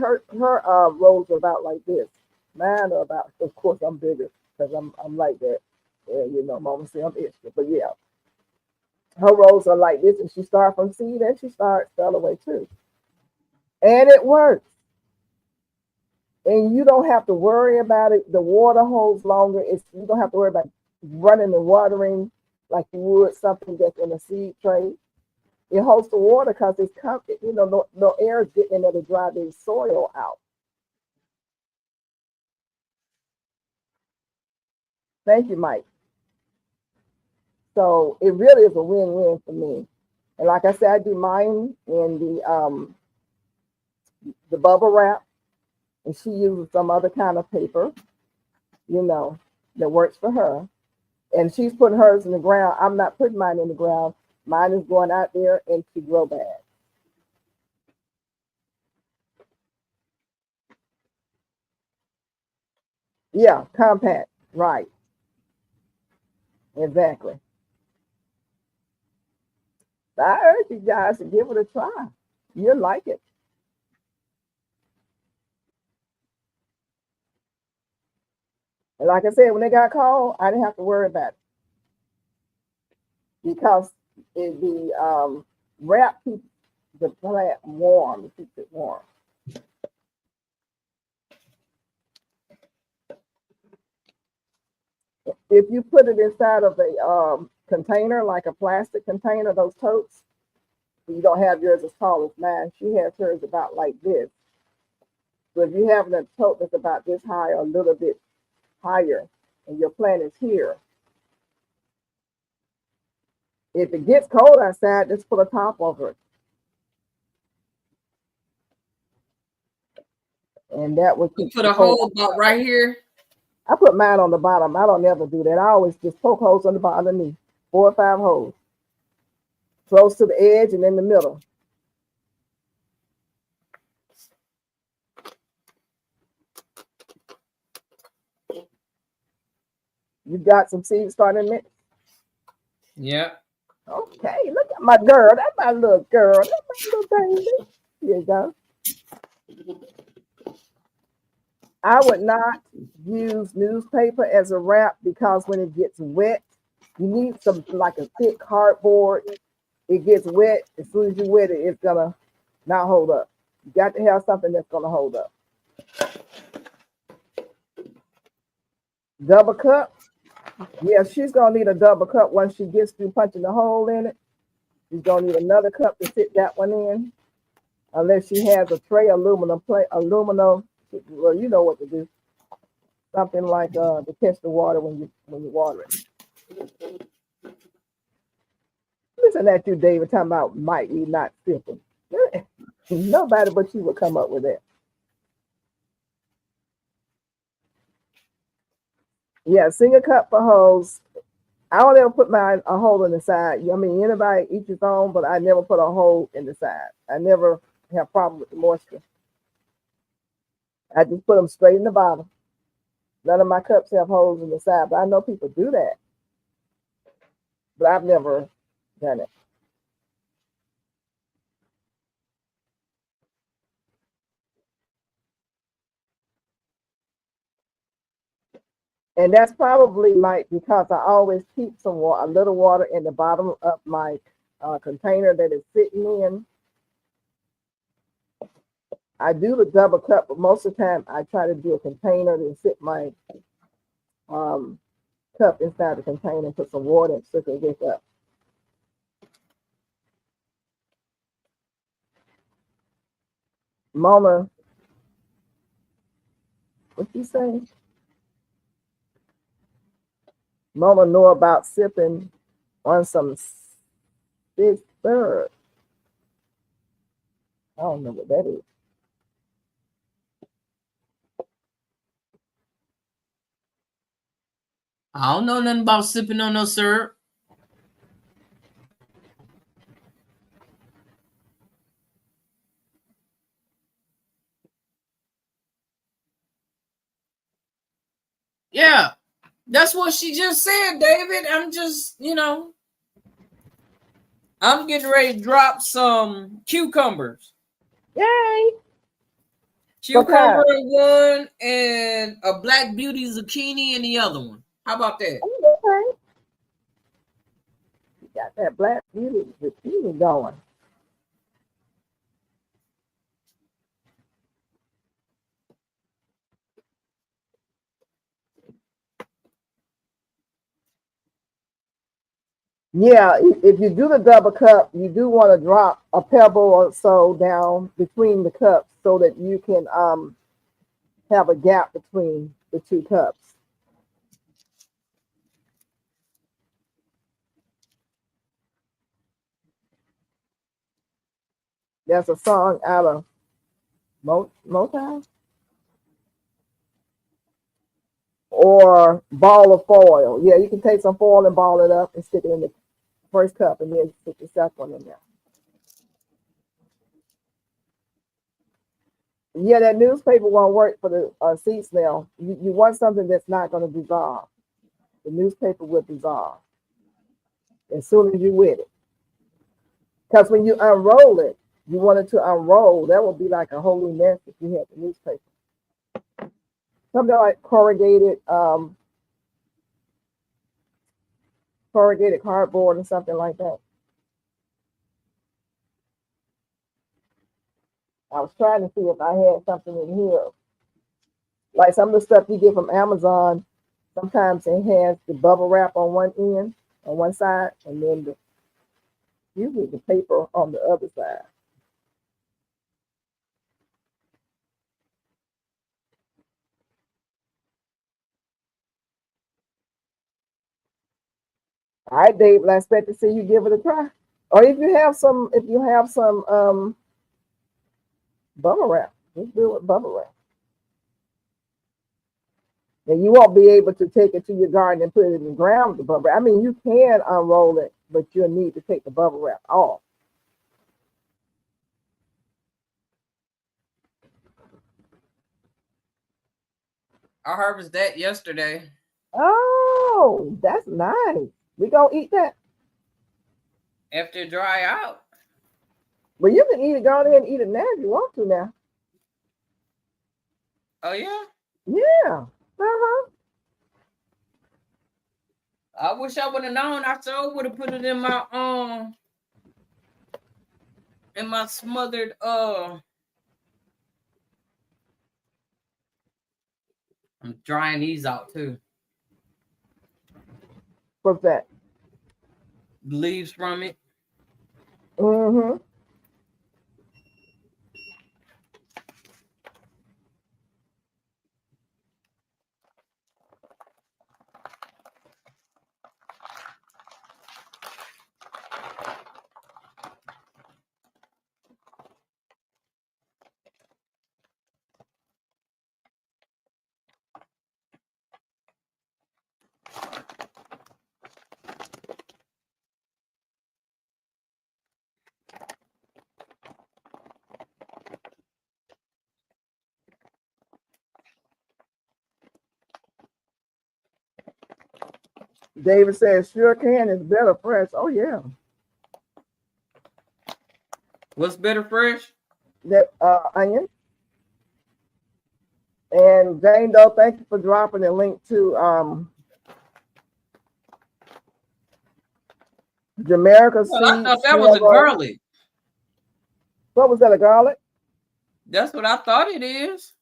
rolls are about like this. Mine are about, of course, I'm bigger because I'm like that. Yeah, Mama say I'm extra, but yeah, her rolls are like this, and she starts from seed and she starts the other way too, and it works. And you don't have to worry about it. The water holds longer. You don't have to worry about running and watering like you would something that's in a seed tray. It holds the water because it's no air is getting in there to dry the soil out. Thank you, Mike. So it really is a win-win for me. And like I said, I do mine in the bubble wrap, and she uses some other kind of paper, you know, that works for her. And she's putting hers in the ground. I'm not putting mine in the ground. Mine is going out there into grow bags. Yeah, compact. Right. Exactly. I urge you guys to give it a try. You'll like it. And like I said, when they got called, I didn't have to worry about it because the wrap keeps the plant warm. It keeps it warm. If you put it inside of a container, like a plastic container, those totes, you don't have yours as tall as mine. She has hers about like this. So if you have a tote that's about this high or a little bit higher, and your plant is here, if it gets cold outside, just put a top over it. And that would You keep put the a cold. hole about right here. I put mine on the bottom. I don't never do that. I always just poke holes on the bottom underneath, 4 or 5 holes, close to the edge and in the middle. You got some seeds starting mix? Yeah. Okay, look at my girl. That's my little girl. That's my little baby. Here you go. I would not use newspaper as a wrap because when it gets wet, you need some like a thick cardboard. It gets wet. As soon as you wet it, it's gonna not hold up. You got to have something that's gonna hold up. Double cup. Yeah, she's gonna need a double cup once she gets through punching the hole in it. She's gonna need another cup to fit that one in, unless she has a tray aluminum plate, aluminum. Well, you know what to do. Something like to catch the water when you water it. Listen at you, David, talking about Mike, you not sipping. Nobody but you would come up with that. Yeah, single cup for holes. I don't ever put mine a hole in the side. I mean, anybody each his own, but I never put a hole in the side. I never have problem with the moisture. I just put them straight in the bottom. None of my cups have holes in the side, but I know people do that. But I've never done it. And that's probably like because I always keep some water, a little water in the bottom of my container that is sitting in. I do the double cup, but most of the time I try to do a container to sit my cup inside the container and put some water and stick it with up. Mama, what you say? Mama know about sipping on some big bird. I don't know what that is. I don't know nothing about sipping on no syrup. Yeah, that's what she just said, David. I'm just, I'm getting ready to drop some cucumbers. Yay! Cucumber in one and a Black Beauty zucchini in the other one. How about that? Okay. You got that Black Beauty zucchini going. Yeah, if you do the double cup, you do want to drop a pebble or so down between the cups so that you can have a gap between the two cups. There's a song out of Motown or ball of foil. Yeah, you can take some foil and ball it up and stick it in the first cup and then stick the second one in there. Yeah, that newspaper won't work for the seats now. You want something that's not going to dissolve. The newspaper will dissolve as soon as you with it. Because when you unroll it, you want it to unroll. That would be like a holy mess if you had the newspaper. Something like corrugated cardboard or something like that. I was trying to see if I had something in here. Like some of the stuff you get from Amazon, sometimes it has the bubble wrap on one end, on one side, and then usually the paper on the other side. All right, Dave, I expect to see you give it a try. Or if you have some bubble wrap, just do it with bubble wrap. And you won't be able to take it to your garden and put it in the ground with the bubble wrap. I mean, you can unroll it, but you'll need to take the bubble wrap off. I harvested that yesterday. Oh, that's nice. We gonna eat that. After it dry out. Well, you can eat it. Go ahead and eat it now if you want to now. Oh yeah? Yeah. Uh-huh. I wish I would have known. I sure would have put it in my smothered I'm drying these out too. What's that? The leaves from it. Mm-hmm. David says sure can is better fresh. Oh yeah. What's better fresh? That onion. And Jane Doe, thank you for dropping the link to Jamaica Well, I thought seeds. that was a garlic. What was that, a garlic? That's what I thought it is.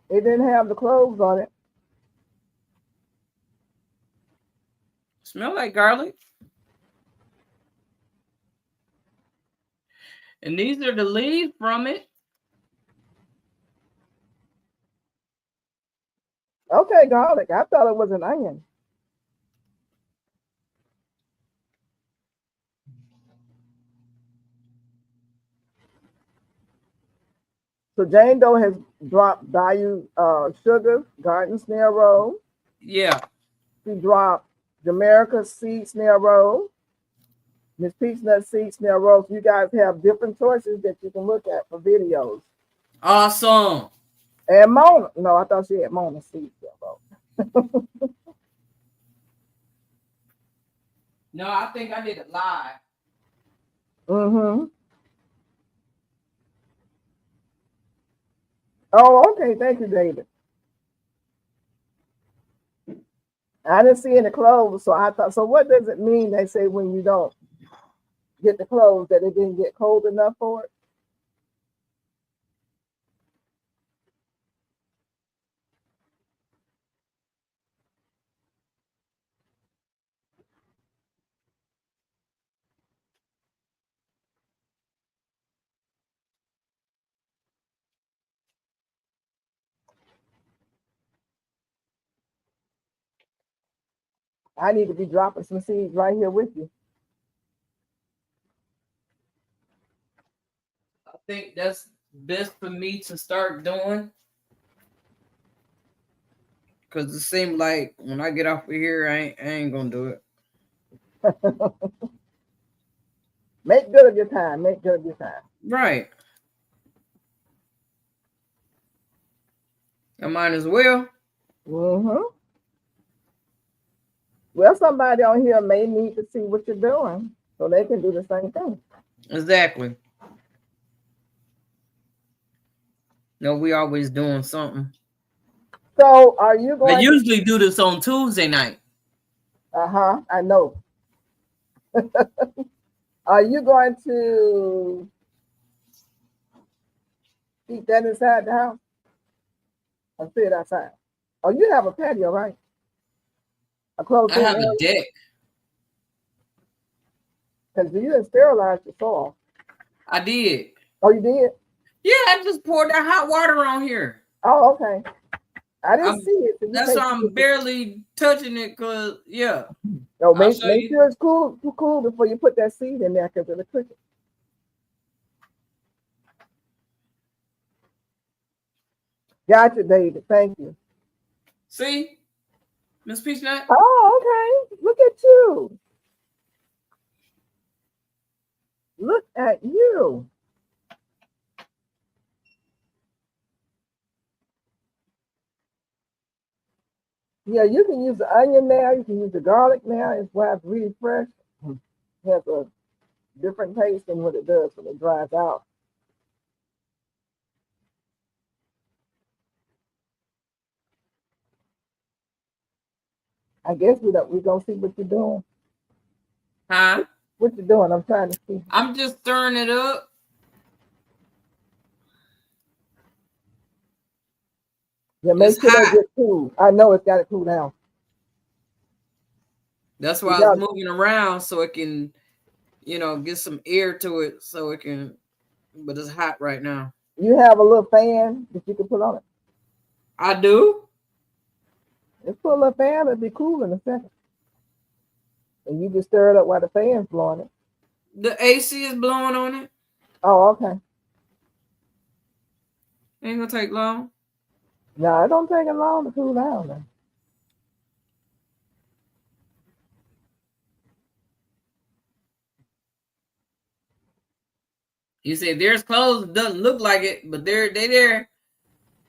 It didn't have the cloves on it. Smell like garlic. And these are the leaves from it. Okay, garlic. I thought it was an onion. So Jane Doe has dropped Bayou Sugar, Garden Snail Roll. Yeah. She dropped Jamaica Seed Snail Roll. Miss Peachnut Seed Snail Roll. So you guys have different choices that you can look at for videos. Awesome. And Mona. No, I thought she had Mona Seed Snail Roll. No, I think I did it live. Mm-hmm. Oh, okay. Thank you, David. I didn't see any clothes, so I thought, so what does it mean they say when you don't get the clothes that it didn't get cold enough for it? I need to be dropping some seeds right here with you. think that's best for me to start doing. Because it seems like when I get off of here, I ain't going to do it. Make good of your time. Make good of your time. Right. I might as well. Mm-hmm. Well, somebody on here may need to see what you're doing so they can do the same thing. Exactly. No, we always doing something. So are you I going usually do this on Tuesday night. I know. Are you going to keep that inside the house or sit outside? Oh, you have a patio, right? A closed I in have a area? deck. Because you didn't sterilize the soil. I did. Oh, you did? Yeah, I just poured that hot water on here. Oh, okay. I didn't see it. So That's why I'm barely touching it because, yeah. No, I'll make show you. sure it's cool before you put that seed in there because it'll cook it. Gotcha, David. Thank you. See? Miss Peachnut? Oh, okay. Look at you. Look at you. Yeah, you can use the onion now. You can use the garlic now. It's why it's really fresh. It has a different taste than what it does when it dries out. I guess we're going to see what you're doing. Huh? What you doing? I'm trying to see. I'm just stirring it up. Yeah, make It's sure hot. they get cool. I know it's got to cool down. That's why I was moving around so it can, get some air to it so it can, but it's hot right now. You have a little fan that you can put on it. I do. Just put a little fan, it'll be cool in a second. And you just stir it up while the fan's blowing it. The AC is blowing on it. Oh, okay. Ain't gonna take long. No, it don't take it long to cool down then. You say there's clothes, it doesn't look like it, but they there.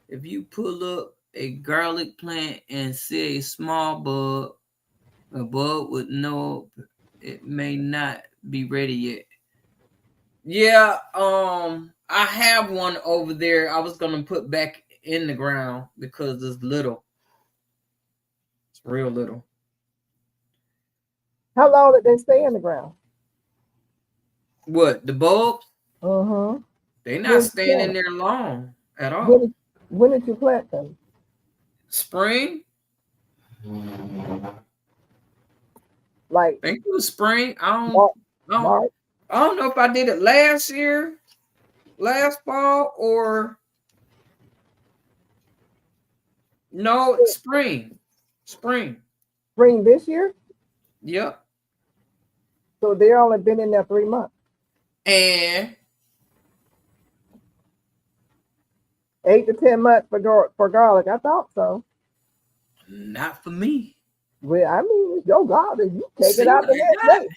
If you pull up a garlic plant and see a small bud, a bud with no, it may not be ready yet. Yeah, I have one over there. I was gonna put back in the ground because it's little. It's real little. How long did they stay in the ground? What, the bulbs? Mm-hmm. They not staying in there long at all. When did you plant them? Spring? Like I think it was spring. I don't know if I did it last year, last fall, or no, it's spring. Spring this year? Yep. So they only been in there 3 months. And 8 to 10 months for garlic. I thought so. not for me. Well, I mean, it's your garlic. You take it out the next day.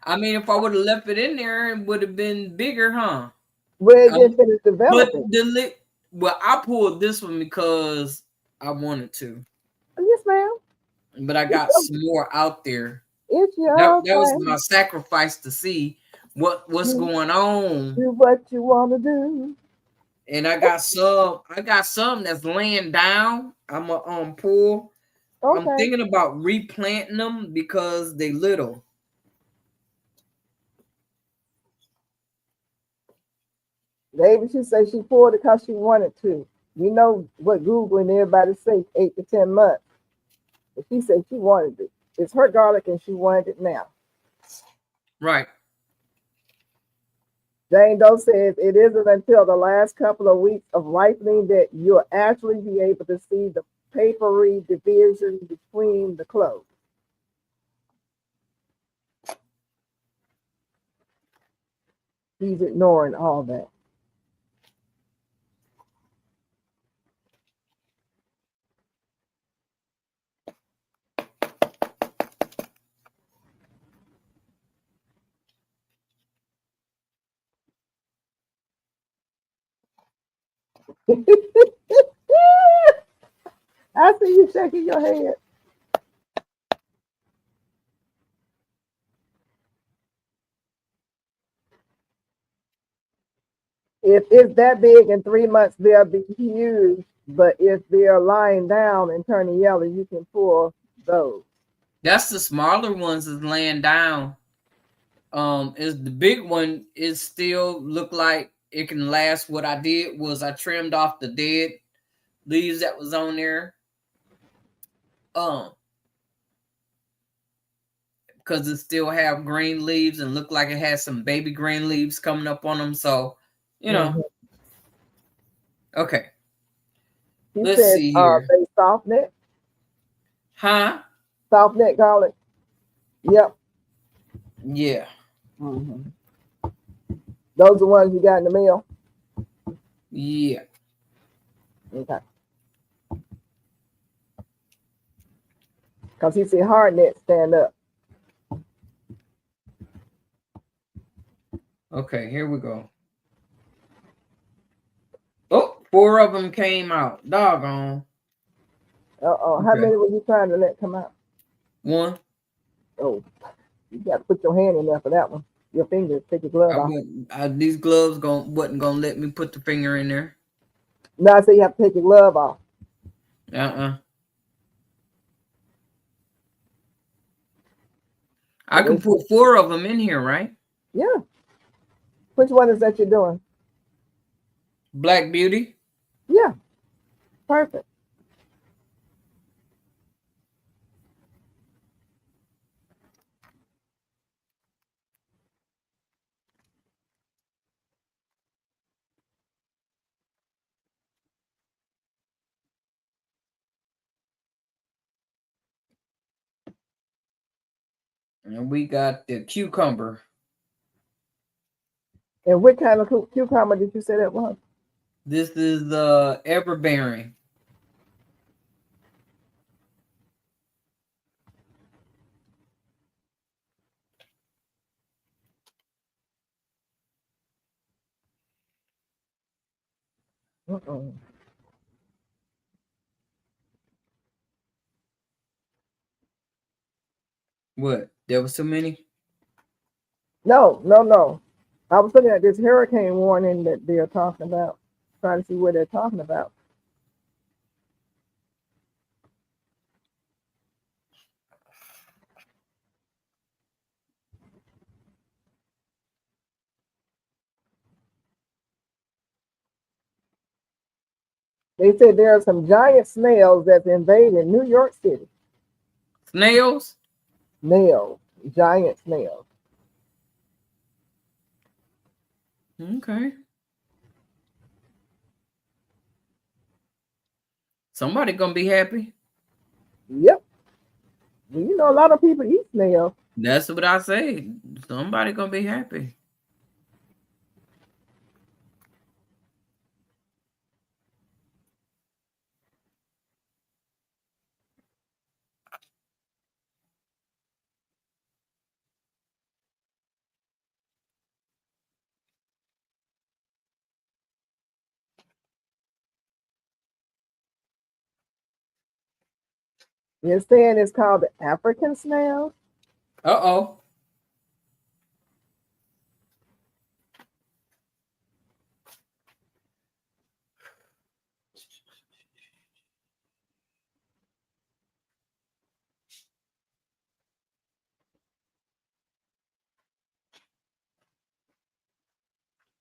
I mean, if I would have left it in there, it would have been bigger, huh? Well, it didn't finish developing. But I pulled this one because I wanted to. Yes, ma'am. But I got some more out there. It's your that was my sacrifice to see what's going on. Do what you want to do. And I got some that's laying down. I'm a pull. Okay. I'm thinking about replanting them because they little. Maybe she said she pulled it because she wanted to. You know what Google and everybody say 8 to 10 months. But she said she wanted it. It's her garlic and she wanted it now. Right. Jane Doe says it isn't until the last couple of weeks of ripening that you'll actually be able to see the papery division between the cloves. He's ignoring all that. I see you shaking your head. If it's that big in 3 months, they'll be huge. But if they're lying down and turning yellow, you can pull those. That's the smaller ones is laying down. Is the big one is still look like it can last. What I did was I trimmed off the dead leaves that was on there. Because it still have green leaves and look like it has some baby green leaves coming up on them. So, you know. Mm-hmm. Okay. He Let's says, see here. they soft neck. Huh? Soft neck garlic. Yep. Yeah. Mm-hmm. Those are the ones you got in the mail? Yeah. Okay. Because he said hard neck stand up. Okay, here we go. Oh, 4 of them came out. Doggone. Uh-oh. How many were you trying to let come out? 1. Oh, you got to put your hand in there for that one. Your fingers, take your glove off. These gloves wasn't gonna let me put the finger in there. No, I say you have to take your glove off. I can put 4 of them in here, right? Yeah. Which one is that you're doing? Black Beauty. Yeah. Perfect. And we got the cucumber. And what kind of cucumber did you say that was? This is the everbearing. Uh-uh. What? There was so many? No, no, no. I was looking at this hurricane warning that they're talking about, trying to see what they're talking about. They said there are some giant snails that's invading New York City. Snails? Snails. Giant snails. Okay. Somebody gonna be happy. Yep. Well, you know, a lot of people eat snails. That's what I say. Somebody gonna be happy. You're saying it's called the African snail? Uh-oh.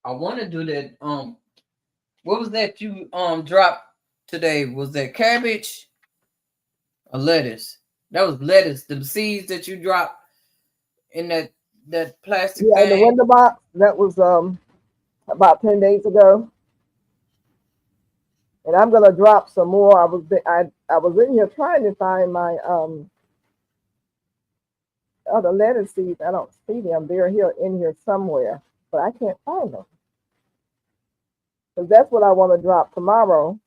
I want to do that. What was that you dropped today? Was that cabbage or lettuce? That was lettuce. The seeds that you dropped in that plastic Yeah, in the thing. window box. That was about 10 days ago. And I'm gonna drop some more. I was in here trying to find my other lettuce seeds. I don't see them. They're here in here somewhere, but I can't find them. Because that's what I want to drop tomorrow,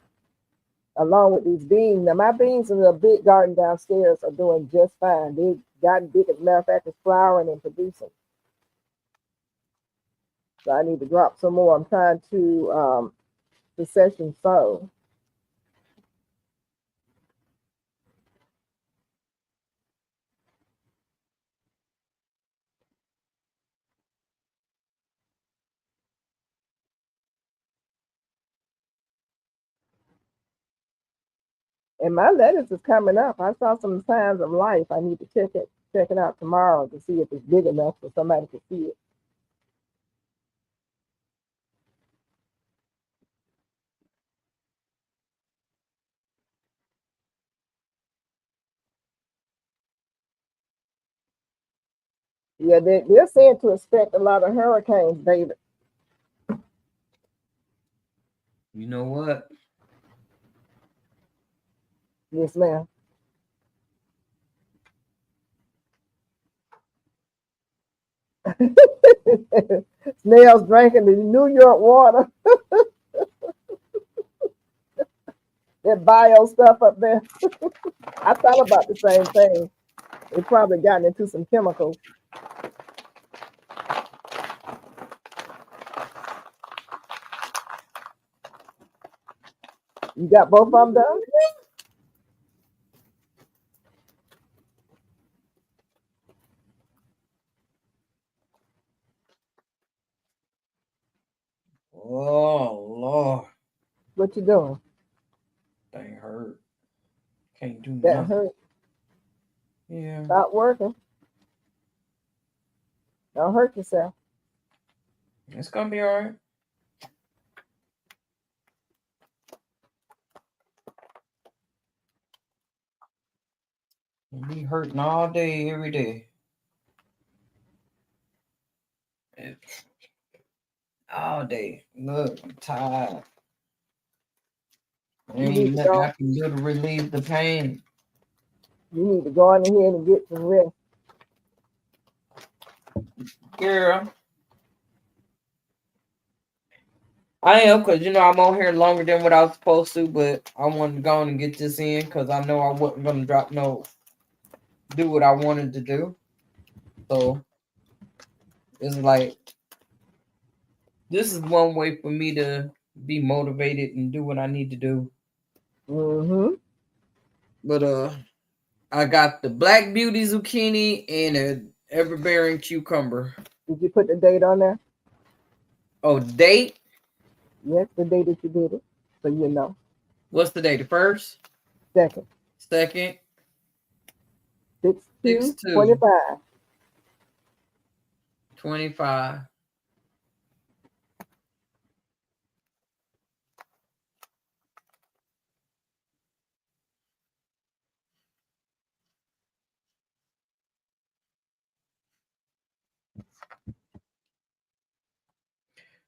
along with these beans. Now my beans in the big garden downstairs are doing just fine. They've gotten big. As a matter of fact, it's flowering and producing. So I need to drop some more. I'm trying to the session so. And my lettuce is coming up. I saw some signs of life. I need to check it out tomorrow to see if it's big enough for somebody to see it. Yeah, they're saying to expect a lot of hurricanes, David. You know what? Yes, ma'am. Snails drinking the New York water. That bio stuff up there. I thought about the same thing. They probably gotten into some chemicals. You got both of them done? Oh Lord, What you doing? they hurt. Can't do That nothing. hurt. Yeah. Stop working. Don't hurt yourself. It's gonna be all right. You'll be hurting all day, every day. All day. Look, I'm tired. There You need ain't to nothing go. I can do to relieve the pain. You need to go in here and get some rest. Girl, I am, because I'm on here longer than what I was supposed to, but I wanted to go on and get this in because I know I wasn't gonna do what I wanted to do. So it's like this is one way for me to be motivated and do what I need to do. Mm-hmm. But I got the black beauty zucchini and a ever-bearing cucumber. Did you put the date on there? Oh, date? Yes, the day that you did it. So you know. What's the date? The first? Second. Second? 6/2, 6/2. 25. 25.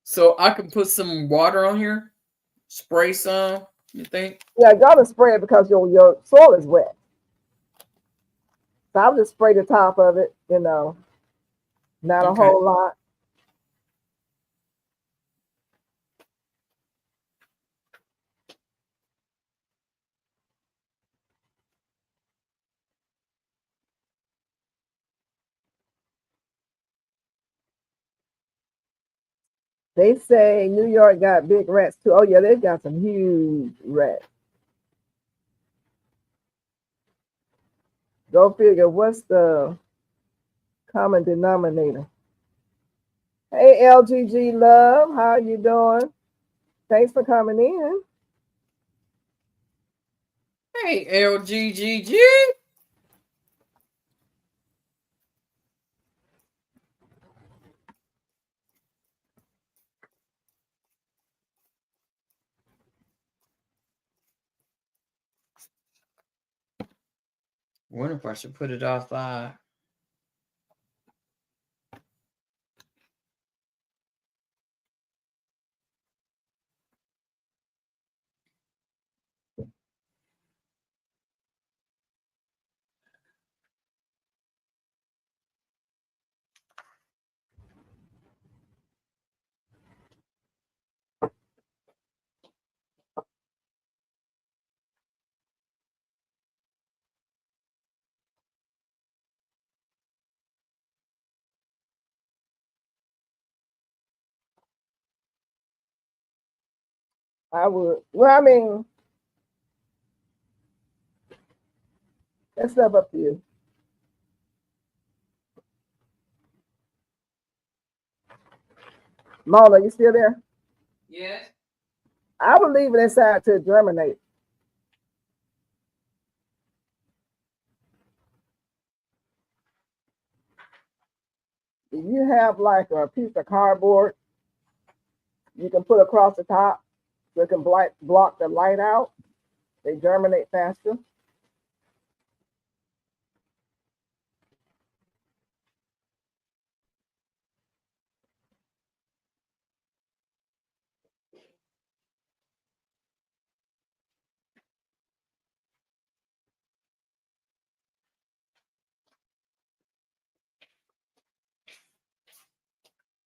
So I can put some water on here, spray some. You think? Yeah, I gotta spray it because your soil is wet. So I'll just spray the top of it, not a Okay. whole lot. They say New York got big rats too. Oh yeah, they've got some huge rats. Go figure, what's the common denominator? Hey LGG love, how you doing? Thanks for coming in. Hey, LGGG. Wonder if I should put it outside. I would. Well, I mean, that's stuff up to you. Mona, you still there? Yes. I would leave it inside to germinate. If you have like a piece of cardboard, you can put across the top so it can block the light out. They germinate faster.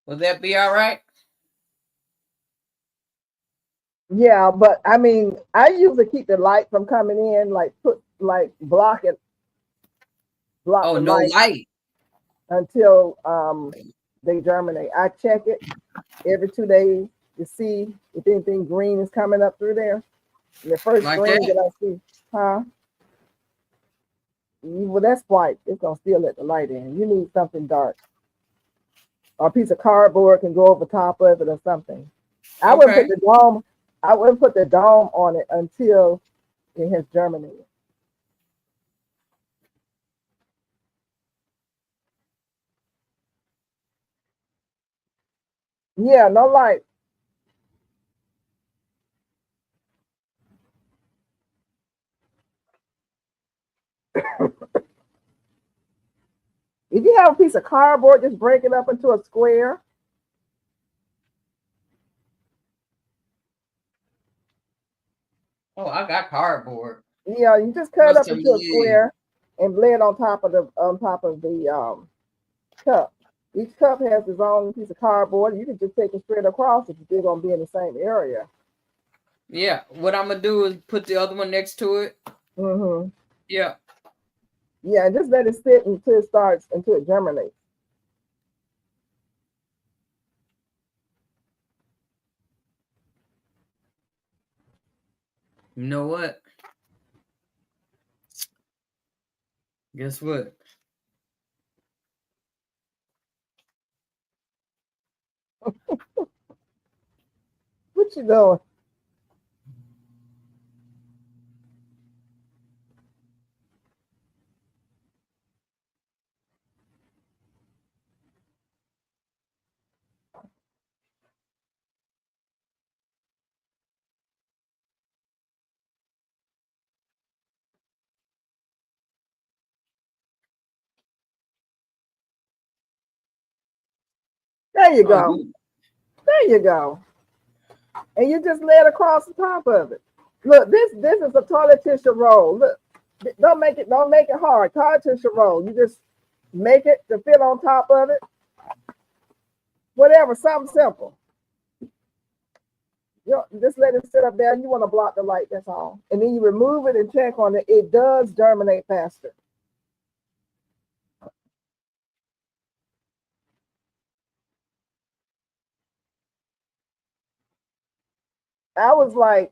Will that be all right? Yeah, but I mean, I usually keep the light from coming in, like put like block Oh, the no light light. until they germinate. I check it every 2 days to see if anything green is coming up through there. And the first Like green that? that I see, huh? Well, that's white. It's gonna still let the light in. You need something dark. Or a piece of cardboard can go over top of it or something. I wouldn't put Okay. the dome. I wouldn't put the dome on it until it has germinated. Yeah, no light. If you have a piece of cardboard, just break it up into a square. Oh, I got cardboard. Yeah, you just cut it What's up some into a lead? square and lay it on top of the cup. Each cup has its own piece of cardboard. You can just take it straight across if you're gonna be in the same area. Yeah. What I'm gonna do is put the other one next to it. Mm-hmm. Yeah. Yeah, and just let it sit until it germinates. You know what? Guess what? What you doing? There you Oh, go. There you go. And you just lay it across the top of it. Look, this is a toilet tissue roll. Look, don't make it hard. Toilet tissue roll. You just make it to fit on top of it. Whatever, something simple. You just let it sit up there. You want to block the light. That's all. And then you remove it and check on it. It does germinate faster. I was like,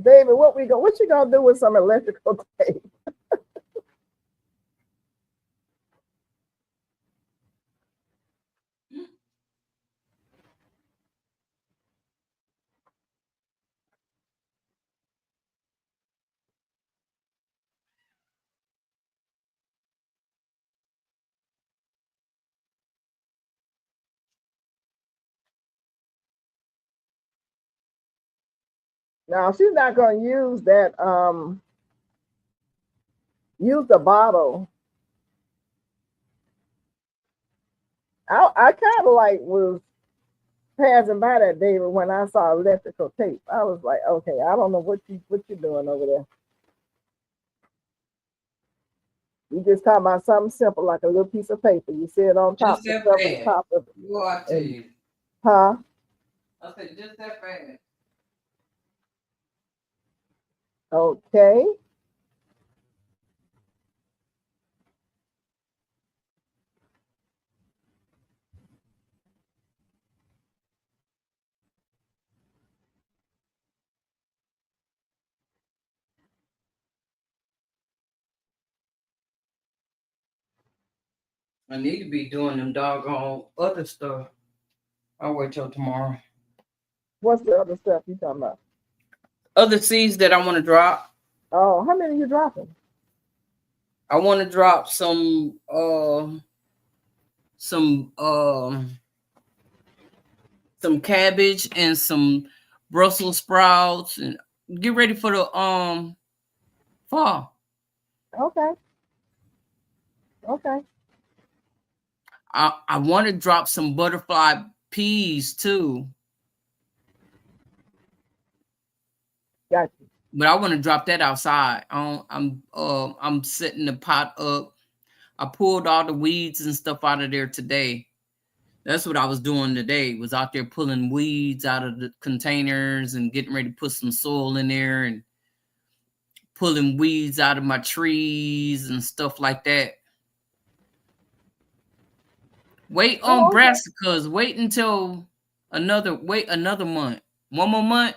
David, what you gonna do with some electrical tape? Now she's not gonna use that. Use the bottle. I kind of like was passing by that David when I saw electrical tape. I was like, okay, I don't know what you doing over there. You just talking about something simple like a little piece of paper. You sit on top, just the that cover the bad. top of it, Boy, I tell and you. huh? I said just that bad. Okay. I need to be doing them doggone other stuff. I'll wait till tomorrow. What's the other stuff you talking about? Other seeds that I want to drop. Oh, how many you dropping? I want to drop some some cabbage and some Brussels sprouts and get ready for the fall. Okay. Okay. I want to drop some butterfly peas too. Got you. But I want to drop that outside. I'm setting the pot up. I pulled all the weeds and stuff out of there today. That's what I was doing today. Was out there pulling weeds out of the containers and getting ready to put some soil in there and pulling weeds out of my trees and stuff like that. Wait on brassicas. Wait until another month. One more month.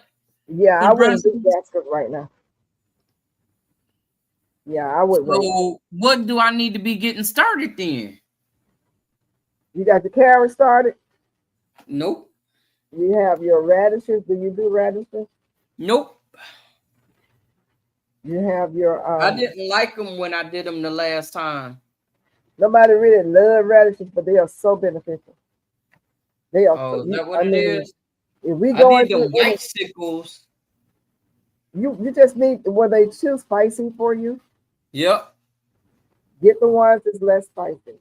Yeah, I wouldn't do brassicas right now. Yeah, I would wait. So what do I need to be getting started then? You got your carrots started? Nope. You have your radishes. Do you do radishes? Nope. You have your I didn't like them when I did them the last time. Nobody really loves radishes, but they are so beneficial. They are. Oh, is that what it is? If we go into the white sickles, you just need were they too spicy for you? Yep. Get the ones that's less spicy.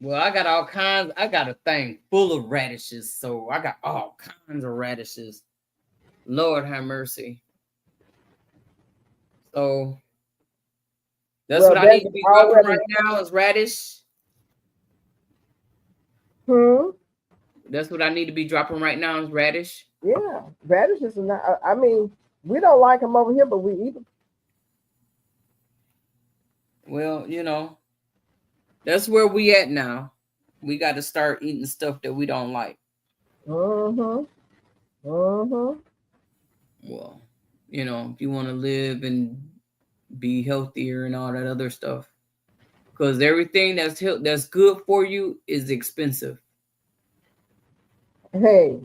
Well, I got all kinds. I got a thing full of radishes, so I got all kinds of radishes. Lord have mercy. So that's what I need to be dropping right now is radish. That's what I need to be dropping right now is radish. Yeah, radishes are not. I mean, we don't like them over here, but we eat them. Well, that's where we at now. We got to start eating stuff that we don't like. Well, if you want to live and be healthier and all that other stuff, because everything that's good for you is expensive. Hey,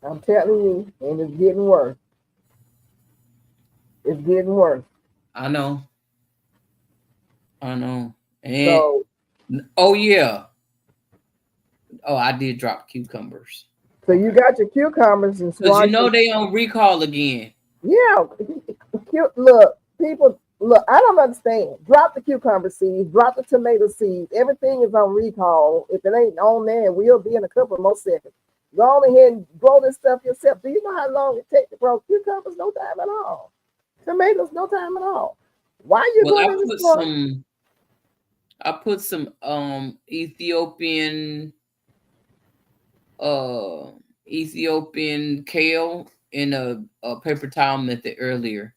I'm telling you, and it's getting worse. It's getting worse. I know. And oh yeah. Oh, I did drop cucumbers. So you got your cucumbers and squash. Because they on recall again. Yeah. Look, people, I don't understand. Drop the cucumber seeds, drop the tomato seeds. Everything is on recall. If it ain't on there, we'll be in a couple more seconds. Go on ahead and grow this stuff yourself. Do you know how long it takes to grow cucumbers? No time at all. Tomatoes, no time at all. Why are you going to the store? I put some Ethiopian kale in a paper towel method earlier.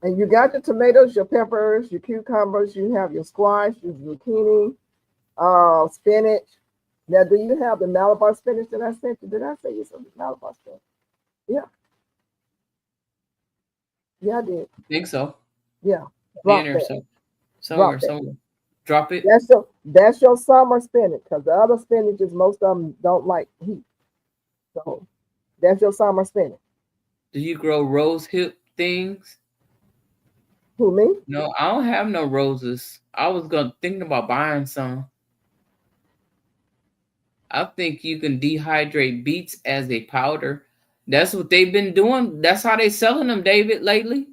And you got your tomatoes, your peppers, your cucumbers, you have your squash, your zucchini, spinach. Now, do you have the Malabar spinach that I sent you? Did I say you some Malabar spinach? Yeah. Yeah, I did. I think so. Yeah. Somewhere. Drop it. That's your summer spinach, because the other spinaches, most of them don't like heat. So that's your summer spinach. Do you grow rose hip things? Who, me? No, I don't have no roses. I was thinking about buying some. I think you can dehydrate beets as a powder. That's what they've been doing. That's how they selling them, David, lately.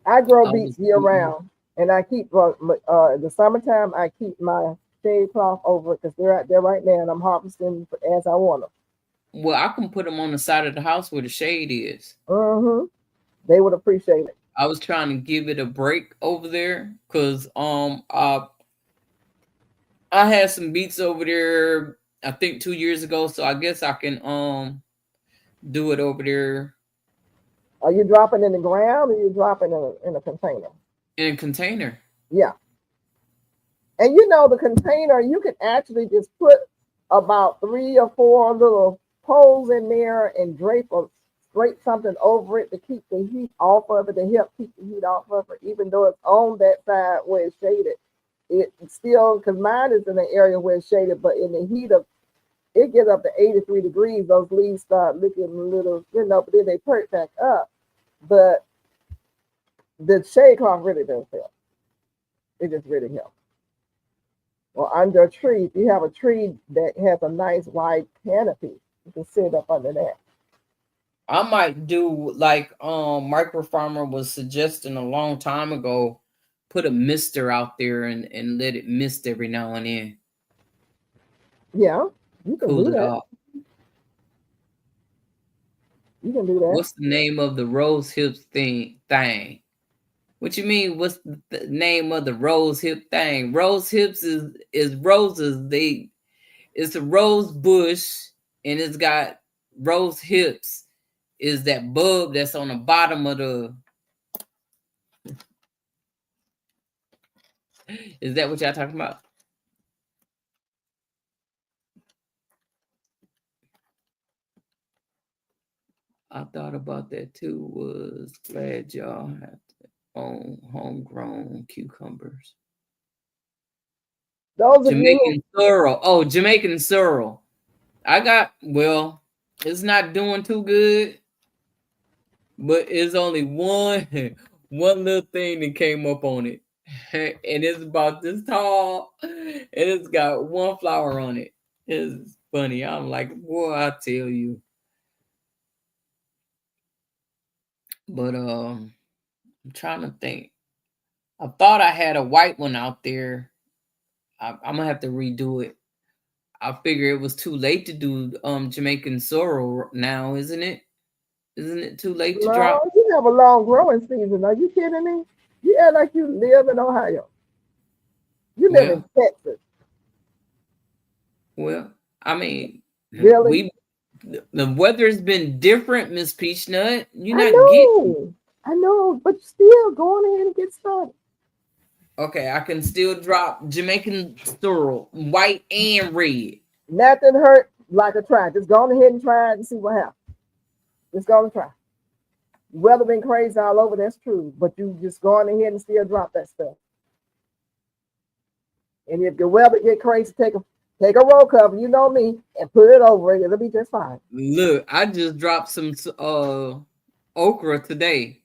I grow beets year round, and I keep the summertime. I keep my shade cloth over it because they're out there right now, and I'm harvesting as I want them. Well, I can put them on the side of the house where the shade is. They would appreciate it. I was trying to give it a break over there because I had some beets over there, I think 2 years ago, so I guess I can do it over there. Are you dropping in the ground or are you dropping in a container? In a container. Yeah. And the container, you can actually just put about 3 or 4 little poles in there and drape a scrape something over it to keep the heat off of it, to help keep the heat off of it, even though it's on that side where it's shaded. It still, because mine is in an area where it's shaded, but in the heat of it gets up to 83 degrees, those leaves start looking a little, but then they perk back up. But the shade cloth really does help. It just really helps. Or under a tree, if you have a tree that has a nice wide canopy, you can sit up under that. I might do like Micro Farmer was suggesting a long time ago, put a mister out there and let it mist every now and then. Yeah, you can Cool do it that. off. You can do that. What's the name of the rose hips thing? What you mean? What's the name of the rose hip thing? Rose hips is roses. It's a rose bush and it's got rose hips. Is that bulb that's on the bottom of the? Is that what y'all talking about? I thought about that too. Was glad y'all have to own homegrown cucumbers. Those Jamaican sorrel. Oh, Jamaican sorrel. It's not doing too good, but it's only one little thing that came up on it. And it's about this tall, and it's got one flower on it. It's funny. I'm like, boy, I tell you. But I'm trying to think. I thought I had a white one out there. I'm gonna have to redo it. I figure it was too late to do Jamaican sorrel now, isn't it? Isn't it too late to drop? No, you have a long growing season. Are you kidding me? You act like you live in Ohio. You live in Texas. Well, I mean, really, the weather's been different, Miss Peachnut. You're not getting. I know, but still, go on ahead and get started. Okay, I can still drop Jamaican sorrel, white and red. Nothing hurt like a try. Just go on ahead and try it and see what happens. Just go and try. The weather been crazy all over, that's true. But you just go on ahead and still drop that stuff. And if the weather get crazy, take a roll cover, you know me, and put it over it. It'll be just fine. Look, I just dropped some okra today.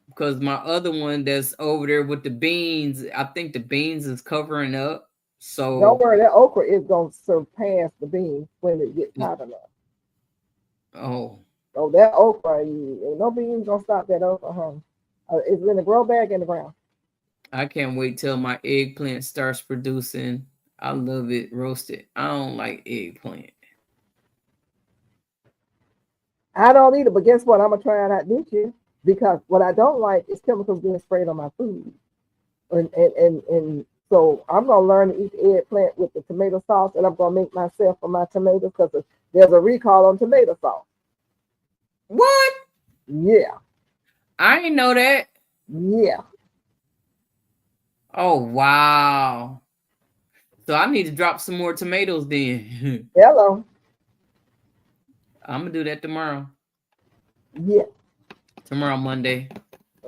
Because my other one that's over there with the beans, I think the beans is covering up. So don't worry, that okra is gonna surpass the beans when it gets hot enough. Oh, that okra, ain't no beans gonna stop that okra. It's in the grow bag in the ground. I can't wait till my eggplant starts producing. I love it roasted. I don't like eggplant. I don't either, but guess what? I'm gonna try it out this year. Because what I don't like is chemicals being sprayed on my food. And so I'm going to learn to eat the eggplant with the tomato sauce, and I'm going to make myself for my tomatoes because there's a recall on tomato sauce. What? Yeah. I didn't know that. Yeah. Oh, wow. So I need to drop some more tomatoes then. Hello. I'm going to do that tomorrow. Yeah. Tomorrow, Monday.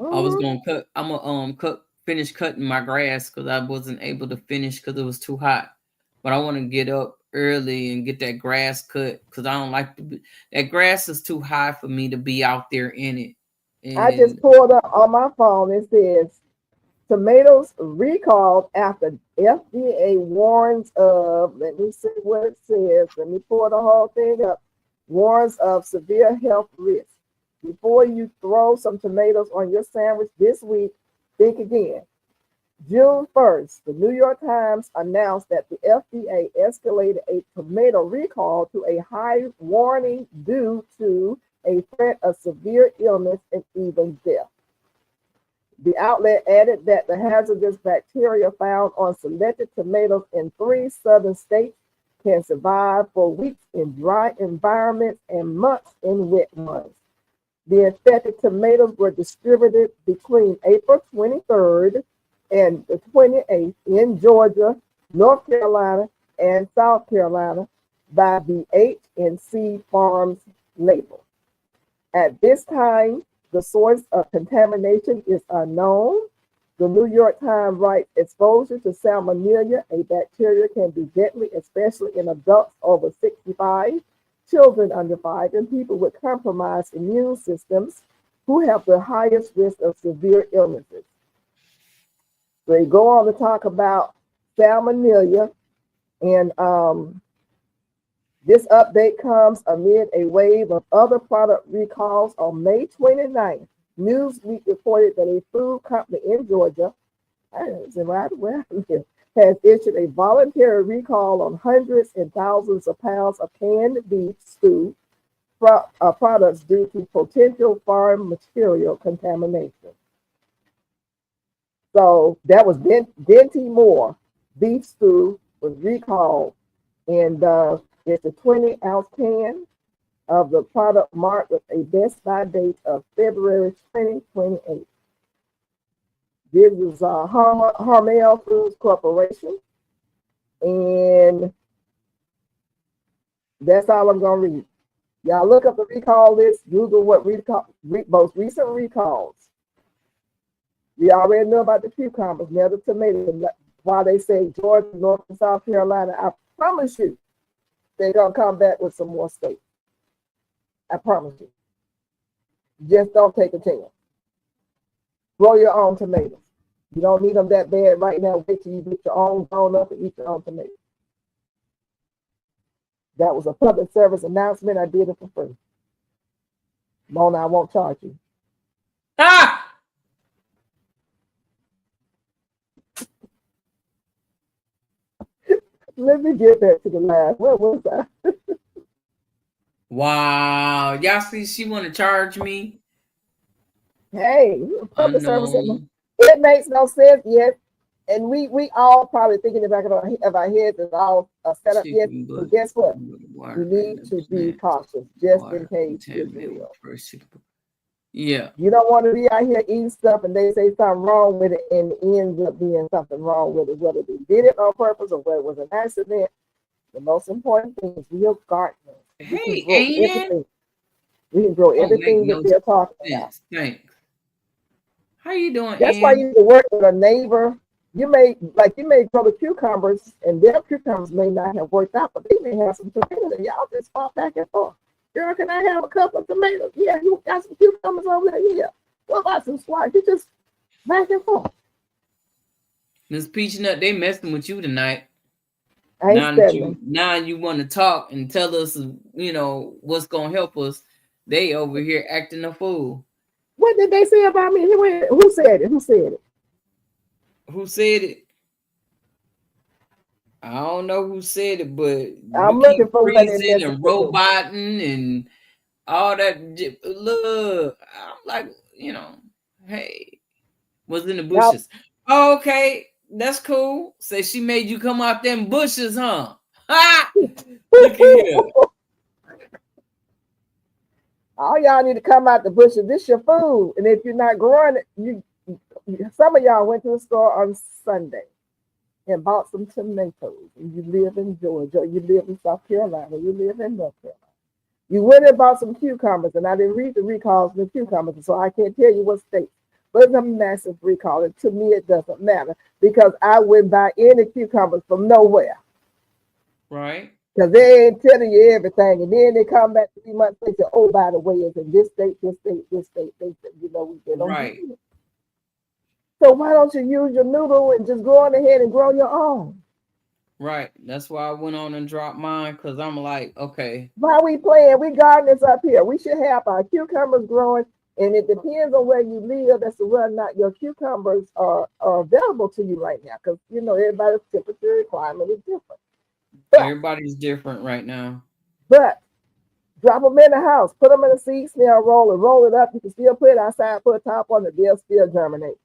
I was gonna cut. I'm gonna finish cutting my grass because I wasn't able to finish because it was too hot. But I want to get up early and get that grass cut because I don't like that grass is too high for me to be out there in it. And I just pulled up on my phone. It says tomatoes recalled after FDA warns of. Let me see what it says. Let me pull the whole thing up. Warns of severe health risks. Before you throw some tomatoes on your sandwich this week, think again. June 1st, the New York Times announced that the FDA escalated a tomato recall to a high warning due to a threat of severe illness and even death. The outlet added that the hazardous bacteria found on selected tomatoes in 3 southern states can survive for weeks in dry environments and months in wet ones. The infected tomatoes were distributed between April 23rd and the 28th in Georgia, North Carolina, and South Carolina by the H&C Farms label. At this time, the source of contamination is unknown. The New York Times writes exposure to salmonella, a bacteria, can be deadly, especially in adults over 65, children under 5, and people with compromised immune systems who have the highest risk of severe illnesses. They go on to talk about salmonella, and this update comes amid a wave of other product recalls. On May 29th, Newsweek reported that a food company in Georgia, has issued a voluntary recall on hundreds and thousands of pounds of canned beef stew products due to potential farm material contamination. So that was Denty Moore beef stew was recalled, and it's a 20-ounce can of the product marked with a best by date of February 2028. This is Hormel Foods Corporation, and that's all I'm going to read. Y'all look up the recall list, Google what most recent recalls. We already know about the cucumbers, now the tomatoes. While they say Georgia, North and South Carolina, I promise you, they're going to come back with some more states. I promise you. Just don't take a chance. Grow your own tomatoes. You don't need them that bad right now. Wait till you get your own grown up and eat your own tomatoes. That was a public service announcement. I did it for free. Mona, I won't charge you. Ah! Let me get back to the last. Where was I? Wow. Y'all see she want to charge me? Hey, public service. It makes no sense yet. And we all probably thinking in the back of our heads is all set up yet. But guess what? You need to be cautious just in case it's real. Yeah. You don't want to be out here eating stuff and they say something wrong with it and it ends up being something wrong with it, whether they did it on purpose or whether it was an accident. The most important thing is real gardeners. Hey, we can grow everything that they're talking about. Thanks. How you doing? That's why you need to work with a neighbor. You may grow the cucumbers, and their cucumbers may not have worked out, but they may have some tomatoes, and y'all just swap back and forth. Girl, can I have a couple of tomatoes? Yeah, you got some cucumbers over there. Yeah. What about some squash? You just back and forth. Miss Peachnut, they messing with you tonight. Now you want to talk and tell us, what's gonna help us. They over here acting a fool. What did they say about me? Who said it? Who said it? I don't know who said it, but I'm looking for freezing and roboting and all that. Look, I'm like, hey, was in the bushes. Oh, okay, that's cool. Say she made you come out them bushes, huh? Ha! Look at here. All y'all need to come out the bushes. This your food, and if you're not growing it, some of y'all went to the store on Sunday and bought some tomatoes. And you live in Georgia, you live in South Carolina, you live in North Carolina. You went and bought some cucumbers, and I didn't read the recalls of the cucumbers, so I can't tell you what state. But it's a massive recall, and to me it doesn't matter because I wouldn't buy any cucumbers from nowhere. Right. Because they ain't telling you everything, and then they come back 3 months later. Oh, by the way, it's in this state, this state, this state. They said, we don't right. do it. So why don't you use your noodle and just go on ahead and grow your own? Right. That's why I went on and dropped mine because I'm like, okay. Why we playing? We gardeners up here. We should have our cucumbers growing, and it depends on where you live as to whether or not your cucumbers are available to you right now. Because everybody's temperature requirement is different. But everybody's different right now. But drop them in the house, put them in a seed snail roll and roll it up. You can still put it outside, put a top on it, they'll still germinate.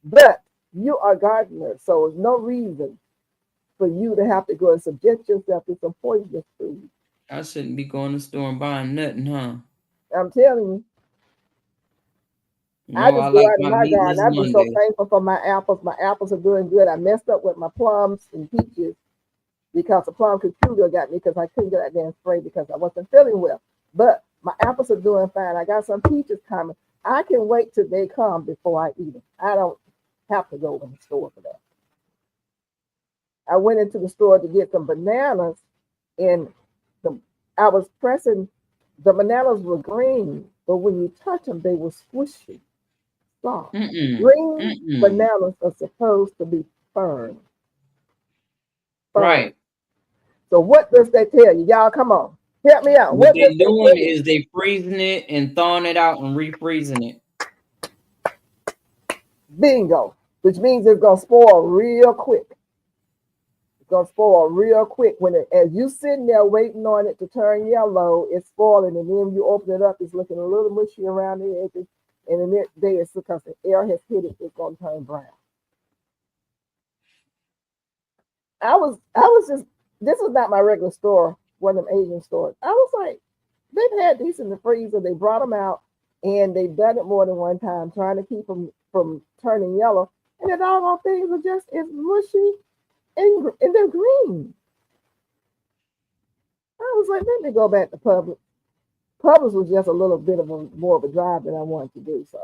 But you are gardeners, so there's no reason for you to have to go and subject yourself to some poisonous food. I shouldn't be going to the store and buying nothing, huh? I'm telling you. No, I just go out in my garden. I've been so thankful for my apples. My apples are doing good. I messed up with my plums and peaches because the plum computer got me because I couldn't get that damn spray because I wasn't feeling well. But My apples are doing fine. I got some peaches coming. I can wait till they come before I eat them. I don't have to go in the store for that. I went into the store to get some bananas, and the I was pressing. The bananas were green, but when you touch them, they were squishy, soft. Mm-mm. Green Mm-mm. bananas are supposed to be firm, firm. Right. So what does that tell you? Y'all, come on, help me out. What What does they that doing tell you? is they freezing it and thawing it out and refreezing it. Bingo, which means it's gonna spoil real quick. It's gonna spoil real quick when as you sitting there waiting on it to turn yellow, it's spoiling, and then you open it up, it's looking a little mushy around the edges, and the next day it's because the air has hit it, it's gonna turn brown. I was just this is not my regular store, one of them Asian stores. I was like, they've had these in the freezer, they brought them out, and they've done it more than one time, trying to keep them from turning yellow, and the doggone things are just as mushy and they're green. I was like, let me go back to Publix. Publix was just a little bit of a more of a drive than I wanted to do. So,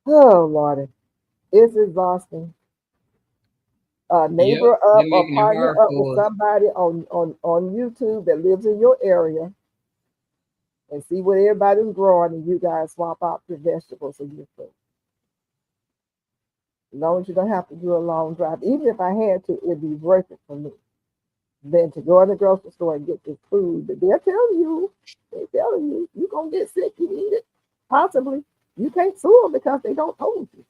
oh Lordy, it's exhausting. Yep. Neighbor They're up or making it partner hard up with for us. somebody on YouTube that lives in your area and see what everybody's growing, and you guys swap out your vegetables and your food. As long as you don't have to do a long drive, even if I had to, it'd be worth it for me than to go in the grocery store and get this food that they're telling you, you're gonna get sick, you eat it. Possibly. You can't sue them because they don't told you.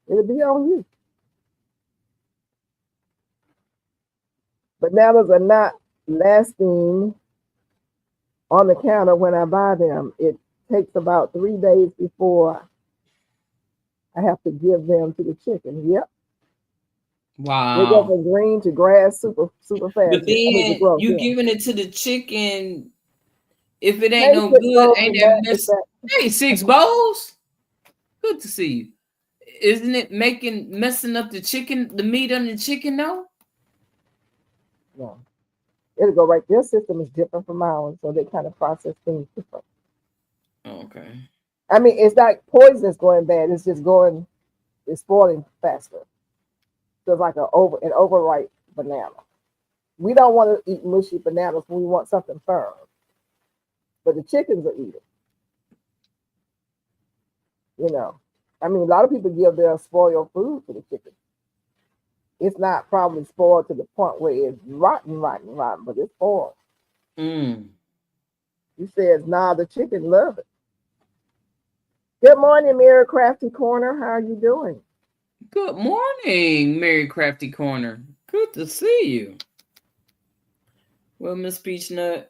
It'll be on you. Bananas are not lasting on the counter when I buy them. It takes about 3 days before I have to give them to the chicken. Yep. They go Wow. from green to grass super But fast. I mean to then grow, you yeah. giving it to the chicken. If it ain't Hey, no six good, bowls ain't is that back is mess? back. Hey, six bowls. Good to see you. Isn't it messing up the chicken, the meat on the chicken though? No. It'll go right. Their system is different from ours, so they kind of process things different. Okay. I mean, it's not poison that's going bad. It's just it's spoiling faster. So it's like an overripe banana. We don't want to eat mushy bananas. We want something firm. But the chickens are eating. You know, I mean, a lot of people give their spoiled food to the chicken. It's not probably spoiled to the point where it's rotten, but it's spoiled. Mm. He says, nah, the chicken love it. Good morning, Mary Crafty Corner. How are you doing? Good morning, Mary Crafty Corner. Good to see you. Well, Miss Peachnut.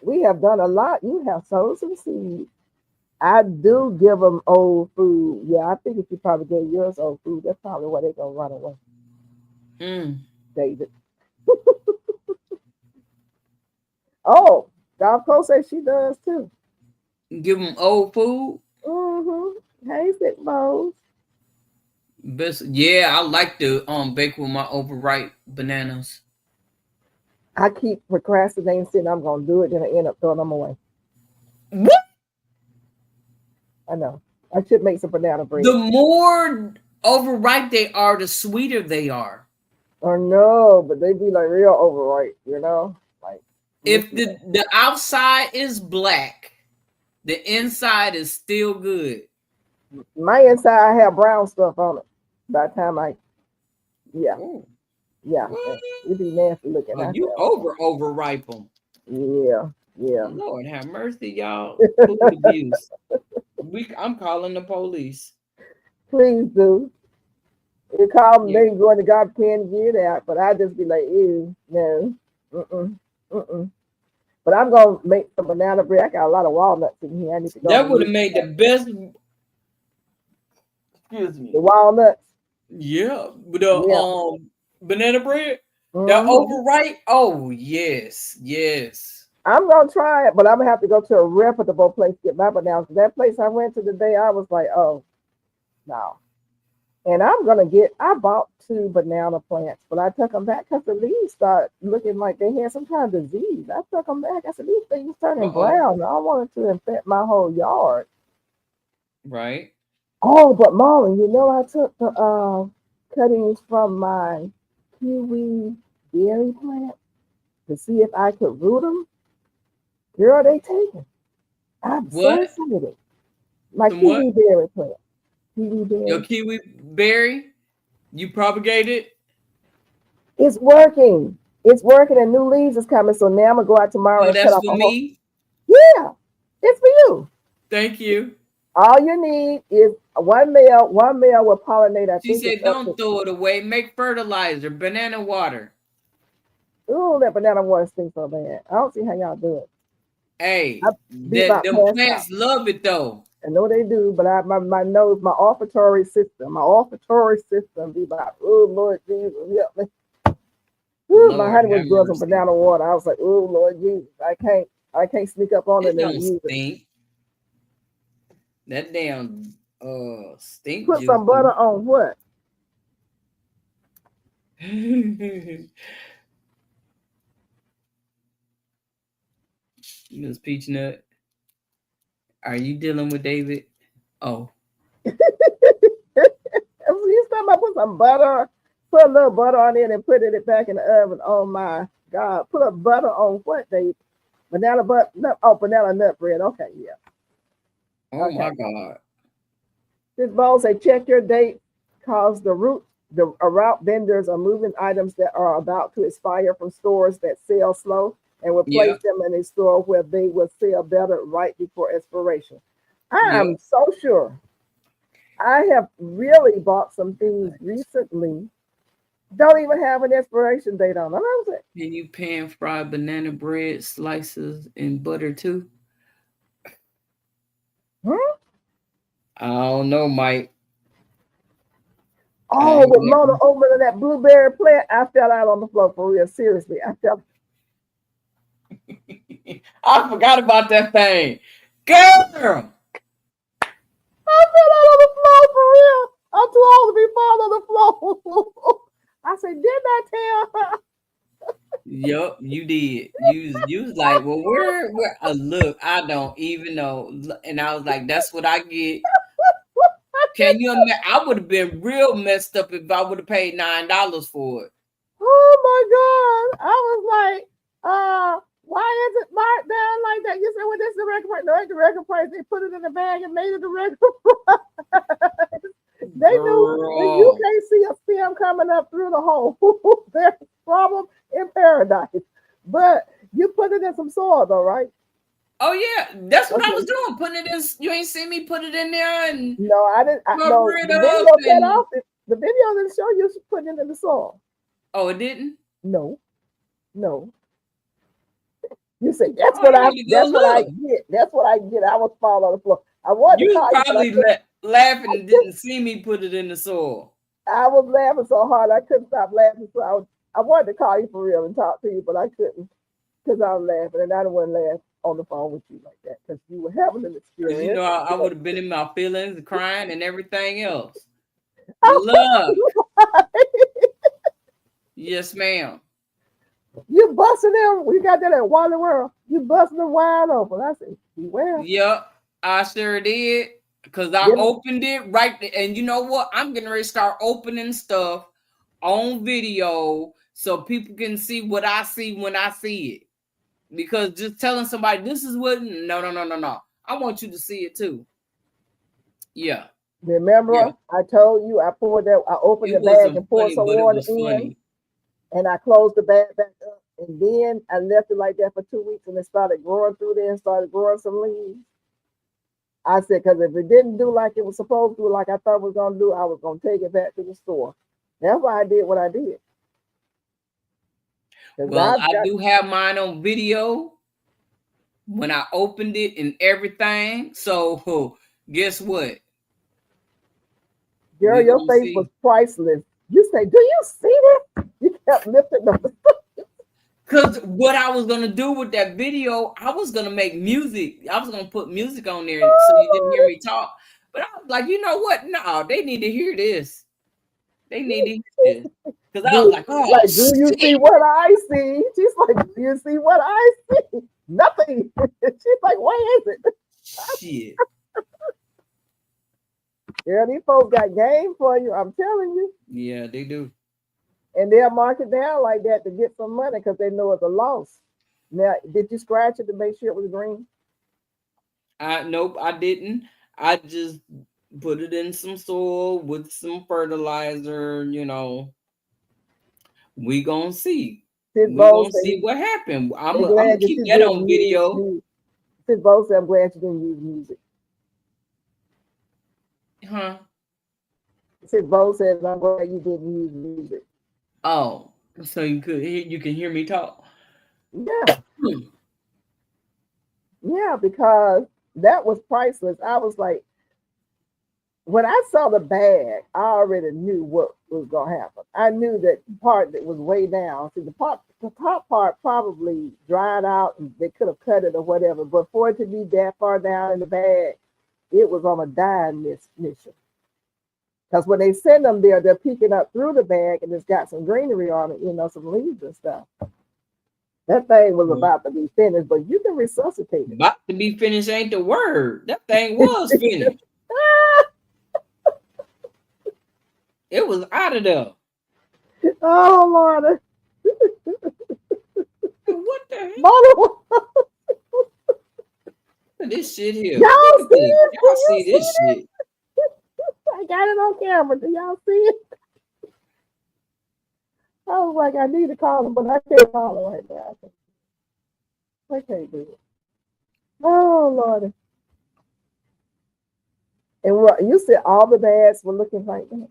We have done a lot. You have sown some seeds. I do give them old food. Yeah, I think if you probably gave yours old food, that's probably why they're going to run away, Mm. David. Oh, Golf Coast says she does too. Give them old food. Mm-hmm. Hey, Sick Bows. Best, yeah, I like to bake with my overripe bananas. I keep procrastinating, saying I'm going to do it, then I end up throwing them away. What? I know. I should make some banana The bread. more overripe they are, the sweeter they are. Oh, no, but they be like real overripe, you know? Like, If mushy. the outside is black, the inside is still good. My inside I have brown stuff on it. By the time yeah, Oh, yeah, what? it be nasty looking. Oh, I you tell overripe them. you. Yeah, Lord have mercy, y'all. Food abuse. I'm calling the police. please do. They call them, Yeah. they go in the garbage can to get it out, but I just be like, ew, no, mm-mm, mm-mm. But I'm gonna make some banana bread. I got a lot of walnuts in here. I need to go That and would use have made the best. Excuse the me. walnuts. Yeah, with the Yeah. banana bread. That Hmm. overripe. Oh yes, yes. I'm gonna try it, but I'm gonna have to go to a reputable place to get my bananas. That place I went to today, I was like, oh no. And I bought 2 banana plants, but I took them back because the leaves started looking like they had some kind of disease. I took them back. I said, these things turning Uh-oh. brown. I wanted to infect my whole yard. Right. Oh, but Marlon, I took the cuttings from my kiwi berry plant to see if I could root them. Girl, they taken. I'm so What? excited. My Some what? kiwi berry plant. Kiwi Your berry. kiwi berry? You propagated? It's working. It's working and new leaves is coming. So now I'm gonna go out tomorrow Oh, and cut that's off for a whole. me. Yeah, it's for you. Thank you. All you need is one male. One male will pollinate. I She think it's said, up to. don't throw it away. Make fertilizer, banana water. Ooh, that banana water stinks so bad. I don't see how y'all do it. I Hey, beat my them pants out. plants love it though. I know they do, but my nose, my olfactory system be like, oh Lord Jesus, help me. Ooh, my Lord honey was have doing some mercy. banana water. I was like, oh Lord Jesus, I can't sneak up on It it and don't use it. stink. That damn stink Put some butter juicy. on what? Miss Peachnut, are you dealing with David? Oh, You talking about put some butter, put a little butter on it and put it back in the oven. Oh my God. Put a butter on what, Dave? Banana nut, oh, banana nut bread. Okay, yeah. oh Okay. my God. This bowl say check your date cause the route vendors are moving items that are about to expire from stores that sell slow and will place Yep, them in a store where they will sell better right before expiration. I yep. am so sure. I have really bought some things recently. Don't even have an expiration date on them. I was like, Can you pan fry banana bread slices in butter too? huh? I don't know, Mike. I Oh, ain't with Mona never. opening that blueberry plant, I fell out on the floor for real. Seriously, I forgot about that thing. Girl! I fell out on the floor for real. I'm too old to be falling on the floor. I said, didn't I tell her? Yup, you did. You was like, well, where look, I don't even know. And I was like, that's what I get. Can you imagine? I would have been real messed up if I would have paid $9 for it. Oh my God. I was like, why is it marked down like that? You said, well, this is the record price. No, it's the record price. They put it in the bag and made it the record price. They knew when you Girl. can't see a stem coming up through the hole, there's a problem in paradise. But you put it in some soil, though, right? Oh yeah, that's what I was Okay. doing. Putting it in. You ain't seen me put it in there and No, I didn't. cover No, it the up video cut and off. The video didn't show you putting it in the soil. oh, it didn't. No, no. You say that's Oh, what you I. need to go That's what I look. get. That's what I get. I was falling on the floor. I wanted You to was call you, but I probably couldn't. laughing and didn't see me put it in the soil. I was laughing so hard I couldn't stop laughing. So I wanted to call you for real and talk to you, but I couldn't because I was laughing, and I didn't want to laugh on the phone with you like that because you were having an Cause you experience. know I But would have been in my feelings, crying and everything else. I Look, yes, ma'am. you busting them. We got that at Wally World. You busting them wide open. I said, beware. Yep, I sure did. Cause I Them, opened it right, and you know what? I'm getting ready to start opening stuff on video so people can see what I see when I see it. Because just telling somebody this is what no. I want you to see it too. Yeah, yeah. remember, I told you I opened It the bag wasn't and poured funny, some but it water was in, funny. and I closed the bag back up, and then I left it like that for 2 weeks, and it started growing through there and started growing some leaves. I said, because if it didn't do like it was supposed to, like I thought it was gonna do, I was gonna take it back to the store. That's why I did what I did. Because Well, I've I got do have mine on video when I opened it and everything. So guess what? girl, We your gonna face was see. priceless. You say, do you see this? You kept lifting up. Cause what I was gonna do with that video, I was gonna make music. I was gonna put music on there so you didn't hear Oh, me talk. But I was like, you know what? No, they need to hear this. They need to hear this. Because I was Do, like, oh, like, do you shit. see what I see? She's like, do you see what I see? Nothing. She's like, where is it? Shit. Yeah, these folks got game for you. I'm telling you. Yeah, they do. And they'll mark it down like that to get some money because they know it's a loss. Now, did you scratch it to make sure it was green? Nope, I didn't. I just put it in some soil with some fertilizer, We gonna see. Sis We Bo gonna said see what happened. I'm they gonna glad that keep you that didn't on use video. music. Sis Bo said, I'm glad you didn't use music. Huh? Sis Bo says, I'm glad you didn't use music. Oh, so you can hear me talk. Yeah. Yeah, because that was priceless. I was like, when I saw the bag, I already knew what was gonna happen. I knew that part that was way down. See, the top part probably dried out, and they could have cut it or whatever. But for it to be that far down in the bag, it was on a dying mission. Because when they send them there, they're peeking up through the bag, and it's got some greenery on it, some leaves and stuff. That thing was about to be finished, but you can resuscitate it. About to be finished ain't the word. That thing was finished. It was out of there. Oh, Lord. What the heck? Look at this shit here. Y'all see it? Y'all see this shit. I got it on camera. Do y'all see it? I was like, I need to call him, but I can't call him right now. I can't do it. Oh, Lord. And what you said, all the bags were looking like that.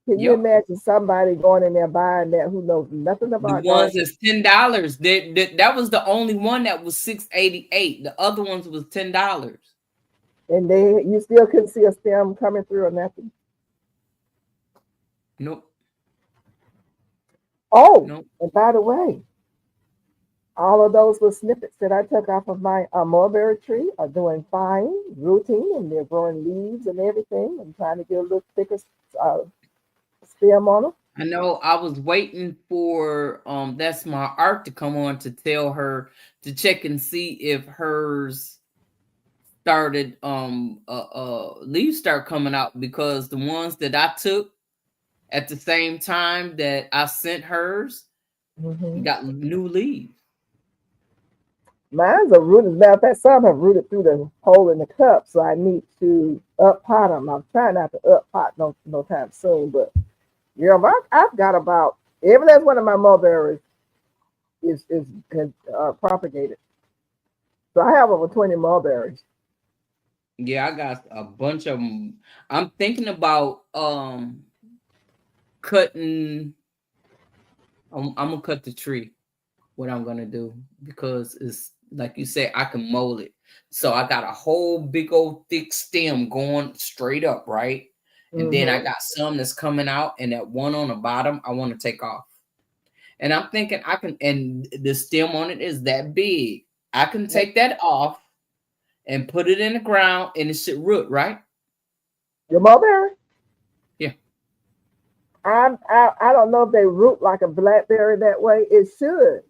Can you imagine somebody going in there buying that who knows nothing about the ones that's $10? That was the only one that was $6.88. The other ones was $10. And you still couldn't see a stem coming through or nothing. Nope. Oh, nope. And by the way, all of those were snippets that I took off of my mulberry tree are doing fine, rooting, and they're growing leaves and everything. I'm trying to get a little thicker stem on them. I know I was waiting for that's my art to come on to tell her to check and see if hers started leaves start coming out, because the ones that I took at the same time that I sent hers got new leaves. Mine's a rooted. As a matter of fact, some have rooted through the hole in the cup, so I need to up pot them. I'm trying not to up pot no time soon, but yeah, I've got about every last one of my mulberries is propagated. So I have over 20 mulberries. Yeah, I got a bunch of them. I'm thinking about cutting. I'm gonna cut the tree. What I'm gonna do, because it's like you said, I can mold it. So I got a whole big old thick stem going straight up, right? And then I got some that's coming out, and that one on the bottom I want to take off. And I'm thinking I can, and the stem on it is that big. I can take that off and put it in the ground, and it should root, right? Your mulberry? Yeah. I don't know if they root like a blackberry that way. It should.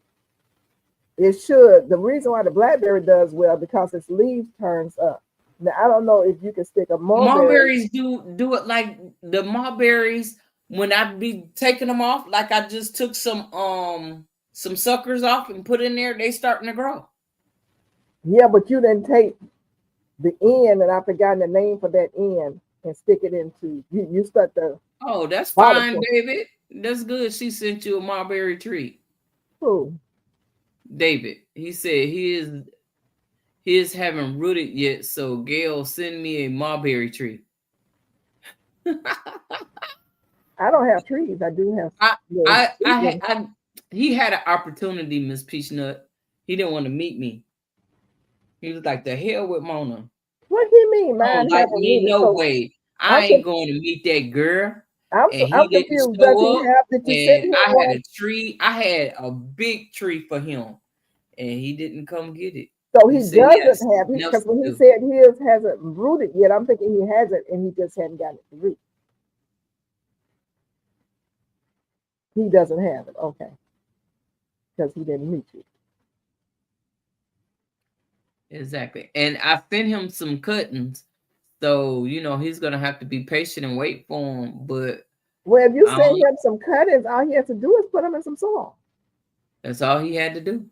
It should. The reason why the blackberry does well because its leaves turns up. Now I don't know if you can stick a mulberry. Mulberries do it like the mulberries when I be taking them off. Like I just took some suckers off and put in there. They starting to grow. Yeah, but you didn't take the end, and I've forgotten the name for that end, and stick it into you stuck the. Oh, that's fine, David. That's good. She sent you a mulberry tree. Who? David. He said his haven't rooted yet, so Gail send me a mulberry tree. I don't have trees. I do have. He had an opportunity, Miss Peachnut. He didn't want to meet me. He was like, the hell with Mona. What do you mean, man? Like me, no way. I ain't going to meet that girl. I'm confused. Does he have? Did you send him I one? had a tree. I had a big tree for him, and he didn't come get it. So he doesn't have it, because when he said his hasn't rooted yet, I'm thinking he has it and he just hadn't gotten it to root. He doesn't have it. Okay. Because he didn't meet you. Exactly. And I sent him some cuttings. So, he's going to have to be patient and wait for him. But Well, if you I send don't, him some cuttings, all he has to do is put them in some soil. that's all he had to do.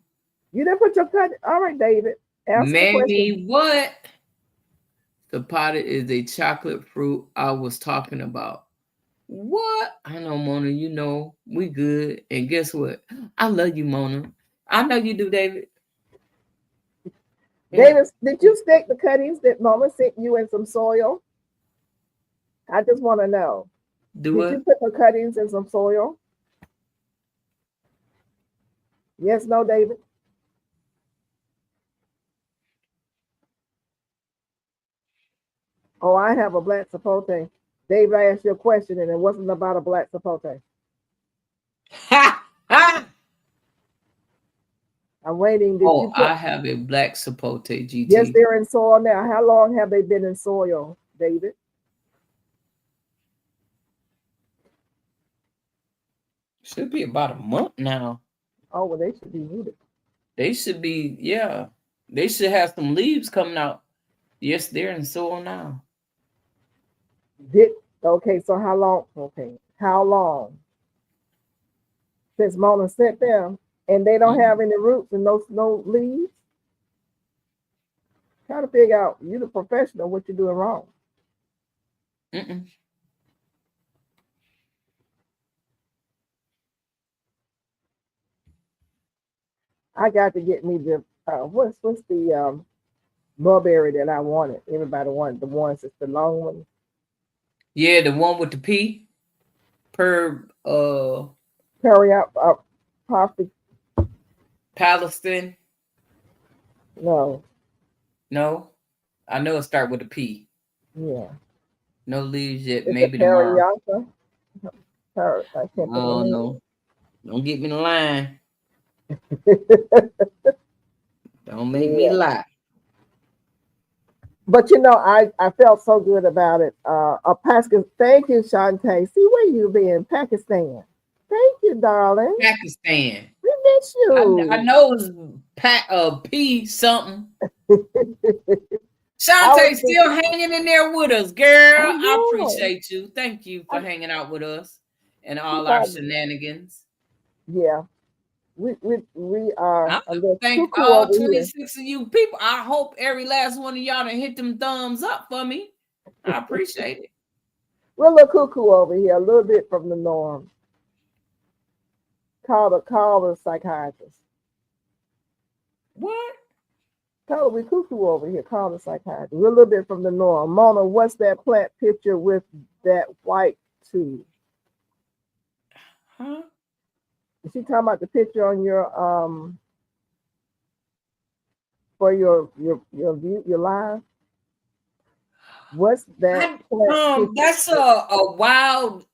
You didn't put your cut. All right, David. Answer the question. Mammy, what? The potted is a chocolate fruit I was talking about. What? I know, Mona, we good. And guess what? I love you, Mona. I know you do, David. David, did you stick the cuttings that Mama sent you in some soil? I just want to know. Do Did you it? put the cuttings in some soil? Yes, no, David? Oh, I have a black sapote. David, I asked you a question and it wasn't about a black sapote. Ha! Ha! I'm waiting. Did you Oh, put? I have a black sapote, Yes, GT. they're in soil now. How long have they been in soil, David? Should be about a month now. Oh, well, they should be rooted. They should be, yeah. They should have some leaves coming out. Yes, they're in soil now. Okay, so how long? Okay, how long since Mona sent them and they don't have any roots and no leaves? Try to figure out, you're the professional, what you're doing wrong. Mm-mm. I got to get me the what's the mulberry that I wanted. Everybody wanted the ones that's the long ones. Yeah, the one with the P per Hurry up, coffee. Palestine. No, No, I know it start with a P. yeah, No leaves yet. it's a Maybe tomorrow. teriyaki. I can't think of Oh the no! Don't get me in line. name. Don't make me Yeah. lie. But I felt so good about it. Pakistan, thank you, Shantae. See where you been, Pakistan. Thank you, darling. Pakistan. We miss I you. know it's P something. I was Shantae still hanging in there with us, girl. I I know. appreciate you. Thank you for I, hanging out with us and she all our probably, shenanigans. yeah. We are I a little thank cuckoo all over here. 26 of you people. I hope every last one of y'all done hit them thumbs up for me. I appreciate it. We're a little cuckoo over here, a little bit from the norm. Call the psychiatrist. What? We cuckoo over here. Call the psychiatrist. We're a little bit from the norm. Mona, what's that plant picture with that white tube? Huh? Is she talking about the picture on your for your view, your live? What's that plant picture? That's a wild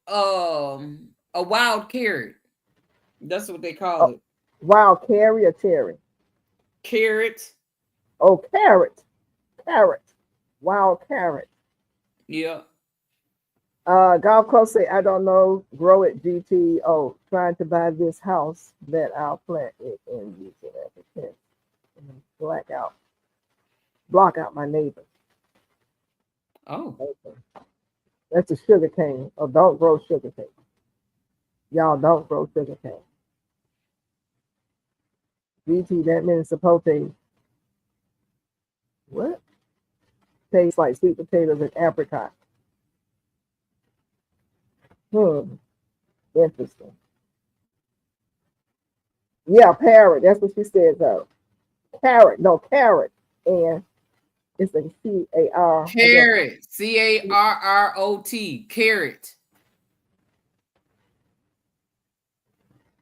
carrot. That's what they call Oh, it. wild carry or Terry? Carrot. Oh, carrot, wild carrot. Yeah. Golf course say, I don't know, grow it GTO, trying to buy this house that I'll plant it and use it as a tent. Block out my neighbor. Oh. Okay. That's a sugar cane. Oh, don't grow sugar cane. Y'all don't grow sugar cane. GT, that means sapote. What? Tastes like sweet potatoes and apricot. Interesting. Yeah, parrot. That's what she said though. Carrot. No, carrot. And it's a CAR. Carrot. CARROT. Carrot.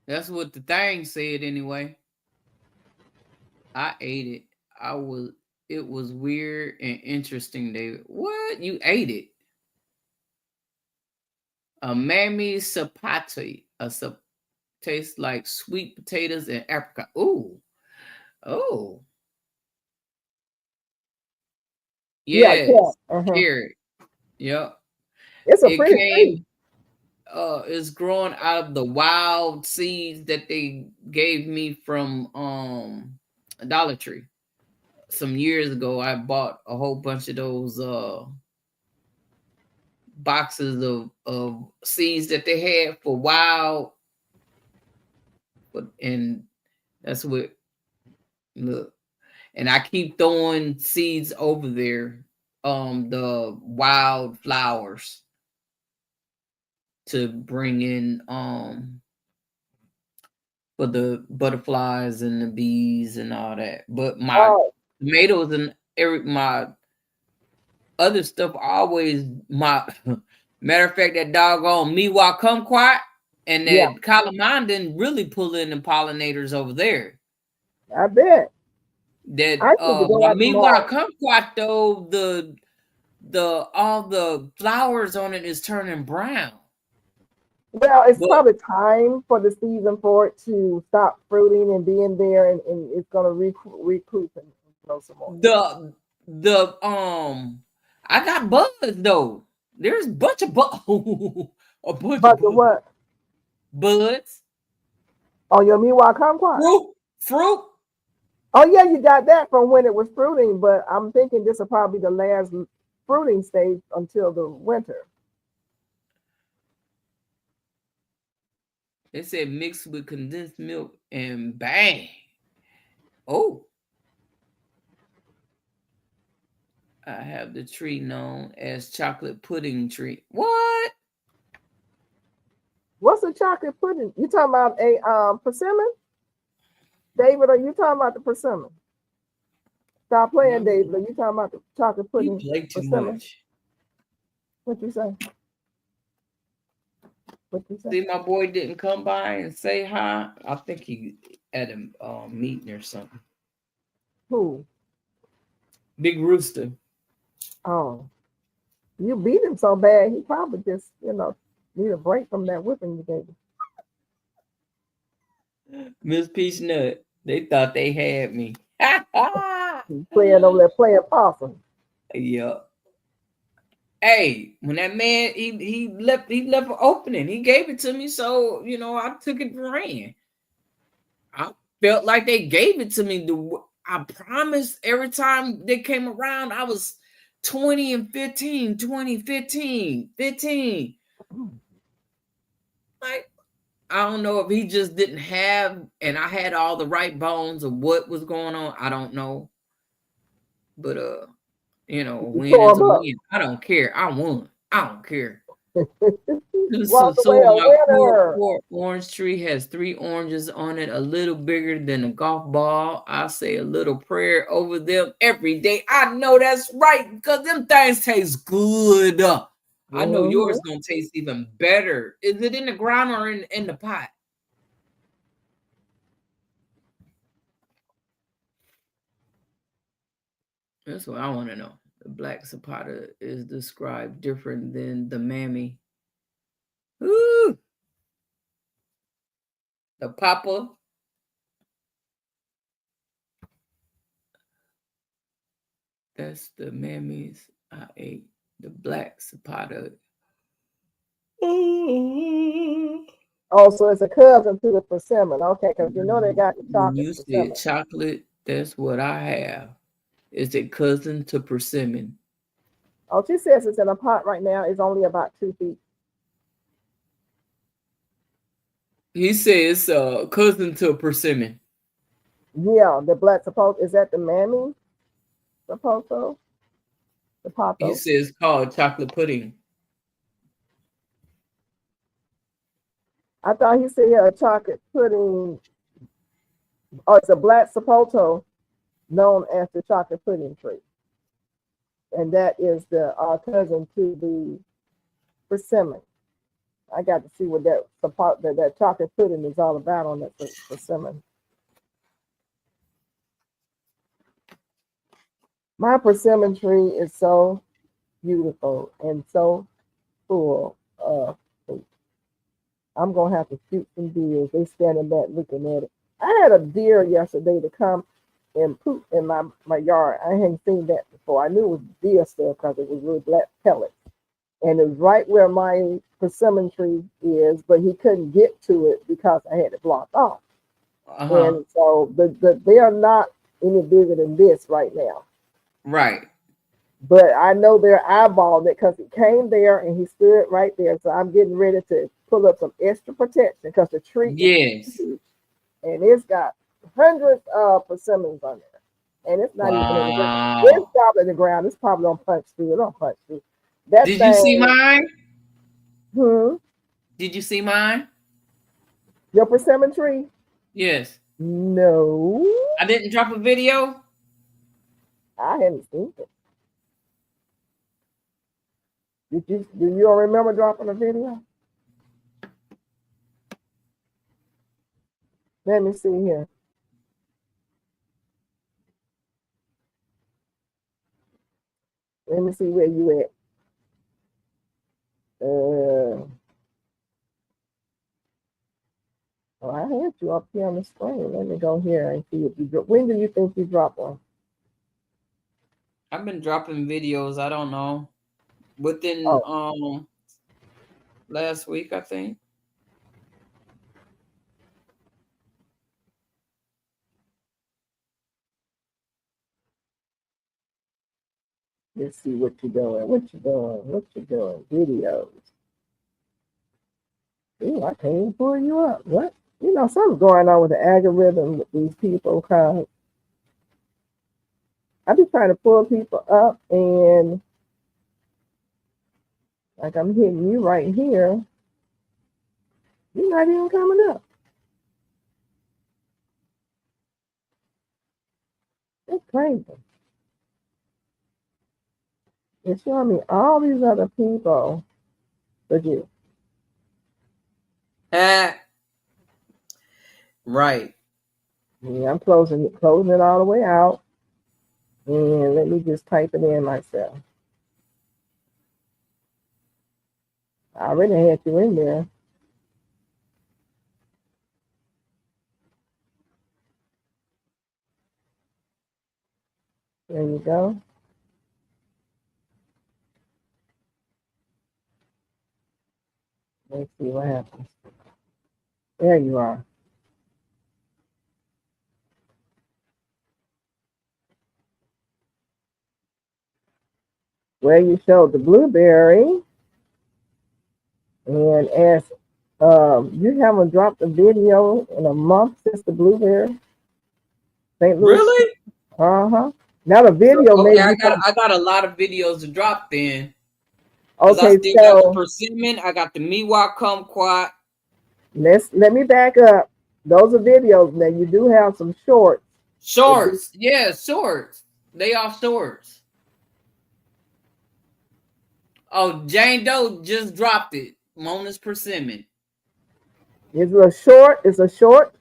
That's what the thing said anyway. I ate it. It was weird and interesting, David. What? You ate it? A mammy sapati. Tastes like sweet potatoes and apricot. Ooh. Oh. Yeah, Yes. carrot. Carrot. Yep. It's a It pretty tree. came is growing out of the wild seeds that they gave me from Dollar Tree. Some years ago, I bought a whole bunch of those boxes of seeds that they had for wild, and that's what look. And I keep throwing seeds over there, the wild flowers to bring in for the butterflies and the bees and all that. But my tomatoes and my other stuff always my matter of fact, that doggone Miwa kumquat and that calamine didn't really pull in the pollinators over there. I bet. That my Miwa kumquat though, the all the flowers on it is turning brown. Well, it's probably time for the season for it to stop fruiting and being there, and it's gonna recoup and grow some more. The I got buds though. There's a bunch of buds. A bunch of what? Buds. Oh, your Miwa kumquat. Fruit. Oh yeah, you got that from when it was fruiting, but I'm thinking this will probably be the last fruiting stage until the winter. They said mixed with condensed milk and bang. Oh. I have the tree known as chocolate pudding tree. What? What's a chocolate pudding? You talking about a persimmon? David, are you talking about the persimmon? Stop playing, David. Are you talking about the chocolate pudding? You play too persimmon? much. What you say? What you say? See, my boy didn't come by and say hi. I think he at a meeting or something. Who? Big Rooster. Oh, you beat him so bad, he probably just, need a break from that whipping you gave him. Miss Peachnut, they thought they had me. Playing over there, playing possum. Yeah. Hey, when that man he left an opening, he gave it to me, so I took it and ran. I felt like they gave it to me. I promised every time they came around, I was 20 and 15, 20, 15, 15. Like, I don't know if he just didn't have, and I had all the right bones of what was going on. I don't know. But, win is a win. I don't care. I won. I don't care. My orange tree has 3 oranges on it, a little bigger than a golf ball. I say a little prayer over them every day. I know that's right, because them things taste good. I know yours gonna taste even better. Is it in the ground or in the pot? That's what I want to know. The black zapata is described different than the mammy. Ooh. The papa. That's the mammies I ate. The black zapata. Oh, so it's a cousin to the persimmon. Okay, because they got the chocolate. You said chocolate, that's what I have. It's a cousin to persimmon. Oh, she says it's in a pot right now. It's only about 2 feet. He says cousin to a persimmon. Yeah, the black sapoto. Is that the mammy sapoto? The papo? He says called chocolate pudding. I thought he said a chocolate pudding. Oh, it's a black sapoto known as the chocolate pudding tree. And that is the cousin to the persimmon. I got to see what that chocolate pudding is all about on that persimmon. My persimmon tree is so beautiful and so full of fruit. I'm gonna have to shoot some deers. They standing back looking at it. I had a deer yesterday to come and poop in my yard. I hadn't seen that before. I knew it was deer stuff because it was really black pellets. and it's right where my persimmon tree is, but he couldn't get to it because I had it blocked off. Uh-huh. And so they are not any bigger than this right now. Right. But I know they're eyeballing it because he came there and he stood right there. So I'm getting ready to pull up some extra protection because the tree is Yes. huge and it's got hundreds of persimmons on there. And it's not even in the ground. It's Wow. probably in the ground. It's probably on punch through. It don't punch through. That Did you see thing, mine? hmm, Did you see mine? your persimmon tree? Yes. No, I didn't drop a video. I haven't seen it. Do you all remember dropping a video? Let me see here. Let me see where you at. Oh, I had you up here on the screen. Let me go here and see if you drop. When do you think you drop one? I've been dropping videos. I don't know. Within Oh, last week, I think. let's see what you're doing. What you doing? What you doing? Videos. Ooh, I can't even pull you up. What? You know, something's going on with the algorithm with these people. Cause I be trying to pull people up, and like I'm hitting you right here, you're not even coming up. It's crazy. It's showing me all these other people, but you. Ah, right. Yeah, I'm closing it all the way out. And let me just type it in myself. I already had you in there. There you go. Let's see what happens. There you are. Where you showed the blueberry, and as you haven't dropped a video in a month since the blueberry, St. Louis. Really? Uh-huh. Now the So, video okay, may be from, I got a lot of videos to drop then. Cause I okay, still got the so persimmon. I got the miwa kumquat. let me back up. Those are videos. Now you do have some shorts. Shorts. Yeah, shorts. They are shorts. Oh, Jane Doe just dropped it. Mona's persimmon. It's a short. It's a short.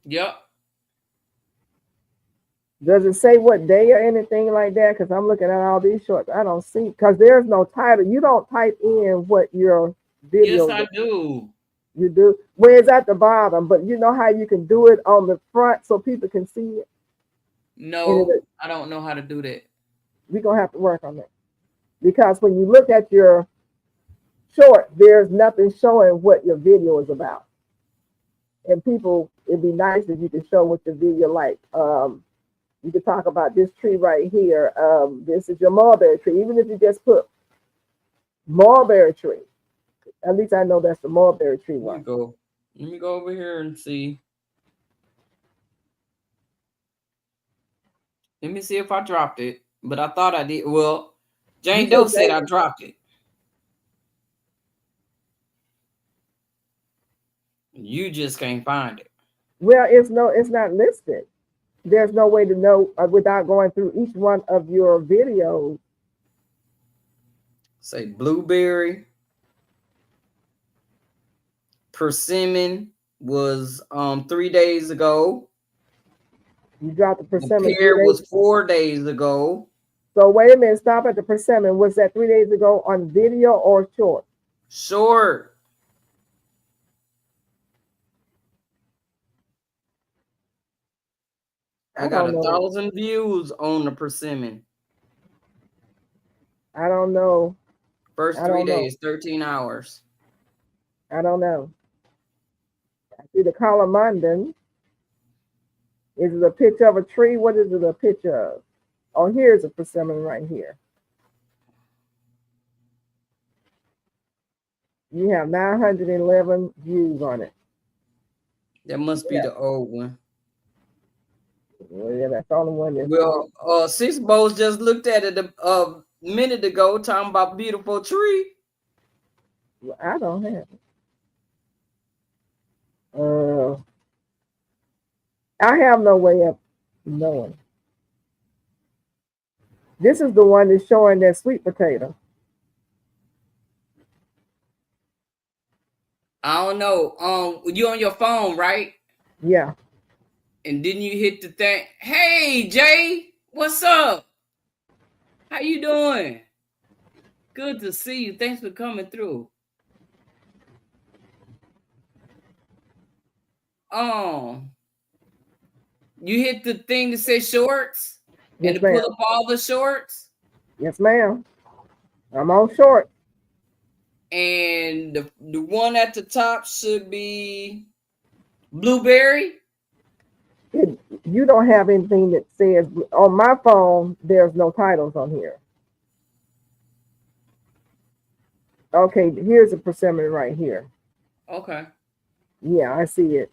Yep. Does it say what day or anything like that? Because I'm looking at all these shorts. I don't see, because there's no title. You don't type in what your Yes, video I is. do. You do. Well, it's at the bottom, but you know how you can do it on the front so people can see it? And No, I don't know how to do that. we're going to have to work on that. Because when you look at your short, there's nothing showing what your video is about. And people, it'd be nice if you could show what your video like. You could talk about this tree right here. This is your mulberry tree. Even if you just put mulberry tree, at least I know that's the mulberry tree Let me one. go. Let me go over here and see. Let me see if I dropped it. But I thought I did. Well, You Jane Doe said said Jane. I dropped it. You just can't find it. Well, it's not listed. There's no way to know without going through each one of your videos. Say blueberry. Persimmon was 3 days ago. You dropped the The persimmon pear 3 days. was 4 days ago. So wait a minute, stop at the persimmon. Was that 3 days ago on video or short? Short. I I got don't a know. 1,000 views on the persimmon. I don't know. First I 3 don't know. days, 13 hours. I don't know. I see the Calamandan. Is it a picture of a tree? What is it a picture of? Oh, here's a persimmon right here. You have 911 views on it. That must be the old one. Well, yeah, that's the only one that's Well, Six Bowls just looked at it a minute ago, talking about beautiful tree. I don't have it. I have no way of knowing. This is the one that's showing that sweet potato. I don't know. You on your phone, right? Yeah. And didn't you hit the thing? Hey, Jay, what's up? How you doing? Good to see you. Thanks for coming through. You hit the thing that says shorts, Yes, and to pull up all the shorts. Yes, ma'am. I'm on short. And the one at the top should be blueberry. You don't have anything that says on my phone. There's no titles on here. Okay, here's a persimmon right here. Okay. Yeah, I see it.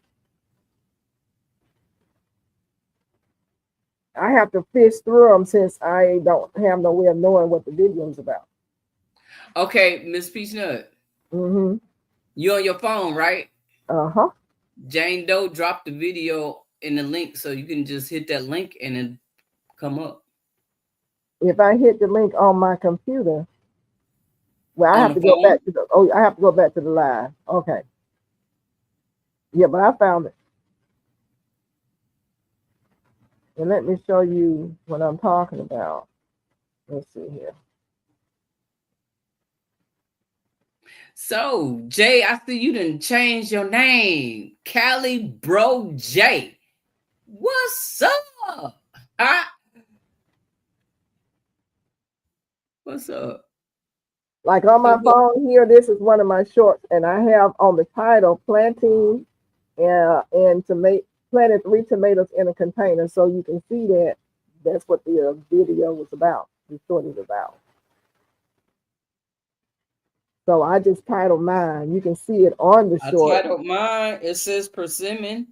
I have to fish through them since I don't have no way of knowing what the video is about. Okay, Miss Peachnut. Mm-hmm. You on your phone, right? Uh-huh. Jane Doe dropped the video in the link, so you can just hit that link and then come up. If I hit the link on my computer, well, I On have to the go phone? back to the I have to go back to the live. Okay. Yeah, but I found it. And let me show you what I'm talking about. Let's see here. So, Jay, I see you done changed your name. Cali Bro J. What's up? What's up? Like on my phone here, this is one of my shorts, and I have on the title planting and planted 3 tomatoes in a container, so you can see that that's what the video was about. The short is about. So I just titled mine. You can see it on the short. I titled mine. It says persimmon.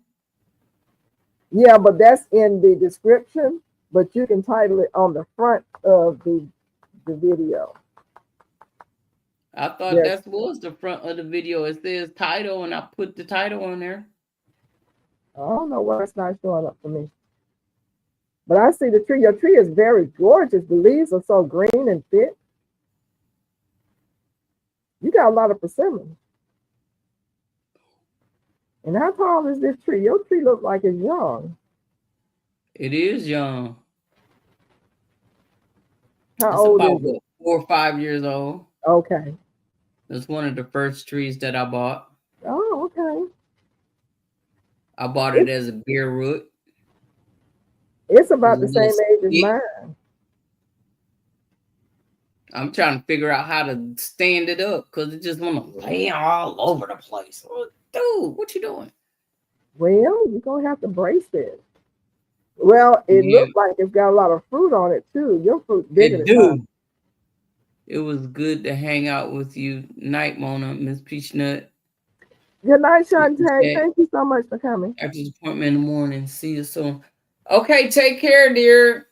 Yeah, but that's in the description. But you can title it on the front of the video. I thought that was the front of the video. It says title, and I put the title on there. I don't know why it's not showing up for me. But I see the tree. Your tree is very gorgeous. The leaves are so green and thick. You got a lot of persimmons. And how tall is this tree? Your tree looks like it's young. It is young. How old is it? 4 or 5 years old. Okay. It's one of the first trees that I bought. Oh, okay. I bought it as a beer root. It's about the same age as mine. I'm trying to figure out how to stand it up because it just want to lay all over the place. Dude, what you doing? Well, you're going to have to brace it. Well, it looks like it's got a lot of fruit on it, too. Your fruit's bigger than mine. It was good to hang out with you. Night, Mona, Miss Peachnut. Good night, Shantae. Thank you so much for coming. After the appointment in the morning. See you soon. Okay, take care, dear.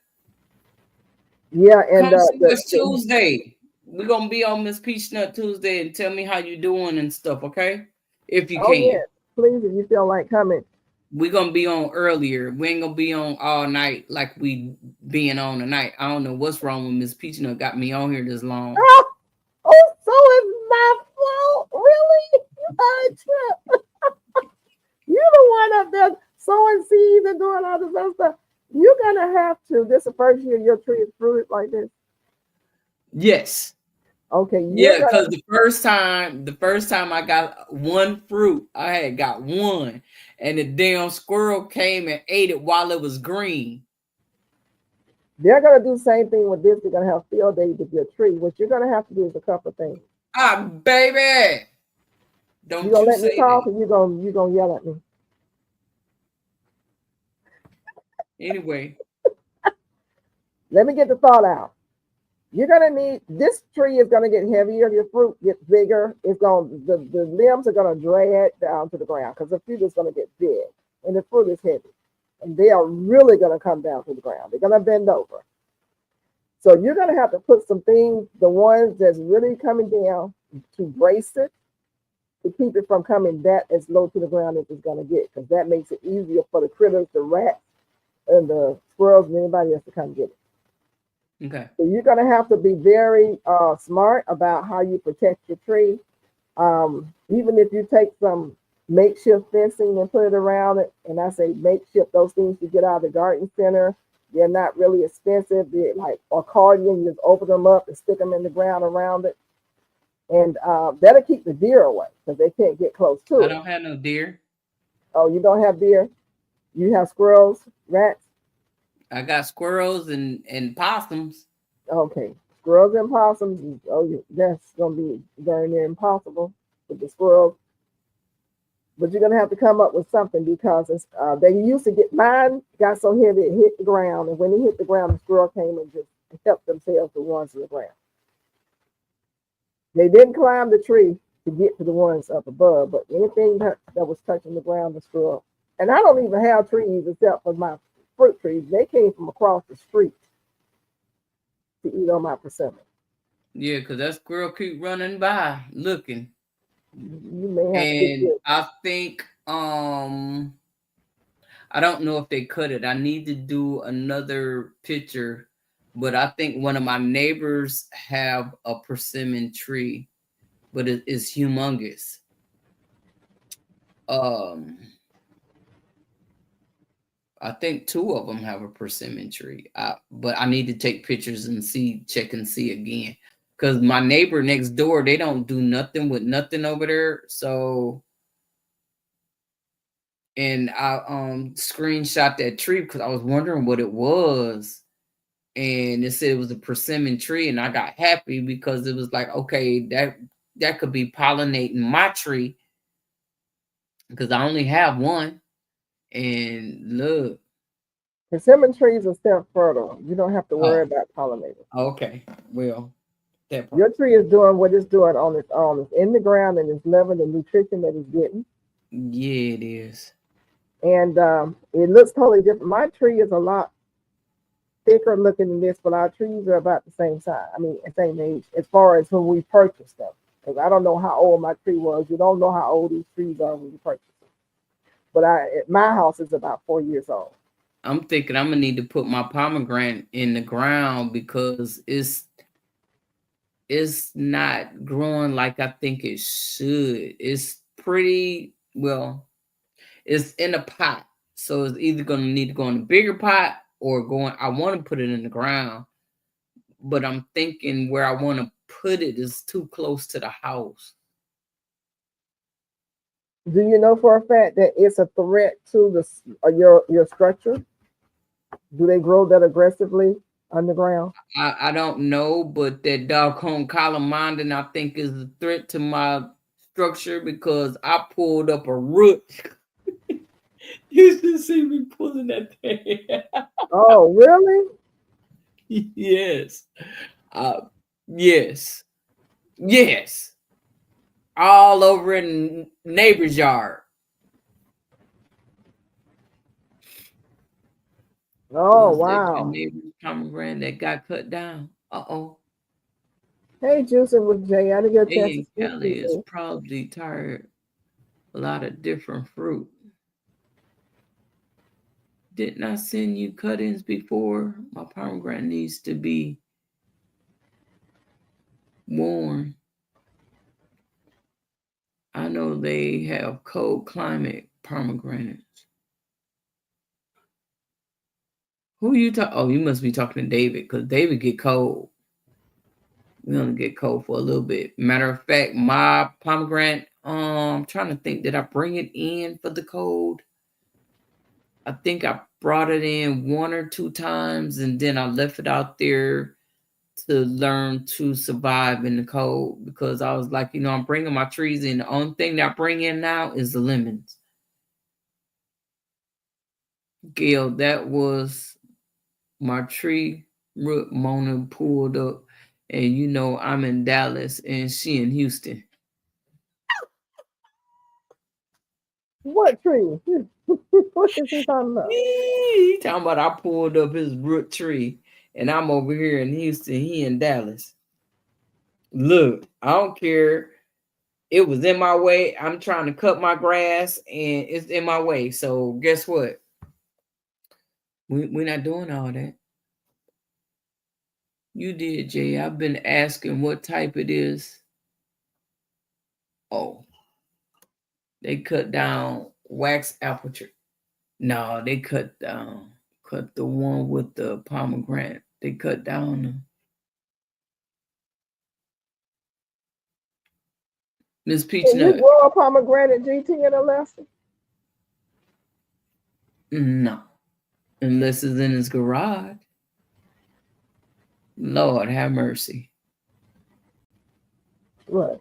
Yeah, and come see us Tuesday. We're gonna be on Miss Peachnut Tuesday and tell me how you doing and stuff, okay? If you can. Yeah. Please, if you feel like coming. We're gonna be on earlier. We ain't gonna be on all night like we being on tonight. I don't know what's wrong with Miss Peachnut got me on here this long. Oh, so it's my fault. Really? You're the one up there sowing seeds and doing all this other stuff. You're gonna have to. This is the first year your tree is fruited like this. Yes. Okay. Yeah, because the first time I got one fruit, I had got one, and the damn squirrel came and ate it while it was green. They're gonna do the same thing with this. They're gonna have field day with your tree. What you're gonna have to do is a couple of things. Ah, baby. You Don't gonna you let me say talk, that. or you gonna yell at me? Anyway. Let me get the thought out. You're gonna need this tree is gonna get heavier. Your fruit gets bigger. It's gonna the limbs are gonna drag down to the ground because the fruit is gonna get big and the fruit is heavy, and they are really gonna come down to the ground. They're gonna bend over. So you're gonna have to put some things, the ones that's really coming down, to brace it to keep it from coming that as low to the ground as it's gonna get, because that makes it easier for the critters, the rats, and the squirrels and anybody else to come get it. Okay. So you're going to have to be very smart about how you protect your tree. Even if you take some makeshift fencing and put it around it, and I say makeshift, those things you get out of the garden center, they're not really expensive. They're like accordion, you just open them up and stick them in the ground around it. And that'll keep the deer away because they can't get close to I it. don't have no deer. Oh, you don't have deer? You have squirrels, rats? I got squirrels and possums. Okay. Squirrels and possums, oh, that's going to be very near impossible with the squirrels. But you're going to have to come up with something because they used to get, mine got so heavy it hit the ground. And when it hit the ground, the squirrel came and just helped themselves to ones in the ground. They didn't climb the tree to get to the ones up above, but anything that was touching the ground, the squirrel. And I don't even have trees except for my fruit trees. They came from across the street to eat on my persimmon. Yeah, because that squirrel keep running by looking. You may have to get And good. I think I don't know if they cut it. I need to do another picture, but I think one of my neighbors have a persimmon tree, but it is humongous. Um, I think two of them have a persimmon tree. But I need to take pictures and see, check and see again. Because my neighbor next door, they don't do nothing with nothing over there. So, and I screenshot that tree because I was wondering what it was. And it said it was a persimmon tree, and I got happy because it was like, okay, that could be pollinating my tree because I only have one. And look, Persimmon trees are self-fertile. You don't have to worry oh, about pollinators. okay, well, that part. Your tree is doing what it's doing on its own. It's in the ground and it's loving the nutrition that it's getting. Yeah, it is. And it looks totally different. My tree is a lot thicker looking than this, but our trees are about the same size. I mean, same age as far as when we purchased them. Because I don't know how old my tree was. You don't know how old these trees are when you purchase them. But my house is about 4 years old. I'm thinking I'm gonna need to put my pomegranate in the ground because it's not growing like I think it should. It's pretty well. It's in a pot, so it's either gonna need to go in a bigger pot or going. I want to put it in the ground, but I'm thinking where I want to put it is too close to the house. Do you know for a fact that it's a threat to your structure? Do they grow that aggressively underground? I don't know, but that doggone calamondin I think is a threat to my structure because I pulled up a root. You should see me pulling that thing. Oh, really? Yes. Uh, yes. Yes. All over in neighbor's yard. Oh, Was that your wow. neighbor's pomegranate that got cut down? Uh-oh. Hey, Juicing with Jay. I didn't get a chance Hey, to and speak to Kelly is you. probably tired. A lot of different fruit. Didn't I send you cuttings before? My pomegranate needs to be worn. I know they have cold climate pomegranates. Who you talk? Oh, you must be talking to David because David get cold. We're gonna get cold for a little bit. Matter of fact, my pomegranate. I'm trying to think. Did I bring it in for the cold? I think I brought it in 1 or 2 times, and then I left it out there to learn to survive in the cold because I was like, I'm bringing my trees in. The only thing that I bring in now is the lemons. Gail, that was my tree root Mona pulled up, and I'm in Dallas and she in Houston. What tree? What is he talking about? He talking about I pulled up his root tree, and I'm over here in Houston. He in Dallas. Look, I don't care. It was in my way. I'm trying to cut my grass, and it's in my way. So guess what? We're not doing all that. You did, Jay. I've been asking what type it is. Oh, they cut down wax apple tree. No, they cut the one with the pomegranate. They cut down Miss Can you Peachnut. grow a pomegranate, GT, in Alaska? No, unless it's in his garage. Lord have mercy. What?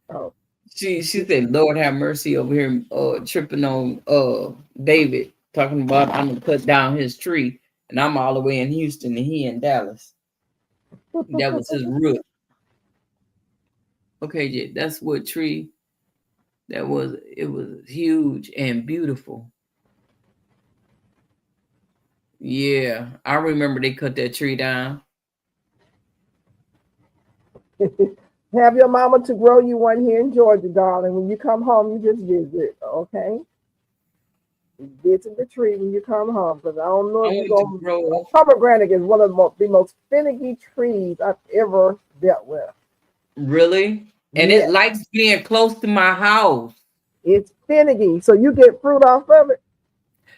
Oh. She said, Lord have mercy over here tripping on David, talking about I'm gonna cut down his tree, and I'm all the way in Houston and he in Dallas. That was his root. Okay, Jay, that's what tree that was. It was huge and beautiful. Yeah, I remember they cut that tree down. Have your mama to grow you one here in Georgia, darling. When you come home, you just visit, okay? Visit the tree when you come home, because I don't know I if you're want to going to. grow. Pomegranate is one of the most finicky trees I've ever dealt with. Really? And Yeah, it likes being close to my house. it's finicky. So you get fruit off of it?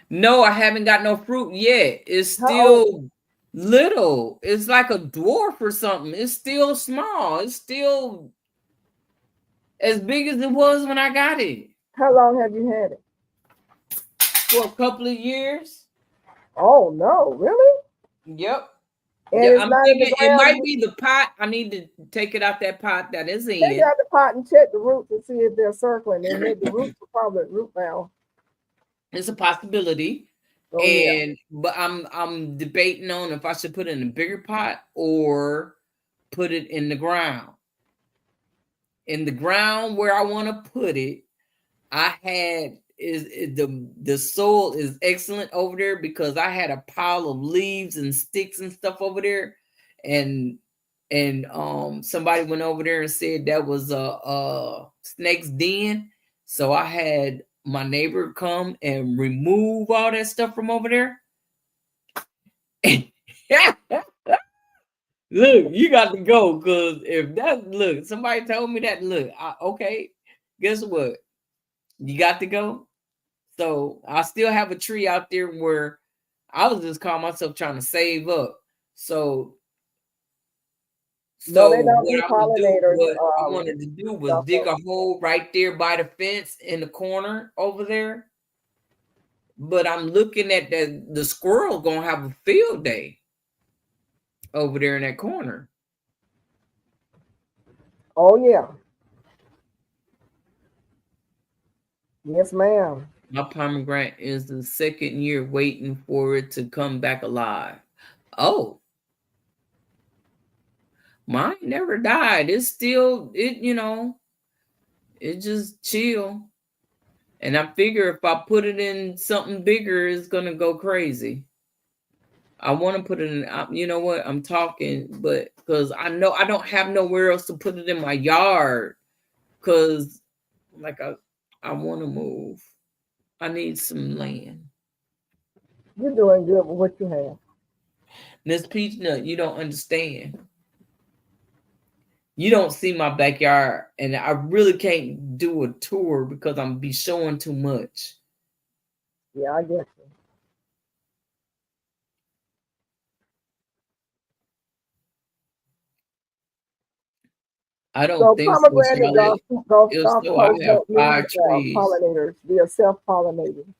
No, I haven't got no fruit yet. It's How old? still little. It's like a dwarf or something. It's still small. It's still as big as it was when I got it. How long have you had it? For a couple of years. Oh, no, really? Yep. And Yeah, it's I'm not in the thinking it might ground? be the pot. I need to take it out that pot that is Take in. out the pot and check the roots and see if they're circling. And maybe the roots are probably root bound. It's a possibility. Oh, yeah. But I'm debating on if I should put it in a bigger pot or put it in the ground. In the ground where I want to put it, I had the soil is excellent over there because I had a pile of leaves and sticks and stuff over there, and somebody went over there and said that was a snake's den. So I had my neighbor come and remove all that stuff from over there. Look, you got to go because if that look, somebody told me that look, okay, guess what? You got to go. So I still have a tree out there where I was just calling myself trying to save up. So No, they don't what do I would do, pollinators. what I wanted to do was Stuff dig over a hole right there by the fence in the corner over there. But I'm looking at the squirrel gonna have a field day over there in that corner. Oh, yeah. Yes, ma'am. My pomegranate is the second year waiting for it to come back alive. Oh, mine never died. It's still it just chill. And I figure if I put it in something bigger, it's gonna go crazy. I want to put it in. You know what? I'm talking, but because I know I don't have nowhere else to put it in my yard. Because like I want to move. I need some land. You're doing good with what you have. Miss Peachnut, you don't understand. You don't see my backyard, and I really can't do a tour because I'm be showing too much. Yeah, I guess so. I don't So think so, pomegranate Charlotte. golf If golf so, I posts have don't need 5 trees. pollinators. They are self-pollinating.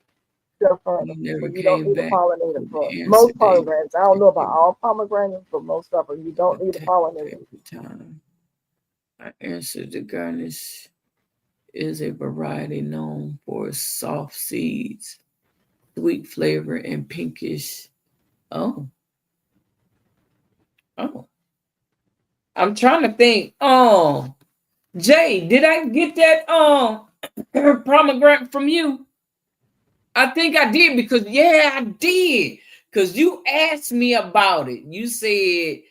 Still further. You never So you don't came need a back pollinator with for the answer, most David. pomegranates. I don't know about all pomegranates, but most of them you don't need a pollinator. Every time I answer, the garnish is a variety known for soft seeds, sweet flavor, and pinkish. Oh, oh. I'm trying to think. Oh, Jay, did I get that pomegranate from you? I think I did because I did. Because you asked me about it. You said,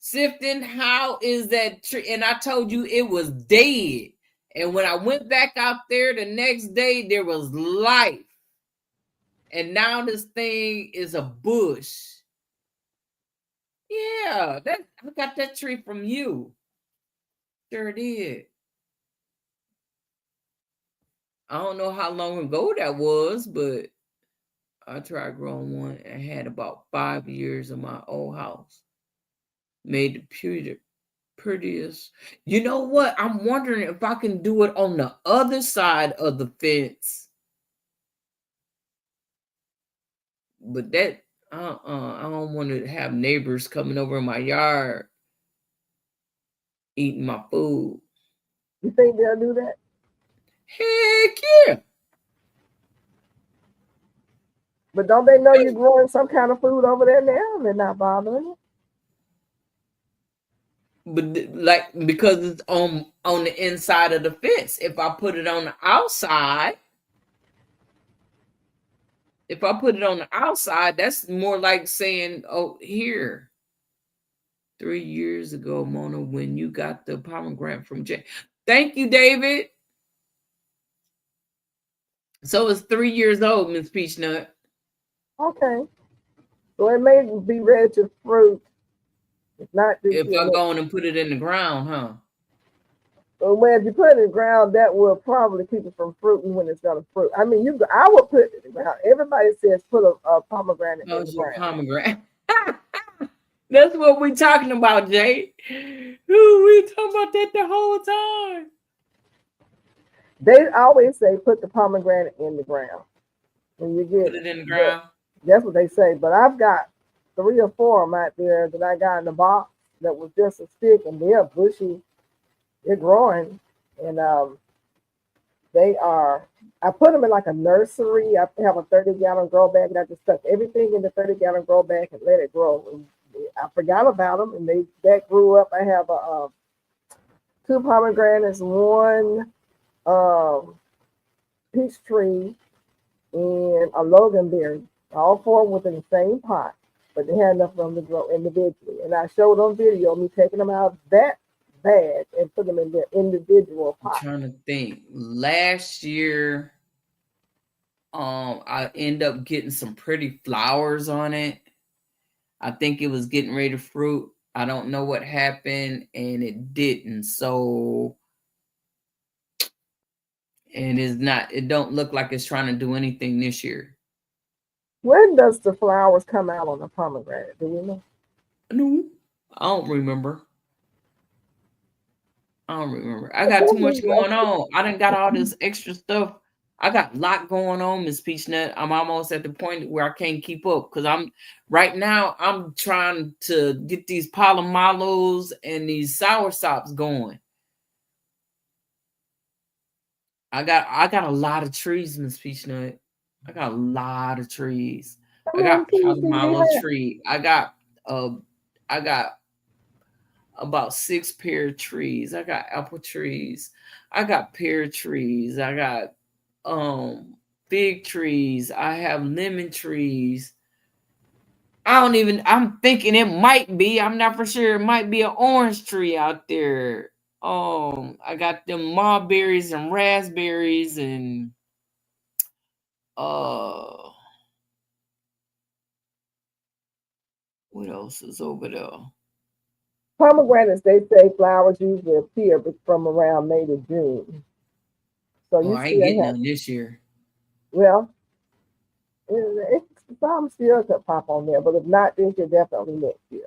Sifting, how is that tree? And I told you it was dead. And when I went back out there the next day, there was life. And now this thing is a bush. Yeah, I got that tree from you. Sure did. I don't know how long ago that was, but I tried growing one and had about 5 years in my old house. Made the prettiest. You know what? I'm wondering if I can do it on the other side of the fence. But that I don't want to have neighbors coming over in my yard eating my food. You think they'll do that? Heck yeah. But don't they know you're growing some kind of food over there now? They're not bothering it. But like because it's on the inside of the fence. If I put it on the outside, that's more like saying, "Oh, here." 3 years ago, Mona, when you got the pomegranate from Jay. Thank you, David. So it's 3 years old, Miss Peachnut. Okay. So it may be ready to fruit. It's not this If year. I go on and put it in the ground, huh? So when you put it in the ground, that will probably keep it from fruiting when it's gonna fruit. I mean, I would put it in the ground. Everybody says put a pomegranate in the Your ground. pomegranate. That's what we're talking about, Jay. Ooh, we talking about that the whole time. They always say put the pomegranate in the ground when you get Put it in the but ground. that's what they say. But I've got 3 or 4 of them out there that I got in the box that was just a stick, and they're bushy. They're growing, and they are. I put them in like a nursery. I have a 30-gallon grow bag, and I just stuck everything in the 30-gallon grow bag and let it grow. And I forgot about them, and that grew up. I have 2 pomegranates, 1 um, peach tree, and a loganberry. All 4 within the same pot, but they had enough of them to grow individually. And I showed on video me taking them out of that bag and put them in their individual I'm pot. trying to think. Last year, I end up getting some pretty flowers on it. I think it was getting ready to fruit. I don't know what happened, and it didn't. So, and it's not. It don't look like it's trying to do anything this year. When does the flowers come out on the pomegranate? Do we know? No, I don't remember. I got too much going on. I done got all this extra stuff. I got a lot going on, Miss Peachnut. I'm almost at the point where I can't keep up because I'm trying to get these palomalos and these soursops going. I got a lot of trees, Miss Peachnut. I got a lot of trees. How I many got trees do you palomalo have? tree. I got about 6 pear trees. I got apple trees. I got pear trees. I got fig trees. I have lemon trees. I'm thinking it might be, I'm not for sure, it might be an orange tree out there. I got them mulberries and raspberries and uh what else is over there? Pomegranates, they say flowers usually appear from around May to June. So Oh, you I ain't still getting have, none this year. well, some still could pop on there, but if not this year, definitely next year.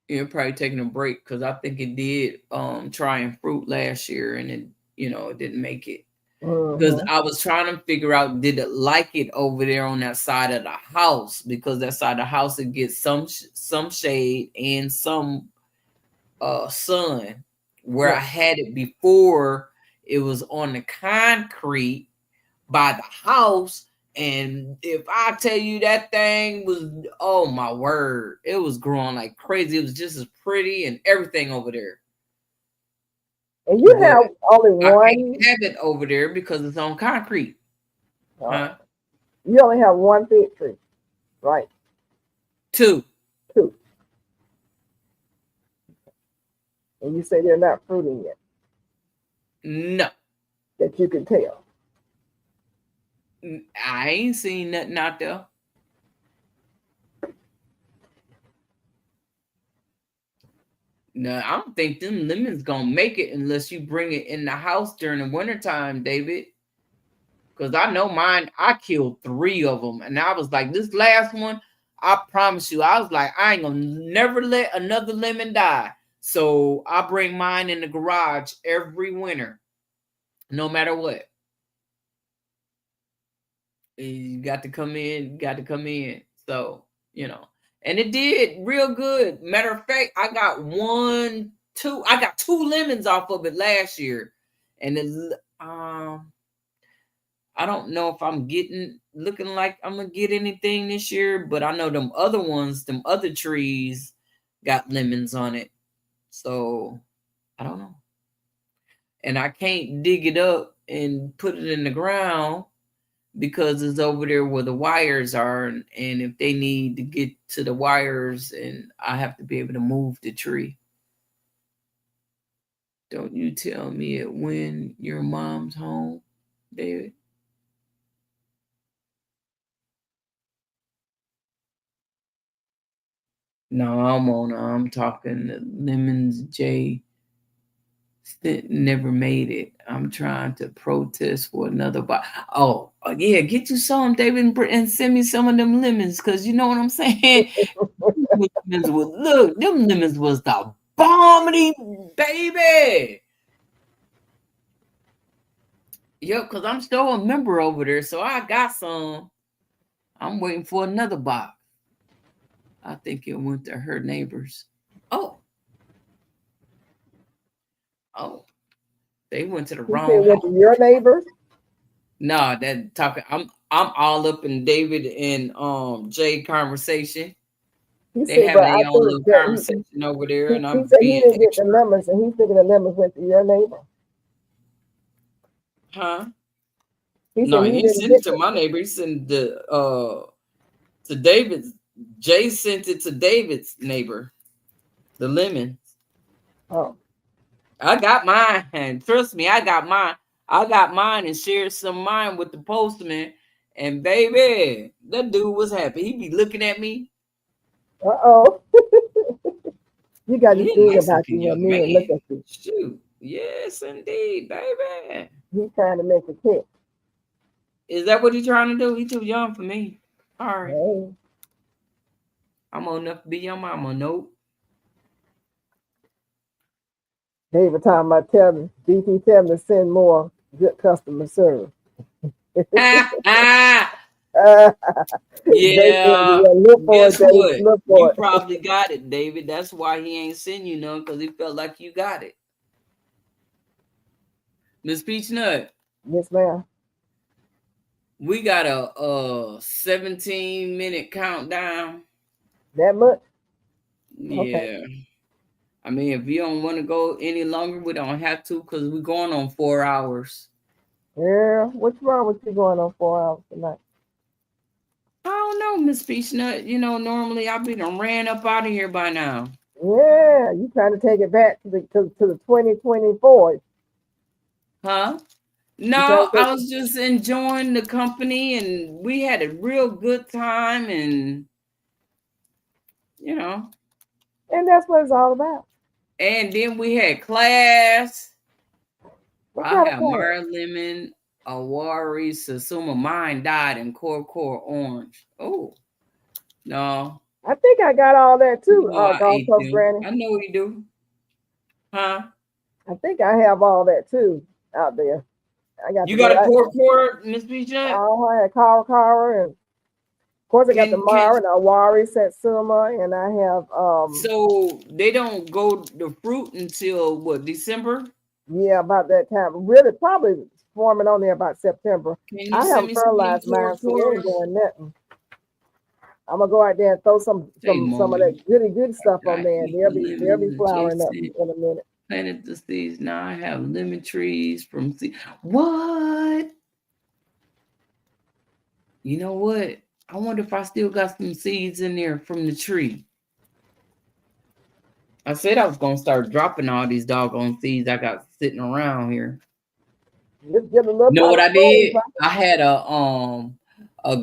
Yeah, probably taking a break because I think it did try and fruit last year and it didn't make it. Because I was trying to figure out, did it like it over there on that side of the house? Because that side of the house, it gets some shade and some sun. Where I had it before, it was on the concrete by the house. And if I tell you, that thing was, oh my word, it was growing like crazy. It was just as pretty and everything over there. And you have only one. I can't have it over there because it's on concrete. Huh? You only have one fig tree, right? Two. And you say they're not fruiting yet? No. That you can tell. I ain't seen nothing out there. No, I don't think them lemons gonna make it unless you bring it in the house during the wintertime, David. Because I know mine, I killed 3 of them. And I was like, this last one, I promise you, I was like, I ain't gonna never let another lemon die. So I bring mine in the garage every winter, no matter what. You got to come in. So, and it did real good. Matter of fact, I got 2 lemons off of it last year. And I don't know if I'm looking like I'm gonna get anything this year, but I know them other ones, them other trees got lemons on it. So I don't know. And I can't dig it up and put it in the ground because it's over there where the wires are. And if they need to get to the wires, and I have to be able to move the tree. Don't you tell me it when your mom's home, David. No, I'm talking Lemons J never made it. I'm trying to protest for another box. Oh, yeah, get you some, David, and send me some of them lemons, because you know what I'm saying? Look, them lemons was the bombity, baby. Yep, because I'm still a member over there, so I got some. I'm waiting for another box. I think it went to her neighbors. Oh, they went to the wrong house. Went to your neighbors? No, that talking. I'm all up in David and Jay conversation. They have their own little conversation over there, and I'm said he didn't get the lemons, and he's thinking the lemons went to your neighbor. Huh? He sent it to my neighbor. He sent to David's. Jay sent it to David's neighbor. The lemons. Oh. I got mine. Trust me, I got mine. I got mine and shared some of mine with the postman. And baby, that dude was happy. He be looking at me. Uh-oh. You got this thing about you when men look at you. Shoot. Yes, indeed, baby. He's trying to make a kick. Is that what he's trying to do? He's too young for me. All right. Hey. I'm old enough to be your mama. Nope. Every time I tell him, DT tell me to send more good customer service. Yeah. Guess what? You probably got it, David. That's why he ain't send you none, because he felt like you got it. Miss Peachnut. Yes, ma'am. We got a 17-minute countdown. That much? Yeah. Okay. I mean, if you don't want to go any longer, we don't have to, because we're going on 4 hours. Yeah, what's wrong with you going on 4 hours tonight? I don't know, Miss Peachnut. Normally I've been ran up out of here by now. Yeah, you trying to take it back to the 2024. Huh? No, I was just enjoying the company, and we had a real good time, and And that's what it's all about. And then we had class. I have Mara Lemon, Awari, Sasuma. Mine died in Core Orange. Oh, no. I think I got all that too, Gulf Coast Granny. I know you do. Huh? I think I have all that too out there. I got You to got go. a cord, Miss Peachnut? I had Kara, and of course I got the Can Mara and Awari Satsuma, and I have so they don't go the fruit until what, December? yeah, about that time. Really, probably forming on there about September. Can you I send haven't me some of them fertilized mine, so they ain't cores? doing nothing. I'm gonna go out there and throw some Say, some of Mona, that goody good stuff I on got there, and 8 they'll be lemons flowering up adjacent. in a minute. Planted the seeds. Now I have lemon trees from seed. What? You know what? I wonder if I still got some seeds in there from the tree. I said I was gonna start dropping all these doggone seeds I got sitting around here. Just get a little You know pot what of I gold, did? I had a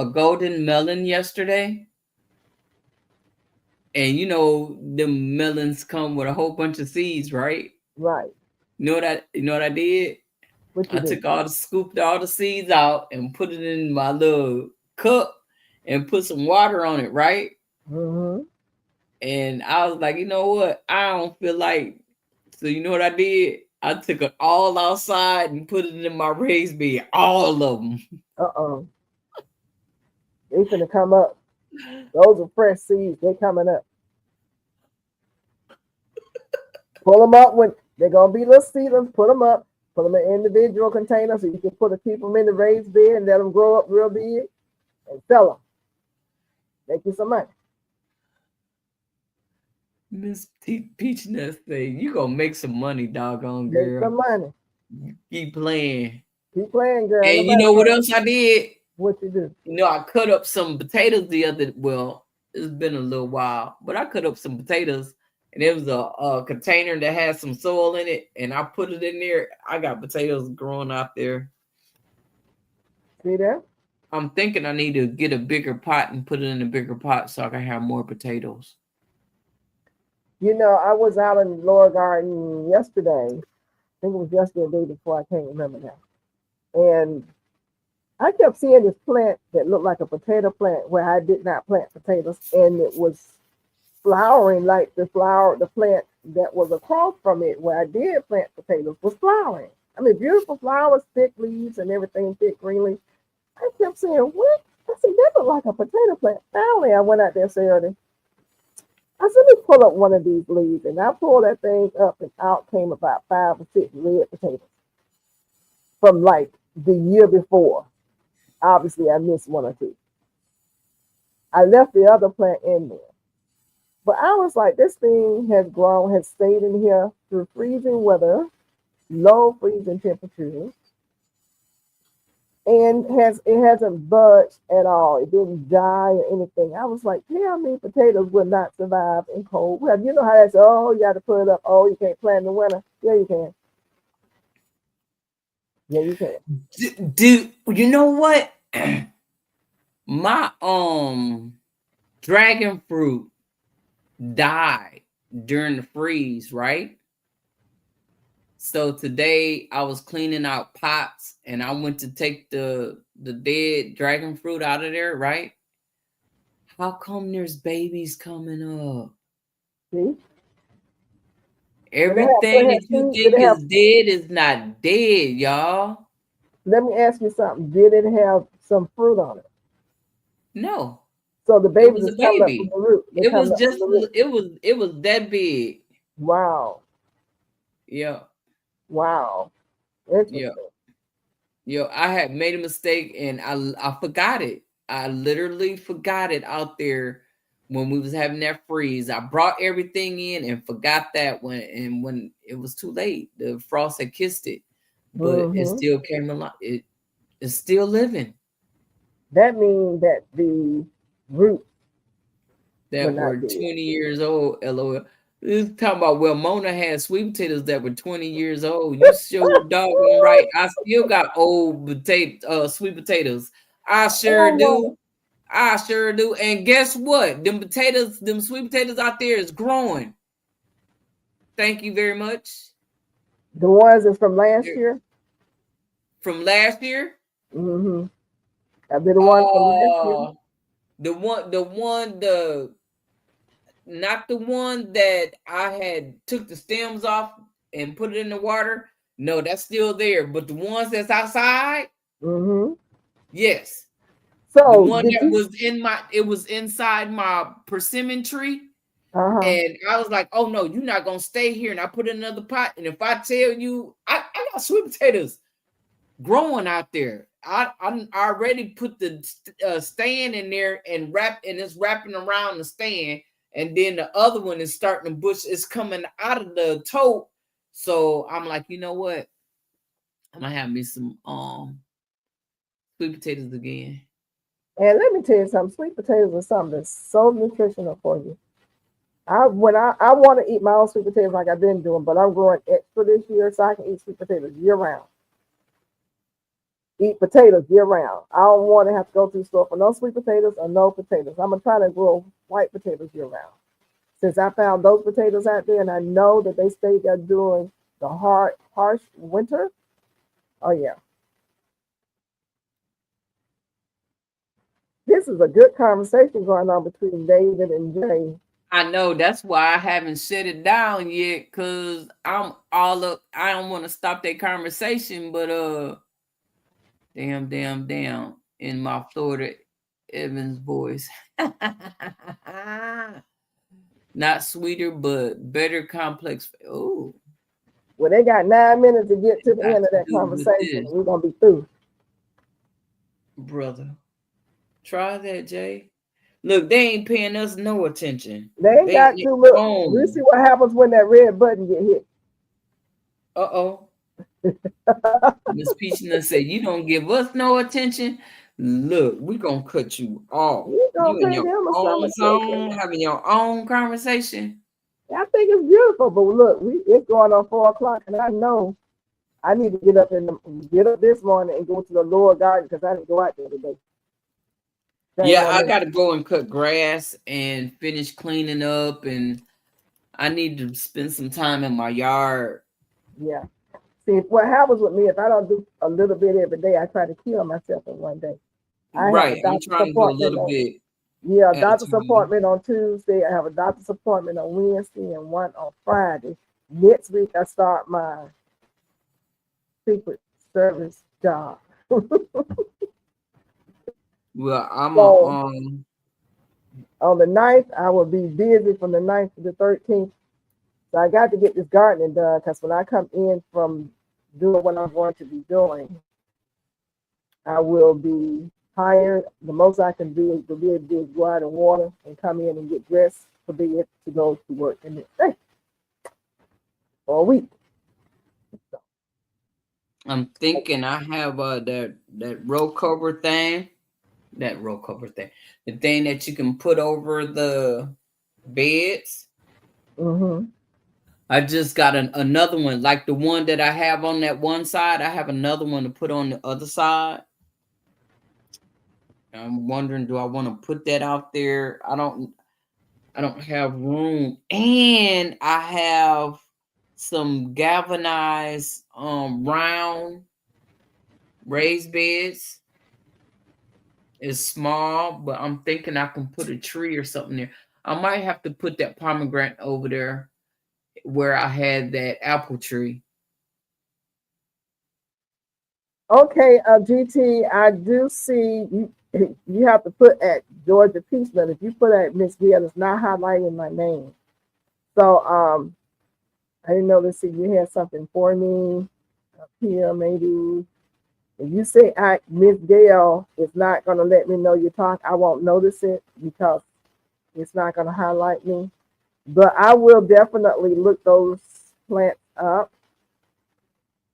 golden melon yesterday. And you know the melons come with a whole bunch of seeds, right? right? You know what I did? What you I do? scooped all the seeds out and put it in my little cup and put some water on it, right? Mm-hmm. And I was like, you know what? I don't feel like. So you know what I did? I took it all outside and put it in my raised bed, all of them. Uh-oh. They finna come up. Those are fresh seeds. They coming up. Pull them up when they're gonna be little seedlings. Put them up. Put them in individual containers so you can keep them in the raised bed and let them grow up real big and sell them. Make you some money. Miss Peachnut say, you gonna make some money, doggone Make girl. some money. Keep playing. Keep playing, girl. And you Nobody know what know else I did? what you do. You know, I cut up some potatoes it's been a little while, but I cut up some potatoes and it was a container that had some soil in it, and I put it in there. I got potatoes growing out there. See that? I'm thinking I need to get a bigger pot and put it in a bigger pot so I can have more potatoes. You know, I was out in the lower garden yesterday. I think it was yesterday or the day before. I can't remember now. And I kept seeing this plant that looked like a potato plant where I did not plant potatoes, and it was flowering like the plant that was across from it where I did plant potatoes was flowering. I mean, beautiful flowers, thick leaves, and everything, thick green leaves. I kept saying, "What?" I said, "That looked like a potato plant." Finally, I went out there Saturday. I said, "Let me pull up one of these leaves," and I pulled that thing up, and out came about 5 or 6 red potatoes from like the year before. Obviously, I missed one or two. I left the other plant in there. But I was like, this thing has grown, has stayed in here through freezing weather, low freezing temperatures, and it hasn't budged at all. It didn't die or anything. I was like, tell me potatoes will not survive in cold weather. You know how they say, oh, you got to put it up. Oh, you can't plant in the winter. Yeah, you can. Yeah, you can. Do you know what? My dragon fruit died during the freeze, right? So today I was cleaning out pots and I went to take the dead dragon fruit out of there, right? How come there's babies coming up? See? Everything Did it that have, you see, did think it have, is dead is not dead, y'all. let me ask you something. Did it have some fruit on it? No, So the it babies was a is coming up from baby. the root. They're It coming was up from just the root. it was that big. Wow. Yeah, Wow. yeah. Interesting. Yo, I had made a mistake and I forgot it. I literally forgot it out there when we was having that freeze. I brought everything in and forgot that when it was too late. The frost had kissed it, but it Mm-hmm. still came alive. It's still living. That means that the roots were That were not dead. 20 years old. LOL. This is talking about, well, Mona had sweet potatoes that were 20 years old. You sure doggone right. I still got old sweet potatoes. I sure Oh, do. I sure do. And guess what? Them sweet potatoes out there is growing. Thank you very much. the ones that's from last They're year. from last year. Mm-hmm. I did the one from last year. Uh the not the one that I had took the stems off and put it in the water. No, that's still there. But the ones that's outside, yes. The So one did that you? was it was inside my persimmon tree. Uh-huh. And I was like, oh no, you're not gonna stay here. And I put in another pot. And if I tell you, I got sweet potatoes growing out there. I already put the stand in there and it's wrapping around the stand. And then the other one is starting to bush. It's coming out of the tote. So I'm like, you know what? I'm gonna have me some sweet potatoes again. And let me tell you something, sweet potatoes are something that's so nutritional for you. I want to eat my own sweet potatoes like I've been doing, but I'm growing extra this year so I can eat sweet potatoes year round. Eat potatoes year round. I don't want to have to go to the store for no sweet potatoes or no potatoes. I'm gonna try to grow white potatoes year round. Since I found those potatoes out there and I know that they stay there during the harsh winter. Oh yeah. This is a good conversation going on between David and Jay. I know that's why I haven't shut it down yet, because I'm all up. I don't want to stop that conversation, but damn in my Florida Evans voice. Not sweeter, but better complex. Oh, Well, they got 9 minutes to get to the got end of to that do with conversation. this, We're gonna be through. brother. Try that, Jay. Look, they ain't paying us no attention. They ain't They got ain't to look. We'll see on. what happens when that red button get hit. Uh-oh. Miss Peachnut said, "You don't give us no attention. Look, we gonna cut you off. We gonna You in pay your them some own attention. zone, having your own conversation." I think it's beautiful, but look, it's going on 4 o'clock, and I know I need to get up this morning and go to the lower garden because I didn't go out there today. Shame Yeah, on I me. gotta go and cut grass and finish cleaning up, and I need to spend some time in my yard. Yeah. See, what happens with me if I don't do a little bit every day, I try to kill myself in one day. I have a Right, I'm doctor's trying to do a appointment little on bit at a doctor's time. appointment on Tuesday. I have a doctor's appointment on Wednesday and one on Friday. Next week I start my secret service job. Well, I'm a So on the 9th, I will be busy from the 9th to the 13th. So I got to get this gardening done because when I come in from doing what I'm going to be doing, I will be tired. The most I can do is to be able to do is go out and water and come in and get dressed for bed to go to work the next day or a week. I'm thinking I have that roll cover thing. That roll cover thing. The thing that you can put over the beds. Mm-hmm. I just got another one, like the one that I have on that one side. I have another one to put on the other side. I'm wondering, do I want to put that out there? I don't have room, and I have some galvanized round raised beds. It's small, but I'm thinking I can put a tree or something there. I might have to put that pomegranate over there where I had that apple tree. Okay, GT, I do see you. You have to put at Georgia Peachnut. If you put at Miss Gill, it's not highlighting my name. So I didn't know. Let's see, you had something for me up here, maybe. If you say Miss Gail is not gonna let me know you talk, I won't notice it because it's not gonna highlight me. But I will definitely look those plants up.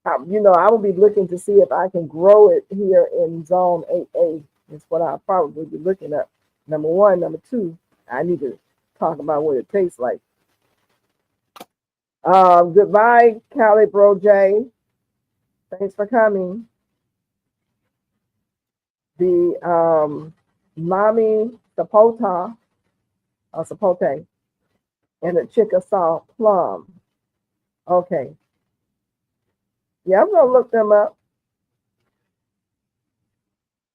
I will be looking to see if I can grow it here in Zone 8A. That's what I'll probably be looking up. Number one. Number two, I need to talk about what it tastes like. Goodbye, Cali Bro J. Thanks for coming. The Mommy Sapota, or Sapote, and the Chickasaw Plum. Okay. Yeah, I'm going to look them up.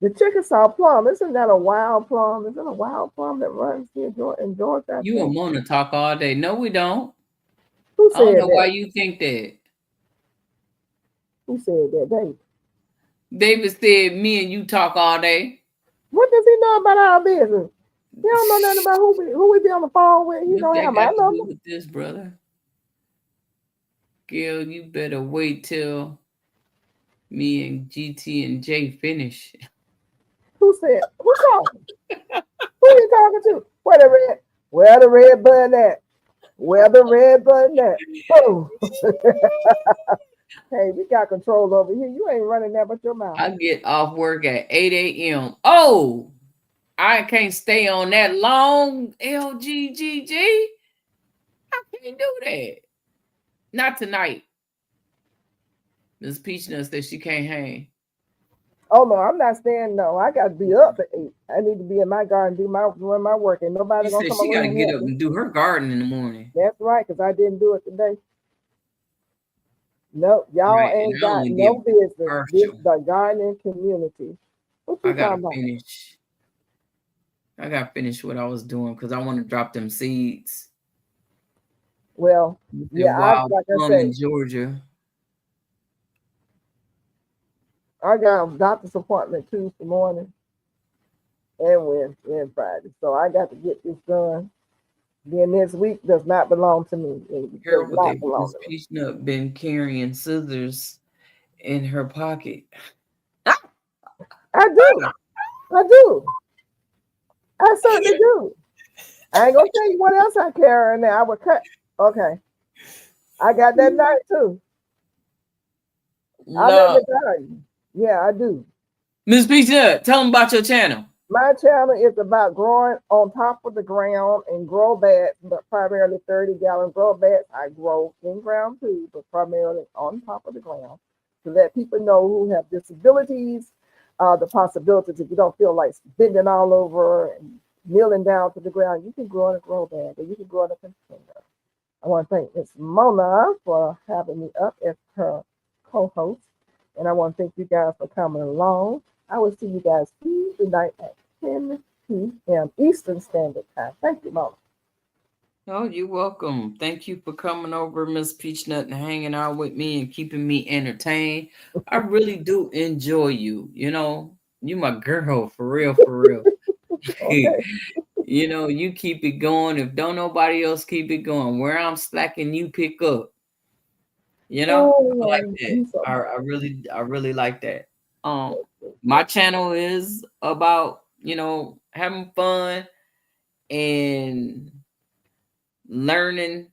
The Chickasaw plum, isn't that a wild plum? Is it a wild plum that runs here in Georgia, I You think? want to talk all day? No, we don't. Who I don't said know why that? you think that. Who said that, David? David said, "Me and you talk all day." What does he know about our business? He don't know nothing about who we be on the phone with. He What don't that have my got to do number. with this, brother? Gil, you better wait till me and GT and J finish. Who said? Who talking? Who you talking to? Where the red button at? Where the red button at? Oh. Hey, we got control over here. You ain't running that but your mouth. I get off work at 8 a.m. Oh, I can't stay on that long. LGGG. I can't do that. Not tonight. Miss Peachnut said she can't hang. Oh no, I'm not staying. No, I got to be up at 8. I need to be in my garden, run my work, and nobody She gonna said come she got to around get here. up and do her garden in the morning. That's right, because I didn't do it today. Nope, y'all Right, and ain't I got only no did business. This partial. the gardening community. What I you gotta talking about? finish. I gotta finish what I was doing because I want to drop them seeds. Well, The yeah, wild like I plum say, in Georgia. I got a doctor's appointment Tuesday morning and Wednesday and Friday, so I got to get this done. Then this week does not belong to me. It does Carol, not belong Miss to me. Peachnut been carrying scissors in her pocket. I do. I do. I certainly do. I ain't gonna tell you what else I carry in there. I would cut. Okay. I got that knife too. I'm in No, the garden. Yeah, I do. Miss Peachnut, tell them about your channel. My channel is about growing on top of the ground and grow beds, but primarily 30-gallon grow beds. I grow in ground too, but primarily on top of the ground to let people know who have disabilities, the possibilities if you don't feel like bending all over and kneeling down to the ground, you can grow in a grow bed or you can grow in a container. I want to thank Miss Mona for having me up as her co-host, and I want to thank you guys for coming along. I will see you guys Tuesday night at 10 p.m. Eastern Standard Time. Thank you, Mona. Oh, you're welcome. Thank you for coming over, Miss Peachnut, and hanging out with me and keeping me entertained. I really do enjoy you. You know, you my girl, for real, for real. Okay. You know, you keep it going. If don't nobody else keep it going, where I'm slacking, you pick up. You know, I like Oh, that. you so I really like that. My channel is about, you know, having fun and learning.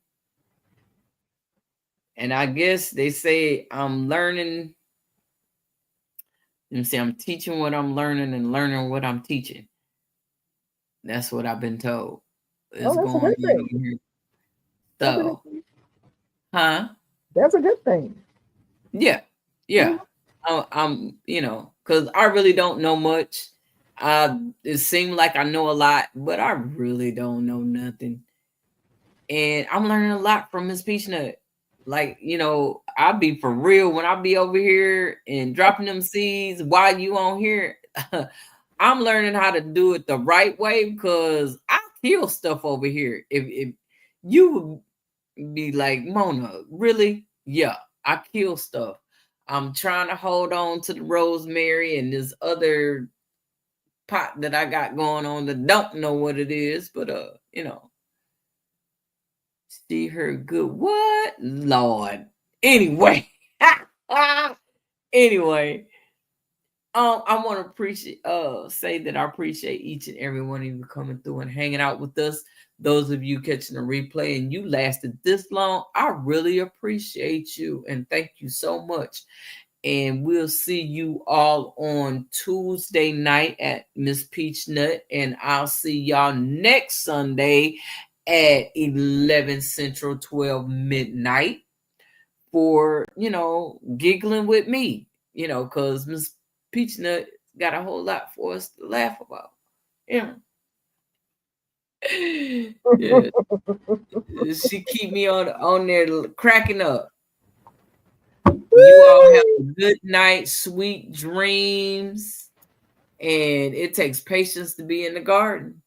And I guess they say I'm learning. Let me see, I'm teaching what I'm learning and learning what I'm teaching. That's what I've been told is that's a going good on thing. over here. That's a good So, thing. huh? That's a good thing. Yeah, yeah. Mhm. I'm, you know, because I really don't know much. It seemed like I know a lot, but I really don't know nothing. And I'm learning a lot from Miss Peachnut. Like, you know, I'll be for real when I be over here and dropping them seeds while you on here. I'm learning how to do it the right way because I kill stuff over here. If you would be like, Mona, really? Yeah, I kill stuff. I'm trying to hold on to the rosemary and this other pot that I got going on that don't know what it is, but you know, see her good. What? Lord. Anyway. Anyway, I want to appreciate say that I appreciate each and every one of you coming through and hanging out with us. Those of you catching the replay and you lasted this long, I really appreciate you and thank you so much. And we'll see you all on Tuesday night at Miss Peachnut, and I'll see y'all next Sunday at 11 Central, 12 midnight for, you know, giggling with me, you know, because Miss Peachnut got a whole lot for us to laugh about. Yeah. Yeah. She keep me on there cracking up. You all have a good night, sweet dreams. And it takes patience to be in the garden.